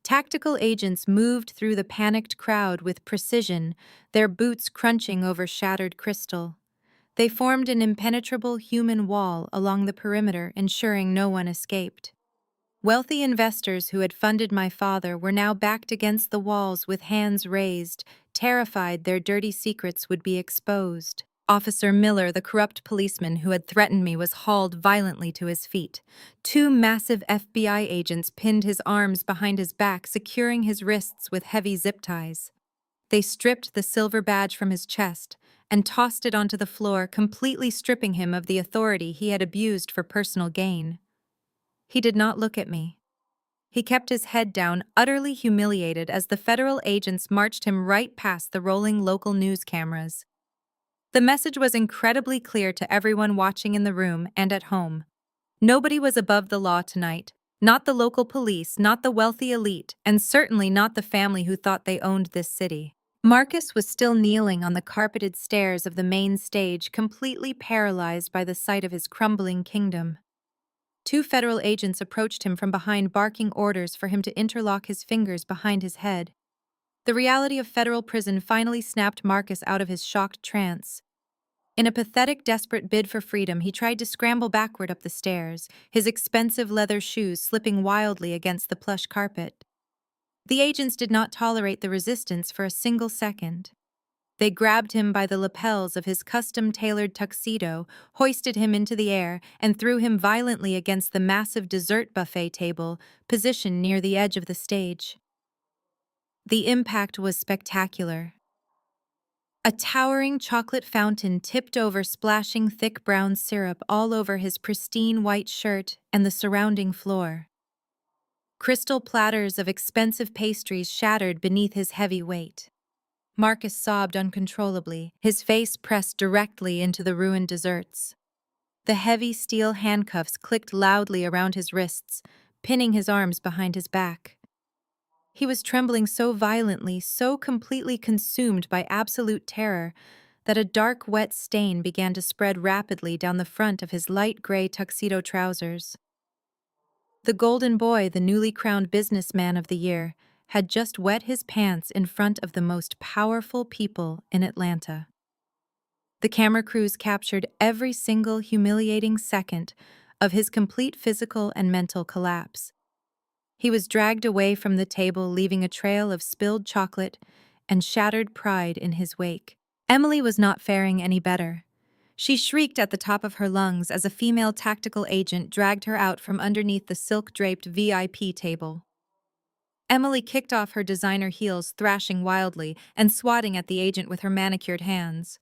Tactical agents moved through the panicked crowd with precision, their boots crunching over shattered crystal. They formed an impenetrable human wall along the perimeter, ensuring no one escaped. Wealthy investors who had funded my father were now backed against the walls with hands raised, terrified their dirty secrets would be exposed. Officer Miller, the corrupt policeman who had threatened me, was hauled violently to his feet. Two massive FBI agents pinned his arms behind his back, securing his wrists with heavy zip ties. They stripped the silver badge from his chest and tossed it onto the floor, completely stripping him of the authority he had abused for personal gain. He did not look at me. He kept his head down, utterly humiliated as the federal agents marched him right past the rolling local news cameras. The message was incredibly clear to everyone watching in the room and at home. Nobody was above the law tonight. Not the local police, not the wealthy elite, and certainly not the family who thought they owned this city. Marcus was still kneeling on the carpeted stairs of the main stage, completely paralyzed by the sight of his crumbling kingdom. Two federal agents approached him from behind, barking orders for him to interlock his fingers behind his head. The reality of federal prison finally snapped Marcus out of his shocked trance. In a pathetic, desperate bid for freedom, he tried to scramble backward up the stairs, his expensive leather shoes slipping wildly against the plush carpet. The agents did not tolerate the resistance for a single second. They grabbed him by the lapels of his custom-tailored tuxedo, hoisted him into the air, and threw him violently against the massive dessert buffet table positioned near the edge of the stage. The impact was spectacular. A towering chocolate fountain tipped over, splashing thick brown syrup all over his pristine white shirt and the surrounding floor. Crystal platters of expensive pastries shattered beneath his heavy weight. Marcus sobbed uncontrollably, his face pressed directly into the ruined desserts. The heavy steel handcuffs clicked loudly around his wrists, pinning his arms behind his back. He was trembling so violently, so completely consumed by absolute terror, that a dark, wet stain began to spread rapidly down the front of his light gray tuxedo trousers. The golden boy, the newly crowned businessman of the year, had just wet his pants in front of the most powerful people in Atlanta. The camera crews captured every single humiliating second of his complete physical and mental collapse. He was dragged away from the table, leaving a trail of spilled chocolate and shattered pride in his wake. Emily was not faring any better. She shrieked at the top of her lungs as a female tactical agent dragged her out from underneath the silk-draped VIP table. Emily kicked off her designer heels, thrashing wildly and swatting at the agent with her manicured hands.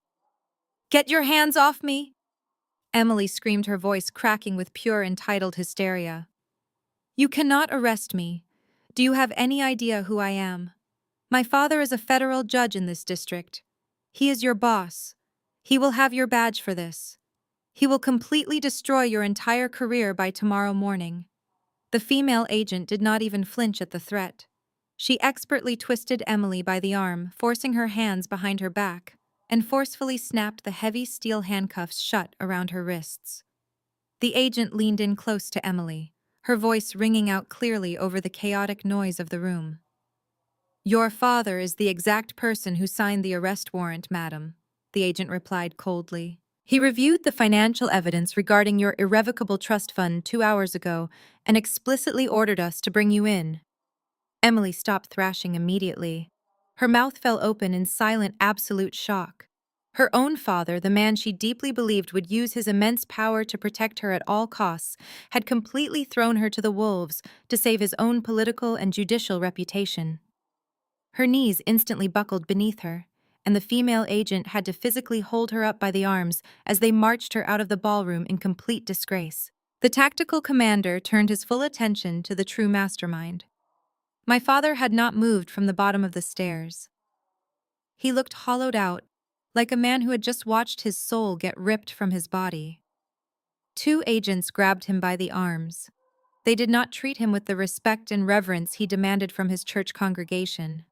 "Get your hands off me!" Emily screamed, her voice cracking with pure entitled hysteria. "You cannot arrest me. Do you have any idea who I am? My father is a federal judge in this district. He is your boss. He will have your badge for this. He will completely destroy your entire career by tomorrow morning." The female agent did not even flinch at the threat. She expertly twisted Emily by the arm, forcing her hands behind her back, and forcefully snapped the heavy steel handcuffs shut around her wrists. The agent leaned in close to Emily, her voice ringing out clearly over the chaotic noise of the room. "Your father is the exact person who signed the arrest warrant, madam," the agent replied coldly. "He reviewed the financial evidence regarding your irrevocable trust fund 2 hours ago and explicitly ordered us to bring you in." Emily stopped thrashing immediately. Her mouth fell open in silent, absolute shock. Her own father, the man she deeply believed would use his immense power to protect her at all costs, had completely thrown her to the wolves to save his own political and judicial reputation. Her knees instantly buckled beneath her, and the female agent had to physically hold her up by the arms as they marched her out of the ballroom in complete disgrace. The tactical commander turned his full attention to the true mastermind. My father had not moved from the bottom of the stairs. He looked hollowed out, like a man who had just watched his soul get ripped from his body. 2 agents grabbed him by the arms. They did not treat him with the respect and reverence he demanded from his church congregation.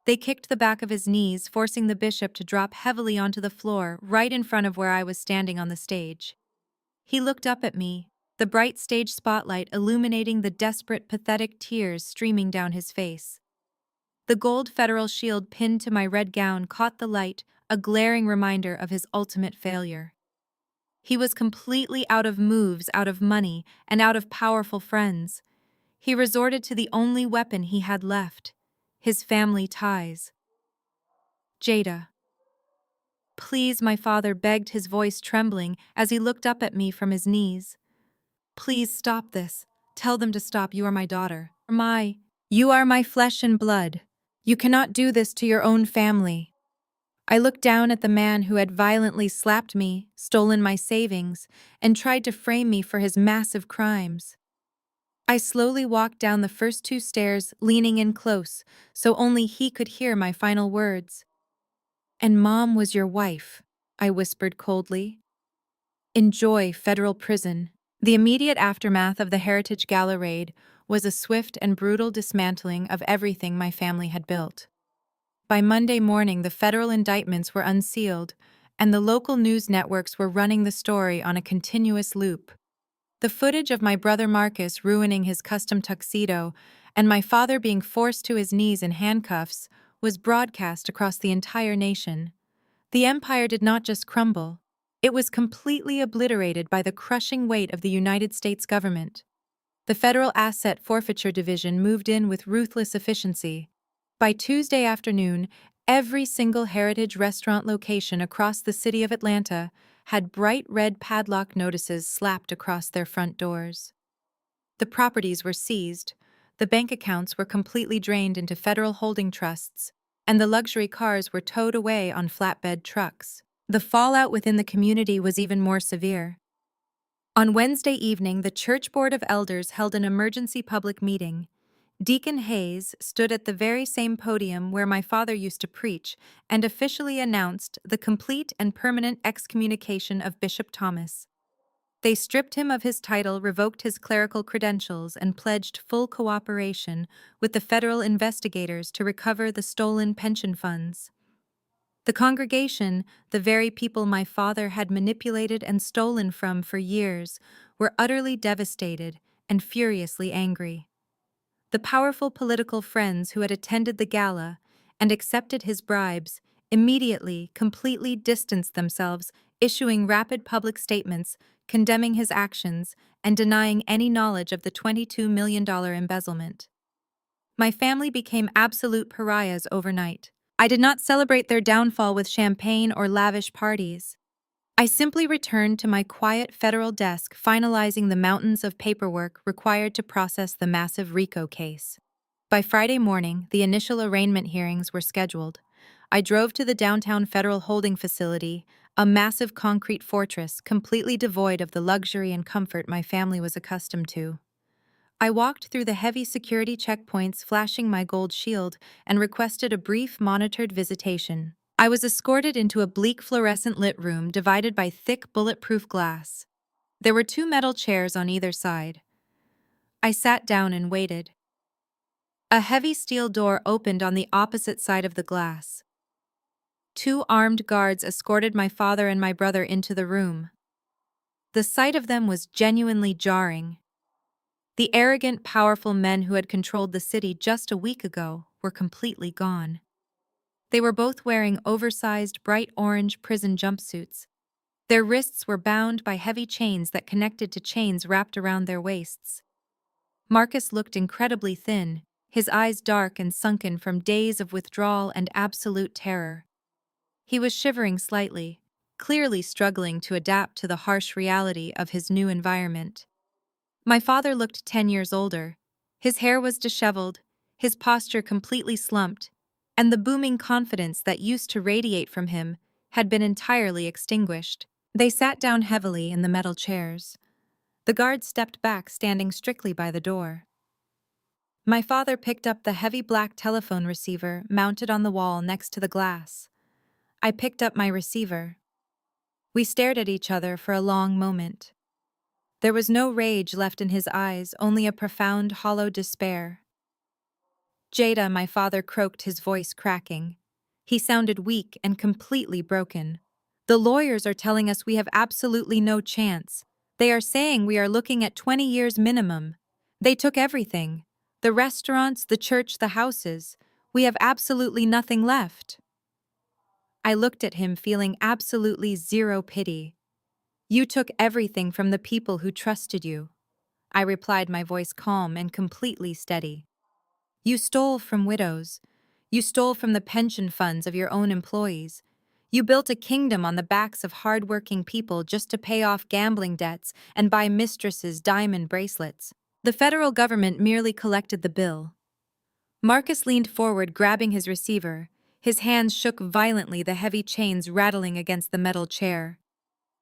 They kicked the back of his knees, forcing the bishop to drop heavily onto the floor right in front of where I was standing on the stage. He looked up at me, the bright stage spotlight illuminating the desperate, pathetic tears streaming down his face. The gold federal shield pinned to my red gown caught the light, a glaring reminder of his ultimate failure. He was completely out of moves, out of money, and out of powerful friends. He resorted to the only weapon he had left: his family ties. "Jada, please," my father begged, his voice trembling as he looked up at me from his knees. "Please stop this. Tell them to stop. You are my daughter. You are my flesh and blood. You cannot do this to your own family." I looked down at the man who had violently slapped me, stolen my savings, and tried to frame me for his massive crimes. I slowly walked down the first 2 stairs, leaning in close, so only he could hear my final words. "And Mom was your wife," I whispered coldly. "Enjoy federal prison." The immediate aftermath of the Heritage Gala raid was a swift and brutal dismantling of everything my family had built. By Monday morning, the federal indictments were unsealed, and the local news networks were running the story on a continuous loop. The footage of my brother Marcus ruining his custom tuxedo and my father being forced to his knees in handcuffs was broadcast across the entire nation. The empire did not just crumble, it was completely obliterated by the crushing weight of the United States government. The Federal Asset Forfeiture Division moved in with ruthless efficiency. By Tuesday afternoon, every single Heritage restaurant location across the city of Atlanta had bright red padlock notices slapped across their front doors. The properties were seized, the bank accounts were completely drained into federal holding trusts, and the luxury cars were towed away on flatbed trucks. The fallout within the community was even more severe. On Wednesday evening, the Church Board of Elders held an emergency public meeting. Deacon Hayes stood at the very same podium where my father used to preach and officially announced the complete and permanent excommunication of Bishop Thomas. They stripped him of his title, revoked his clerical credentials, and pledged full cooperation with the federal investigators to recover the stolen pension funds. The congregation, the very people my father had manipulated and stolen from for years, were utterly devastated and furiously angry. The powerful political friends who had attended the gala and accepted his bribes immediately completely distanced themselves, issuing rapid public statements condemning his actions and denying any knowledge of the $22 million embezzlement. My family became absolute pariahs overnight. I did not celebrate their downfall with champagne or lavish parties. I simply returned to my quiet federal desk, finalizing the mountains of paperwork required to process the massive RICO case. By Friday morning, the initial arraignment hearings were scheduled. I drove to the downtown federal holding facility, a massive concrete fortress completely devoid of the luxury and comfort my family was accustomed to. I walked through the heavy security checkpoints, flashing my gold shield, and requested a brief monitored visitation. I was escorted into a bleak fluorescent lit room divided by thick bulletproof glass. There were 2 metal chairs on either side. I sat down and waited. A heavy steel door opened on the opposite side of the glass. 2 armed guards escorted my father and my brother into the room. The sight of them was genuinely jarring. The arrogant, powerful men who had controlled the city just a week ago were completely gone. They were both wearing oversized, bright orange prison jumpsuits. Their wrists were bound by heavy chains that connected to chains wrapped around their waists. Marcus looked incredibly thin, his eyes dark and sunken from days of withdrawal and absolute terror. He was shivering slightly, clearly struggling to adapt to the harsh reality of his new environment. My father looked 10 years older. His hair was disheveled, his posture completely slumped, and the booming confidence that used to radiate from him had been entirely extinguished. They sat down heavily in the metal chairs. The guard stepped back, standing strictly by the door. My father picked up the heavy black telephone receiver mounted on the wall next to the glass. I picked up my receiver. We stared at each other for a long moment. There was no rage left in his eyes, only a profound, hollow despair. "Jada," my father croaked, his voice cracking. He sounded weak and completely broken. "The lawyers are telling us we have absolutely no chance. They are saying we are looking at 20 years minimum. They took everything. The restaurants, the church, the houses. We have absolutely nothing left." I looked at him, feeling absolutely zero pity. "You took everything from the people who trusted you," I replied, my voice calm and completely steady. "You stole from widows. You stole from the pension funds of your own employees. You built a kingdom on the backs of hard-working people just to pay off gambling debts and buy mistresses' diamond bracelets. The federal government merely collected the bill." Marcus leaned forward, grabbing his receiver. His hands shook violently, the heavy chains rattling against the metal chair.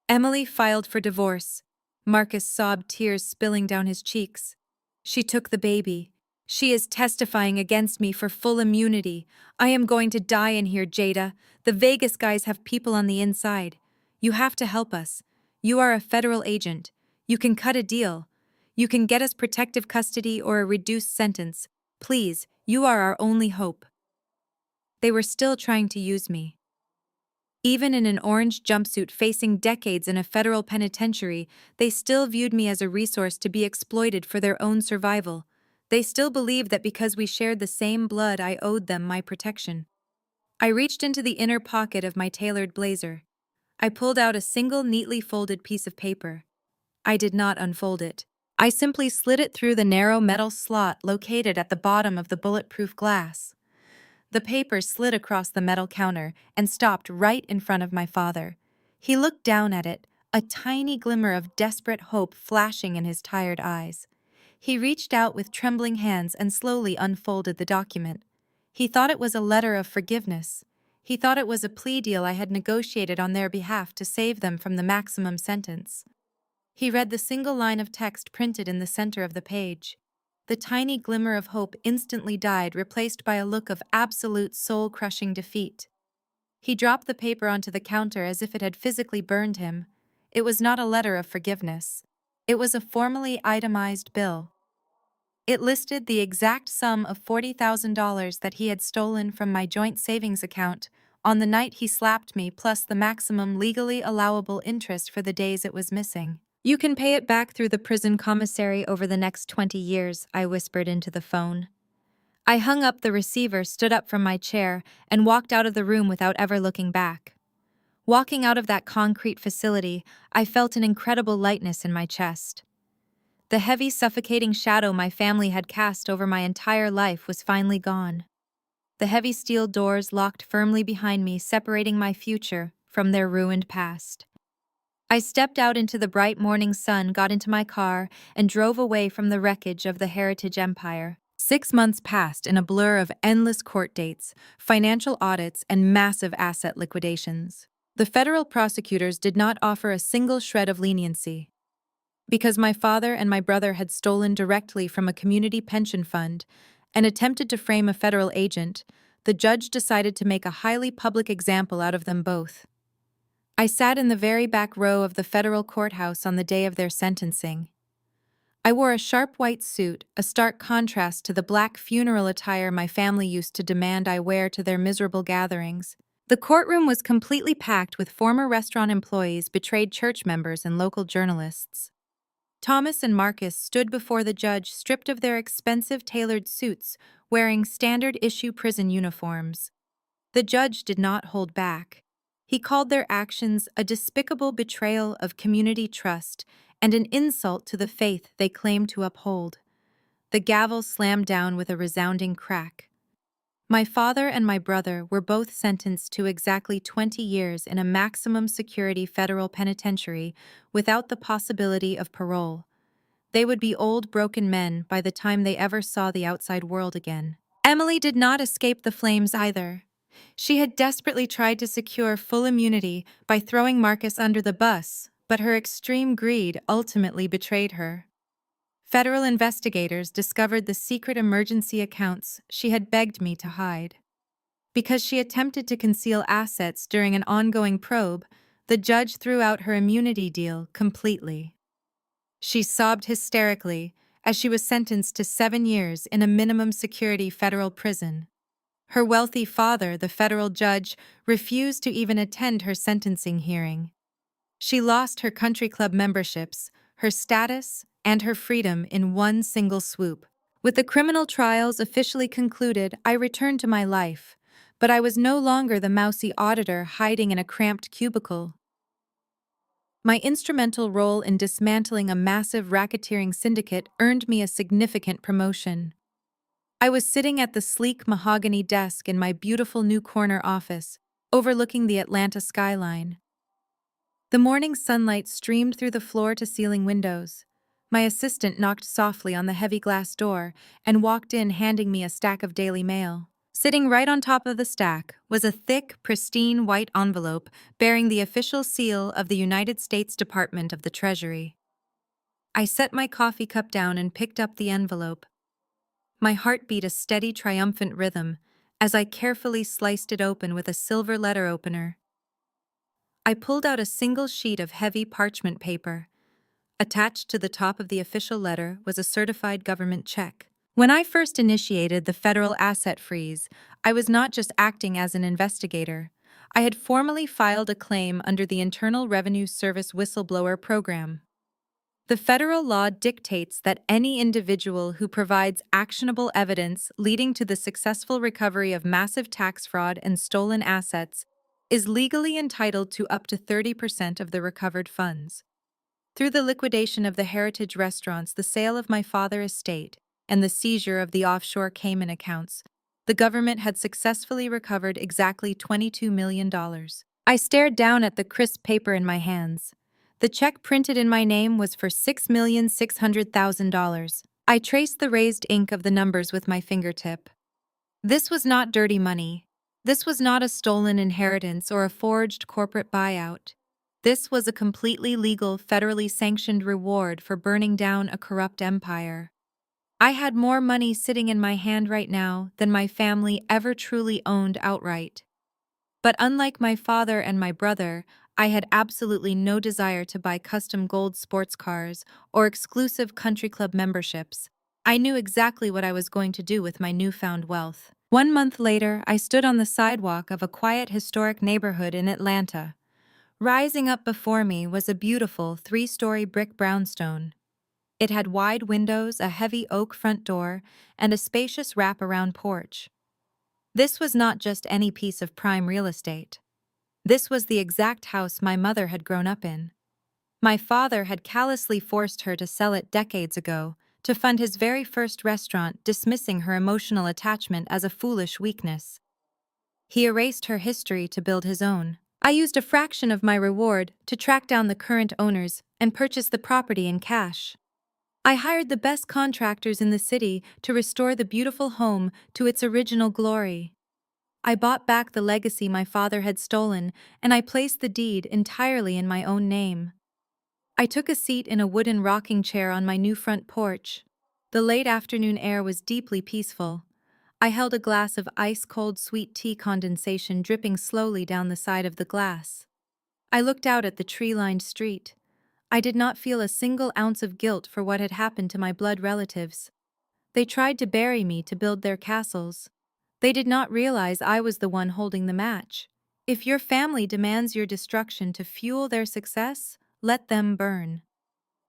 "Emily filed for divorce." Marcus sobbed, tears spilling down his cheeks. "She took the baby. She is testifying against me for full immunity. I am going to die in here, Jada. The Vegas guys have people on the inside. You have to help us. You are a federal agent. You can cut a deal. You can get us protective custody or a reduced sentence. Please, you are our only hope." They were still trying to use me. Even in an orange jumpsuit facing decades in a federal penitentiary, they still viewed me as a resource to be exploited for their own survival. They still believed that because we shared the same blood, I owed them my protection. I reached into the inner pocket of my tailored blazer. I pulled out a single neatly folded piece of paper. I did not unfold it. I simply slid it through the narrow metal slot located at the bottom of the bulletproof glass. The paper slid across the metal counter and stopped right in front of my father. He looked down at it, a tiny glimmer of desperate hope flashing in his tired eyes. He reached out with trembling hands and slowly unfolded the document. He thought it was a letter of forgiveness. He thought it was a plea deal I had negotiated on their behalf to save them from the maximum sentence. He read the single line of text printed in the center of the page. The tiny glimmer of hope instantly died, replaced by a look of absolute soul-crushing defeat. He dropped the paper onto the counter as if it had physically burned him. It was not a letter of forgiveness. It was a formally itemized bill. It listed the exact sum of $40,000 that he had stolen from my joint savings account on the night he slapped me, plus the maximum legally allowable interest for the days it was missing. "You can pay it back through the prison commissary over the next 20 years, I whispered into the phone. I hung up the receiver, stood up from my chair, and walked out of the room without ever looking back. Walking out of that concrete facility, I felt an incredible lightness in my chest. The heavy, suffocating shadow my family had cast over my entire life was finally gone. The heavy steel doors locked firmly behind me, separating my future from their ruined past. I stepped out into the bright morning sun, got into my car, and drove away from the wreckage of the Heritage Empire. 6 months passed in a blur of endless court dates, financial audits, and massive asset liquidations. The federal prosecutors did not offer a single shred of leniency. Because my father and my brother had stolen directly from a community pension fund and attempted to frame a federal agent, the judge decided to make a highly public example out of them both. I sat in the very back row of the federal courthouse on the day of their sentencing. I wore a sharp white suit, a stark contrast to the black funeral attire my family used to demand I wear to their miserable gatherings. The courtroom was completely packed with former restaurant employees, betrayed church members, and local journalists. Thomas and Marcus stood before the judge, stripped of their expensive tailored suits, wearing standard-issue prison uniforms. The judge did not hold back. He called their actions a despicable betrayal of community trust and an insult to the faith they claimed to uphold. The gavel slammed down with a resounding crack. My father and my brother were both sentenced to exactly 20 years in a maximum security federal penitentiary without the possibility of parole. They would be old, broken men by the time they ever saw the outside world again. Emily did not escape the flames either. She had desperately tried to secure full immunity by throwing Marcus under the bus, but her extreme greed ultimately betrayed her. Federal investigators discovered the secret emergency accounts she had begged me to hide. Because she attempted to conceal assets during an ongoing probe, the judge threw out her immunity deal completely. She sobbed hysterically as she was sentenced to 7 years in a minimum security federal prison. Her wealthy father, the federal judge, refused to even attend her sentencing hearing. She lost her country club memberships, her status, and her freedom in one single swoop. With the criminal trials officially concluded, I returned to my life, but I was no longer the mousy auditor hiding in a cramped cubicle. My instrumental role in dismantling a massive racketeering syndicate earned me a significant promotion. I was sitting at the sleek mahogany desk in my beautiful new corner office, overlooking the Atlanta skyline. The morning sunlight streamed through the floor-to-ceiling windows. My assistant knocked softly on the heavy glass door and walked in, handing me a stack of Daily Mail. Sitting right on top of the stack was a thick, pristine white envelope bearing the official seal of the United States Department of the Treasury. I set my coffee cup down and picked up the envelope. My heart beat a steady, triumphant rhythm as I carefully sliced it open with a silver letter opener. I pulled out a single sheet of heavy parchment paper. Attached to the top of the official letter was a certified government check. When I first initiated the federal asset freeze, I was not just acting as an investigator. I had formally filed a claim under the Internal Revenue Service whistleblower program. The federal law dictates that any individual who provides actionable evidence leading to the successful recovery of massive tax fraud and stolen assets is legally entitled to up to 30% of the recovered funds. Through the liquidation of the Heritage restaurants, the sale of my father's estate, and the seizure of the offshore Cayman accounts, the government had successfully recovered exactly $22 million. I stared down at the crisp paper in my hands. The check printed in my name was for $6,600,000. I traced the raised ink of the numbers with my fingertip. This was not dirty money. This was not a stolen inheritance or a forged corporate buyout. This was a completely legal, federally sanctioned reward for burning down a corrupt empire. I had more money sitting in my hand right now than my family ever truly owned outright. But unlike my father and my brother, I had absolutely no desire to buy custom gold sports cars or exclusive country club memberships. I knew exactly what I was going to do with my newfound wealth. 1 month later, I stood on the sidewalk of a quiet historic neighborhood in Atlanta. Rising up before me was a beautiful 3-story brick brownstone. It had wide windows, a heavy oak front door, and a spacious wraparound porch. This was not just any piece of prime real estate. This was the exact house my mother had grown up in. My father had callously forced her to sell it decades ago to fund his very first restaurant, dismissing her emotional attachment as a foolish weakness. He erased her history to build his own. I used a fraction of my reward to track down the current owners and purchase the property in cash. I hired the best contractors in the city to restore the beautiful home to its original glory. I bought back the legacy my father had stolen, and I placed the deed entirely in my own name. I took a seat in a wooden rocking chair on my new front porch. The late afternoon air was deeply peaceful. I held a glass of ice-cold sweet tea, condensation dripping slowly down the side of the glass. I looked out at the tree-lined street. I did not feel a single ounce of guilt for what had happened to my blood relatives. They tried to bury me to build their castles. They did not realize I was the one holding the match. If your family demands your destruction to fuel their success, let them burn.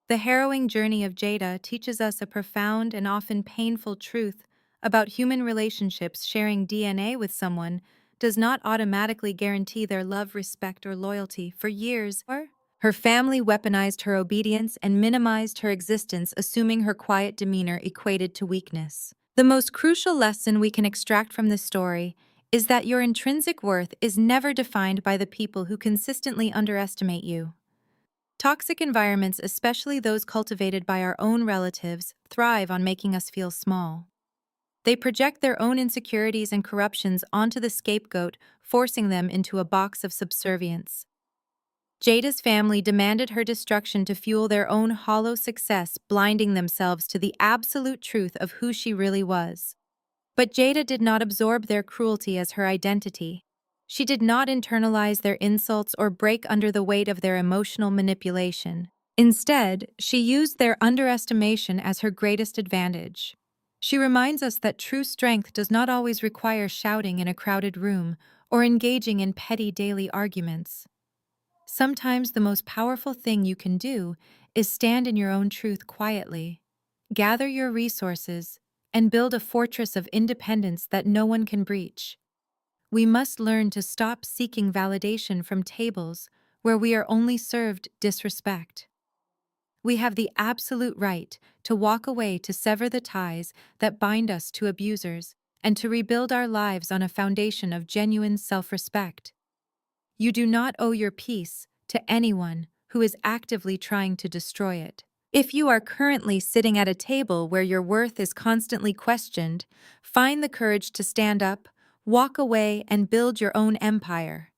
The harrowing journey of Jada teaches us a profound and often painful truth about human relationships. Sharing DNA with someone does not automatically guarantee their love, respect, or loyalty. For years, her family weaponized her obedience and minimized her existence, assuming her quiet demeanor equated to weakness. The most crucial lesson we can extract from this story is that your intrinsic worth is never defined by the people who consistently underestimate you. Toxic environments, especially those cultivated by our own relatives, thrive on making us feel small. They project their own insecurities and corruptions onto the scapegoat, forcing them into a box of subservience. Jada's family demanded her destruction to fuel their own hollow success, blinding themselves to the absolute truth of who she really was. But Jada did not absorb their cruelty as her identity. She did not internalize their insults or break under the weight of their emotional manipulation. Instead, she used their underestimation as her greatest advantage. She reminds us that true strength does not always require shouting in a crowded room or engaging in petty daily arguments. Sometimes the most powerful thing you can do is stand in your own truth quietly, gather your resources, and build a fortress of independence that no one can breach. We must learn to stop seeking validation from tables where we are only served disrespect. We have the absolute right to walk away, to sever the ties that bind us to abusers, and to rebuild our lives on a foundation of genuine self-respect. You do not owe your peace to anyone who is actively trying to destroy it. If you are currently sitting at a table where your worth is constantly questioned, find the courage to stand up, walk away, and build your own empire.